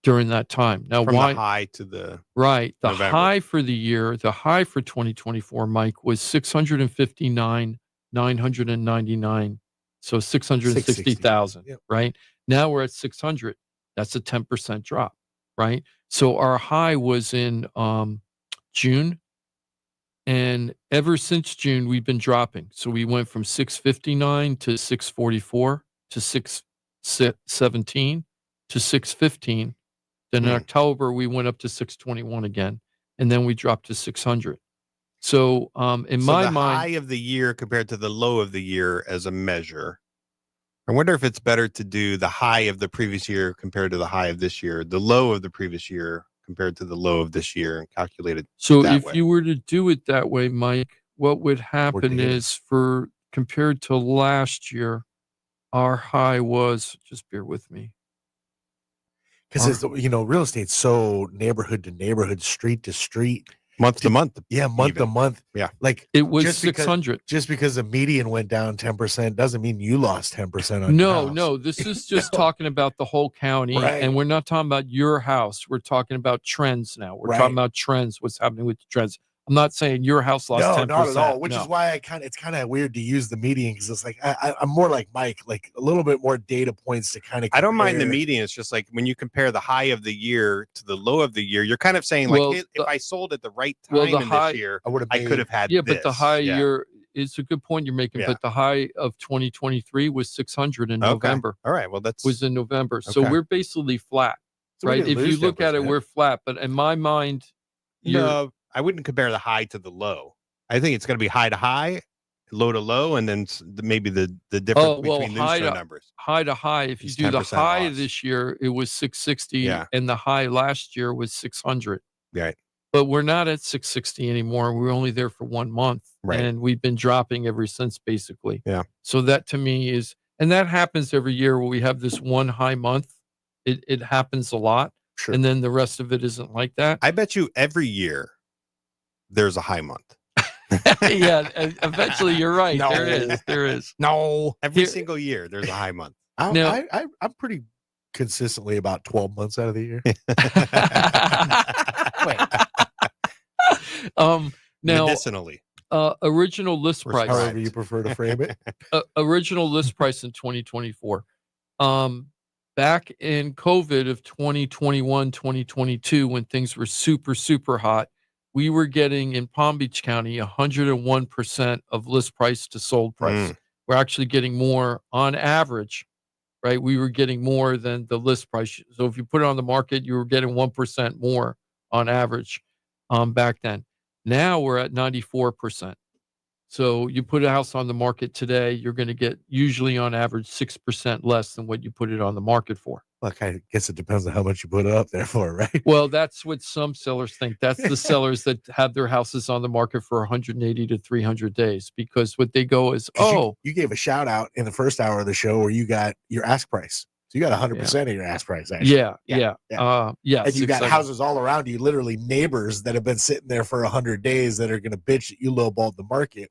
during that time. Now, From why? the high to the Right. The November. high for the year, the high for 2024, Mike, was 659,999. So 660,000, Yep. right? Now we're at 600. That's a 10% drop, right? So our high was in June. And ever since June, we've been dropping. So we went from 659 to 644 to 617 to 615. Then in October, we went up to 621 again. And then we dropped to 600. So in my the mind, high of the year compared to the low of the year as a measure. I wonder if it's better to do the high of the previous year compared to the high of this year, the low of the previous year compared to the low of this year, and calculate it. so that if way. you were to do it that way, Mike, what would happen data. is for compared to last year, our high was, just bear with me. Because real estate's so neighborhood to neighborhood, street to street. month to month. Yeah, month to even. month. Yeah. Like It was just because- 600. Just because the median went down 10% doesn't mean you lost 10% on your No, house. no. This is just talking about the whole county, Right. and we're not talking about your house. We're talking about trends now. We're Right. talking about trends. What's happening with the trends? I'm not saying your house lost No, 10%. not at all. Which no. is why it's kind of weird to use the median because it's like I'm more like Mike, like a little bit more data points to kind of. I don't mind the median. It's just like when you compare the high of the year to the low of the year, you're kind of saying like, Well, hey, if I sold at the right well, time the in high- this year, I would have. I could have had. Yeah, but the this. high Yeah. year it's a good point you're making. Yeah. But the high of 2023 was 600 in Okay. November. All right. Well, that's Was in November, so Okay. we're basically flat, So we right? didn't If you lose look at it, 10%. we're flat. But in my mind, you're no. I wouldn't compare the high to the low. I think it's going to be high to high, low to low, and then maybe the difference Oh, well, between those high two to- numbers. high to high. If you It's do the 10% high loss. this year, it was 660, Yeah. and the high last year was 600. Right. But we're not at 660 anymore. We're only there for 1 month, Right. and we've been dropping ever since, basically. Yeah. So that to me is, and that happens every year where we have this one high month. It happens a lot, Sure. and then the rest of it isn't like that. I bet you every year there's a high month. Yeah, eventually you're right. No. There is. No. Every Here- single year there's a high month. I'm Now- I'm pretty consistently about 12 months out of the year. Now, Medicinally. original list Or price. However you prefer to frame it. Original list price in 2024. Back in COVID of 2021, 2022, when things were super, super hot, we were getting in Palm Beach County 101% of list price to sold price. We're actually getting more on average, right? We were getting more than the list price. So if you put it on the market, you were getting 1% more on average back then. Now we're at 94%. So you put a house on the market today, you're going to get usually on average 6% less than what you put it on the market for. Look, I guess it depends on how much you put it up there for, right? Well, that's what some sellers think. That's the sellers that have their houses on the market for 180 to 300 days, because what they go is, 'Cause you gave a shout out in the first hour of the show where you got your ask price. So you got 100% of your ask price. Actually. yeah. And you got 600. houses all around you, literally neighbors that have been sitting there for 100 days that are going to bitch that you lowballed the market.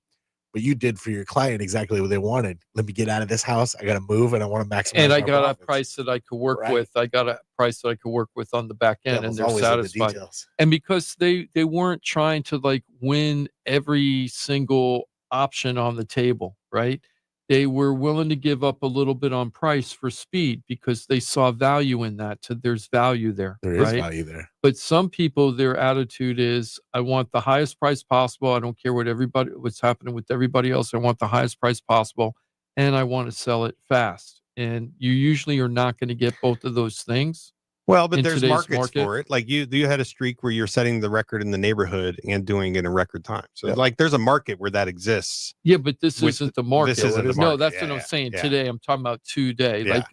But you did for your client exactly what they wanted. Let me get out of this house. I got to move and I want to maximize. And I my got profits. a price that I could work Right. with. I got a price that I could work with on the back end, and Devil's they're always in the satisfied. details. And because they weren't trying to like win every single option on the table, right? They were willing to give up a little bit on price for speed because they saw value in that. So there's value there. There is right? value there. But some people, their attitude is, I want the highest price possible. I don't care what's happening with everybody else. I want the highest price possible, and I want to sell it fast. And you usually are not going to get both of those things. Well, but in there's today's markets market. for it. Like you had a streak where you're setting the record in the neighborhood and doing it in record time. So Yep. like there's a market where that exists. Yeah, but this With- isn't the market. this isn't the No, market. that's Yeah, what I'm yeah, saying. yeah. Today, I'm talking about today. Yeah. Like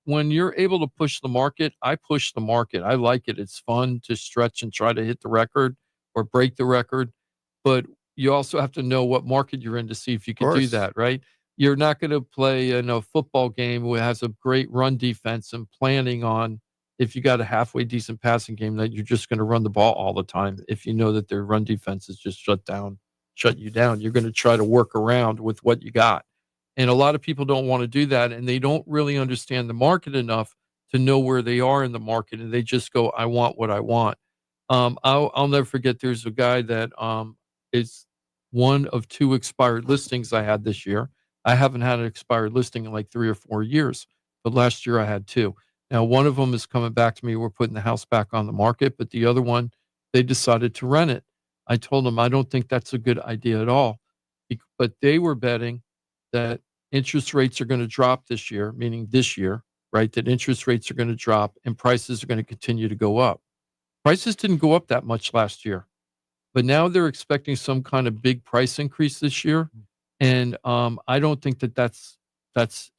when you're able to push the market, I push the market. I like it. It's fun to stretch and try to hit the record or break the record. But you also have to know what market you're in to see if you can do course. that, right? You're not going to play in a football game where it has a great run defense and planning on, if you got a halfway decent passing game, that you're just going to run the ball all the time. If you know that their run defense is just shut you down, you're going to try to work around with what you got. And a lot of people don't want to do that, and they don't really understand the market enough to know where they are in the market, and they just go, I want what I want. I'll never forget, there's a guy that is one of 2 expired listings I had this year. I haven't had an expired listing in like 3 or 4 years, but last year I had 2. Now, one of them is coming back to me. We're putting the house back on the market, but the other one, they decided to rent it. I told them, I don't think that's a good idea at all. But they were betting that interest rates are going to drop this year, meaning this year, right? That interest rates are going to drop and prices are going to continue to go up. Prices didn't go up that much last year, but now they're expecting some kind of big price increase this year. And I don't think that that's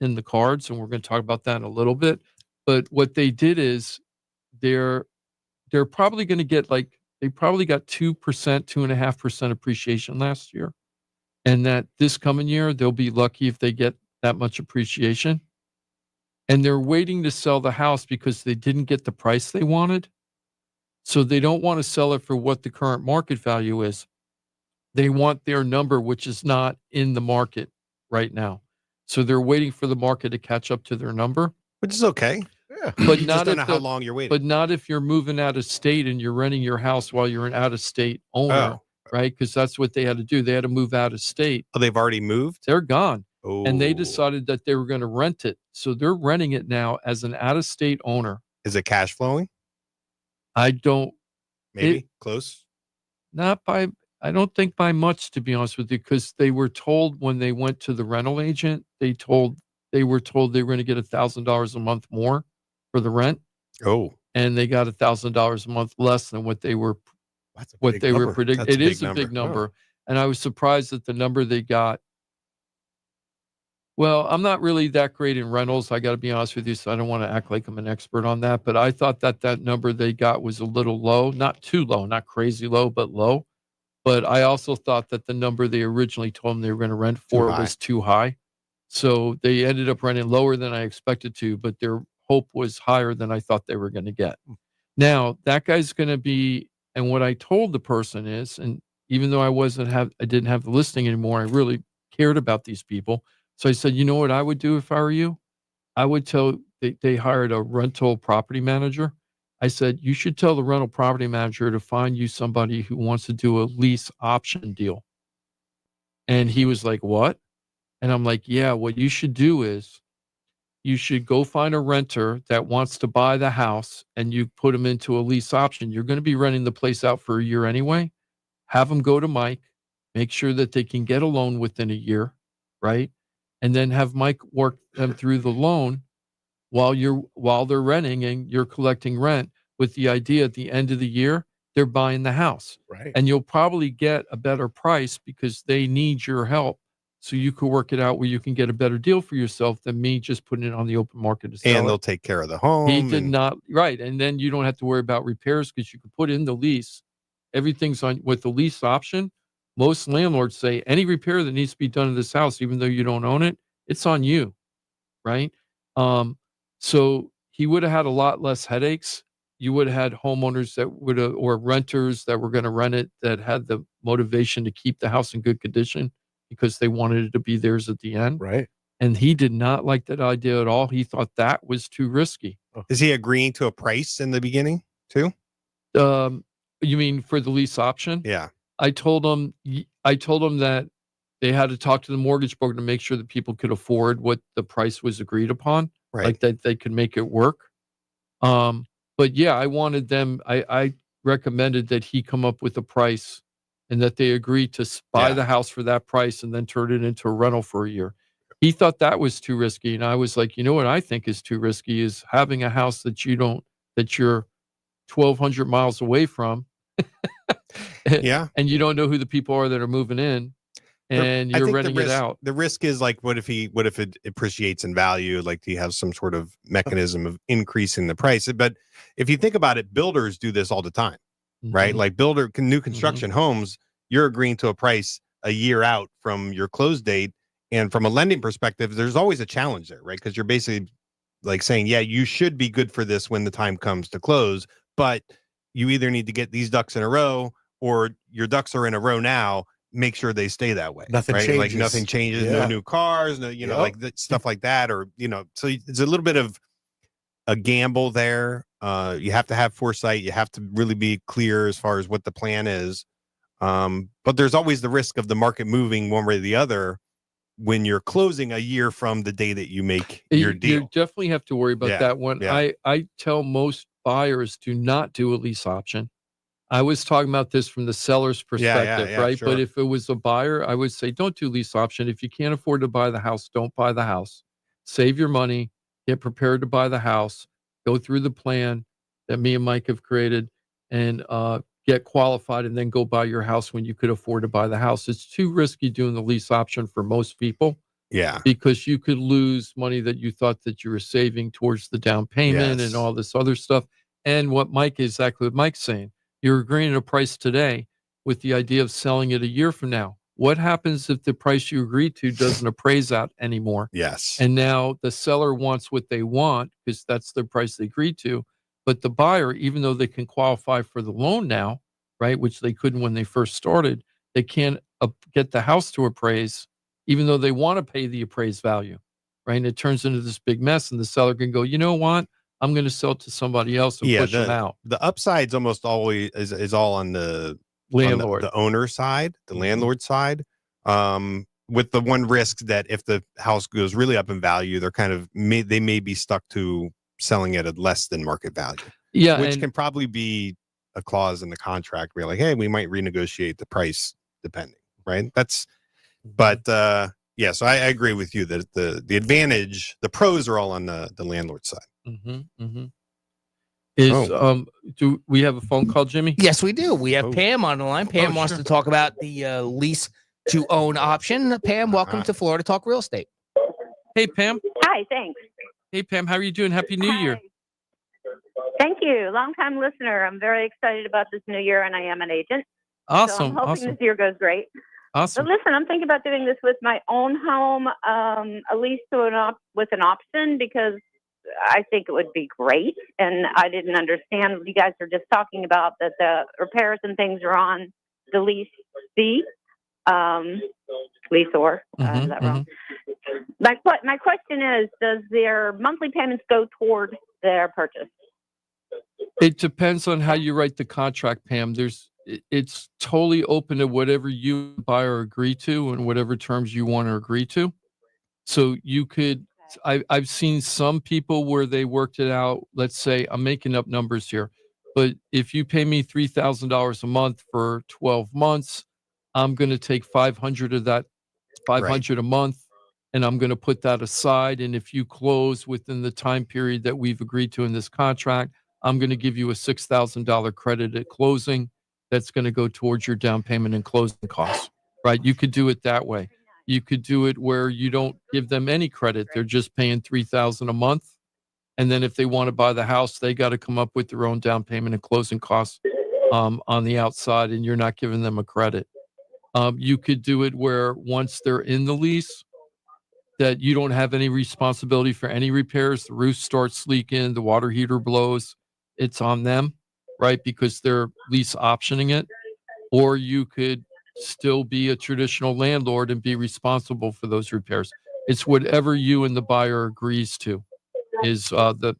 in the cards. And we're going to talk about that in a little bit. But what they did is they're probably going to get they probably got 2%, 2.5% appreciation last year. And that this coming year, they'll be lucky if they get that much appreciation. And they're waiting to sell the house because they didn't get the price they wanted. So they don't want to sell it for what the current market value is. They want their number, which is not in the market right now. So they're waiting for the market to catch up to their number. Which is okay. Yeah. But You not just don't if know how long you're waiting. But not if you're moving out of state and you're renting your house while you're an out of state owner, right? Because that's what they had to do. They had to move out of state. Oh, they've already moved? They're gone. Oh. And they decided that they were going to rent it. So they're renting it now as an out of state owner. Is it cash flowing? I don't, Maybe close. not by, I don't think by much, to be honest with you, because they were told when they went to the rental agent, they were told they were going to get $1,000 a month more for the rent. Oh, And they got $1,000 a month less than what they were That's a what big they were number. predicting. That's a It big is a number. big number. And I was surprised at the number they got. Well, I'm not really that great in rentals. I got to be honest with you. So I don't want to act like I'm an expert on that. But I thought that number they got was a little low, not too low, not crazy low, but low. But I also thought that the number they originally told them they were going to rent for was too high. So they ended up renting lower than I expected to, but their hope was higher than I thought they were going to get. Now, that guy's going to be, and what I told the person is, and even though I didn't have the listing anymore, I really cared about these people. So I said, you know what I would do if I were you? I would tell, they hired a rental property manager. I said, you should tell the rental property manager to find you somebody who wants to do a lease option deal. And he was like, what? And I'm like, yeah, what you should do is you should go find a renter that wants to buy the house and you put them into a lease option. You're going to be renting the place out for a year anyway. Have them go to Mike, make sure that they can get a loan within a year, right? And then have Mike work them through the loan while they're renting and you're collecting rent, with the idea at the end of the year, they're buying the house. Right. And you'll probably get a better price because they need your help. So you could work it out where you can get a better deal for yourself than me just putting it on the open market to sell And it. they'll take care of the home. He did not, right. And then you don't have to worry about repairs because you can put in the lease. Everything's on with the lease option. Most landlords say any repair that needs to be done in this house, even though you don't own it, it's on you, right? So he would have had a lot less headaches. You would have had homeowners that would have, or renters that were going to rent it that had the motivation to keep the house in good condition because they wanted it to be theirs at the end. Right. And he did not like that idea at all. He thought that was too risky. Is he agreeing to a price in the beginning too? You mean for the lease option? Yeah. I told him that they had to talk to the mortgage broker to make sure that people could afford what the price was agreed upon, Right. like that they could make it work. But yeah, I wanted them. I recommended that he come up with a price, and that they agreed to buy the house for that price and then turn it into a rental for a year. He thought that was too risky, and I was like, you know what I think is too risky is having a house that you're 1,200 miles away from. Yeah. And you don't know who the people are that are moving in, and I you're think renting it out. The risk is like, what if it appreciates in value? Like, do you have some sort of mechanism of increasing the price? But if you think about it, builders do this all the time, right? Mhm. Like new construction homes, you're agreeing to a price a year out from your close date. And from a lending perspective, there's always a challenge there, right? Because you're basically like saying, yeah, you should be good for this when the time comes to close, but you either need to get these ducks in a row, or your ducks are in a row now. Make sure they stay that way. Nothing right? changes. Like nothing changes. Yeah. No new cars. No, like stuff like that. Or so it's a little bit of a gamble there. You have to have foresight. You have to really be clear as far as what the plan is. But there's always the risk of the market moving one way or the other when you're closing a year from the day that you make your deal. You definitely have to worry about that one. Yeah. I tell most buyers to not do a lease option. I was talking about this from the seller's perspective, right? Sure. But if it was a buyer, I would say don't do lease option. If you can't afford to buy the house, don't buy the house. Save your money, get prepared to buy the house, go through the plan that me and Mike have created, and get qualified, and then go buy your house when you could afford to buy the house. It's too risky doing the lease option for most people. Yeah. Because you could lose money that you thought that you were saving towards the down payment and all this other stuff. And exactly what Mike's saying. You're agreeing a price today with the idea of selling it a year from now. What happens if the price you agreed to doesn't appraise out anymore? Yes. And now the seller wants what they want because that's the price they agreed to, But the buyer, even though they can qualify for the loan now, right, which they couldn't when they first started, they can't get the house to appraise, even though they want to pay the appraised value, right? And it turns into this big mess, and the seller can go, you know what? I'm going to sell it to somebody else and push them out. The upside's almost always is all on the Landlord, the owner side, the Mhm. landlord side. With the one risk that if the house goes really up in value, they're kind of they may be stuck to selling it at less than market value. Yeah, which and can probably be a clause in the contract where like, hey, we might renegotiate the price depending, right? That's, but yeah, so I agree with you that the advantage, the pros are all on the landlord side. Do we have a phone call, Jimmy? Yes, we do. We have Pam on the line. Pam wants sure. to talk about the lease to own option. Pam, welcome to Florida Talk Real Estate. Hey, Pam. Hi, thanks. Hey, Pam, how are you doing? Happy New Year. Thank you. Long-time listener. I'm very excited about this new year, and I am an agent. Awesome. So I'm hoping Awesome. this year goes great. Awesome. But listen, I'm thinking about doing this with my own home, a lease to with an option, because I think it would be great. And I didn't understand what you guys were just talking about, that the repairs and things are on the lease fee. Leaseor. Is that wrong? My question is, does their monthly payments go toward their purchase? It depends on how you write the contract, Pam. It's totally open to whatever you buyer agree to and whatever terms you want to agree to. So you could, I've seen some people where they worked it out. Let's say, I'm making up numbers here, but if you pay me $3,000 a month for 12 months, I'm going to take 500 of that, 500 a month, and I'm going to put that aside. And if you close within the time period that we've agreed to in this contract, I'm going to give you a $6,000 credit at closing. That's going to go towards your down payment and closing costs, right? You could do it that way. You could do it where you don't give them any credit. They're just paying $3,000 a month. And then if they want to buy the house, they got to come up with their own down payment and closing costs on the outside, and you're not giving them a credit. You could do it where once they're in the lease, that you don't have any responsibility for any repairs. The roof starts leaking, the water heater blows, it's on them, right? Because they're lease optioning it. Or you could still be a traditional landlord and be responsible for those repairs. It's whatever you and the buyer agrees to is the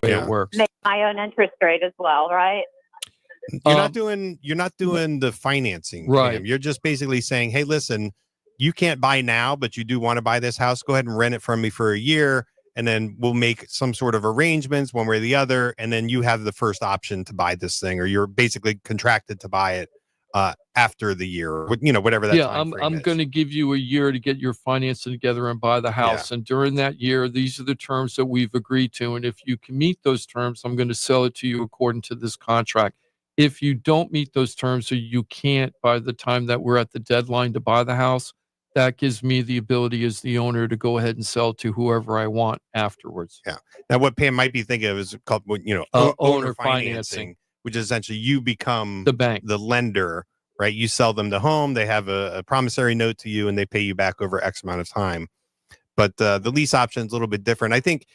way it works. Make my own interest rate as well, right? You're not doing the financing, right? Pam. You're just basically saying, hey, listen, you can't buy now, but you do want to buy this house. Go ahead and rent it from me for a year, and then we'll make some sort of arrangements one way or the other, and then you have the first option to buy this thing, or you're basically contracted to buy it after the year, or whatever that. Yeah, I'm going to give you a year to get your financing together and buy the house, and during that year, these are the terms that we've agreed to, and if you can meet those terms, I'm going to sell it to you according to this contract. If you don't meet those terms, or you can't by the time that we're at the deadline to buy the house, that gives me the ability as the owner to go ahead and sell it to whoever I want afterwards. Yeah. Now, what Pam might be thinking of is called, owner financing, which is essentially you become the bank, the lender, right? You sell them the home, they have a promissory note to you, and they pay you back over X amount of time. But the lease option is a little bit different. I think,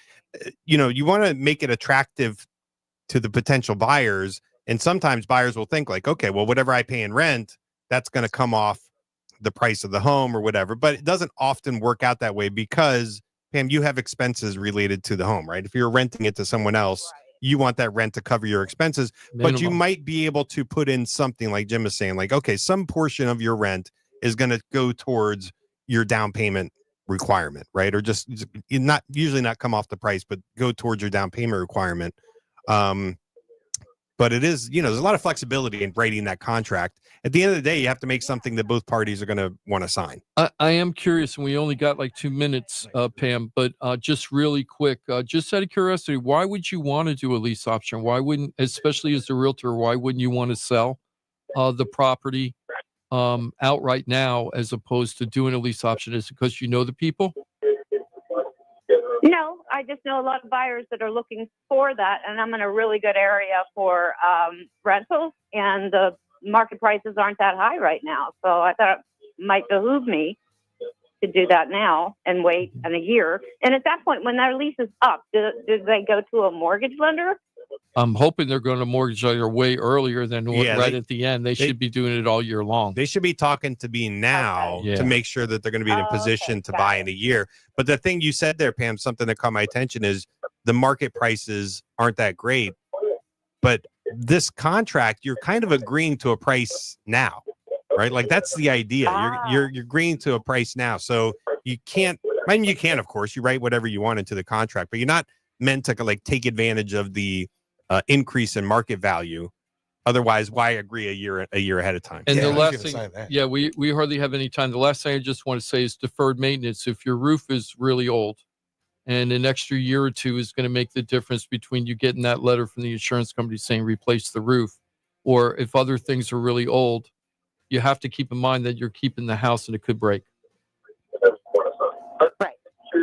you want to make it attractive to the potential buyers. And sometimes buyers will think like, okay, well, whatever I pay in rent, that's going to come off the price of the home or whatever. But it doesn't often work out that way because, Pam, you have expenses related to the home, right? If you're renting it to someone else, you want that rent to cover your expenses. But you might be able to put in something like Jim is saying, like, okay, some portion of your rent is going to go towards your down payment requirement, right? Or just not come off the price, but go towards your down payment requirement. But it is, there's a lot of flexibility in writing that contract. At the end of the day, you have to make something that both parties are going to want to sign. I am curious, and we only got like 2 minutes, Pam, but just really quick, just out of curiosity, why would you want to do a lease option? Why wouldn't, especially as a realtor, why wouldn't you want to sell the property outright now as opposed to doing a lease option? Is it because you know the people? No, I just know a lot of buyers that are looking for that, and I'm in a really good area for rentals, and the market prices aren't that high right now. So I thought it might behoove me to do that now and wait a year. And at that point, when their lease is up, do they go to a mortgage lender, I'm hoping they're going to mortgage their way earlier than right at the end. They should be doing it all year long. They should be talking to me now Yeah. to make sure that they're going to be in a position to buy in a year. But the thing you said there, Pam, something that caught my attention is the market prices aren't that great. But this contract, you're kind of agreeing to a price now, right? Like that's the idea. You're agreeing to a price now. So you can't, I mean, you can, of course, you write whatever you want into the contract, but you're not meant to like take advantage of the increase in market value. Otherwise, why agree a year ahead of time? And the last thing, we hardly have any time. The last thing I just want to say is deferred maintenance. If your roof is really old and an extra year or two is going to make the difference between you getting that letter from the insurance company saying replace the roof, or if other things are really old, you have to keep in mind that you're keeping the house and it could break.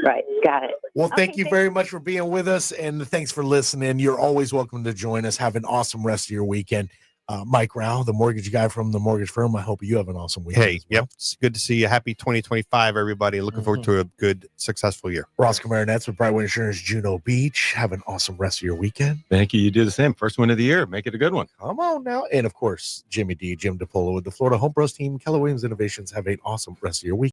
Right. Got it. Well, thank you very much for being with us, and thanks for listening. You're always welcome to join us. Have an awesome rest of your weekend. Mike Rauch, the mortgage guy from the mortgage firm. I hope you have an awesome weekend. Hey, yep. It's good to see you. Happy 2025, everybody. Looking forward to a good, successful year. Ross Komarinetz with Brightway Insurance, Juno Beach. Have an awesome rest of your weekend. Thank you. You do the same. First one of the year. Make it a good one. Come on now. And of course, Jim DePolo with the Florida Home Bros team. Keller Williams Innovations. Have an awesome rest of your week.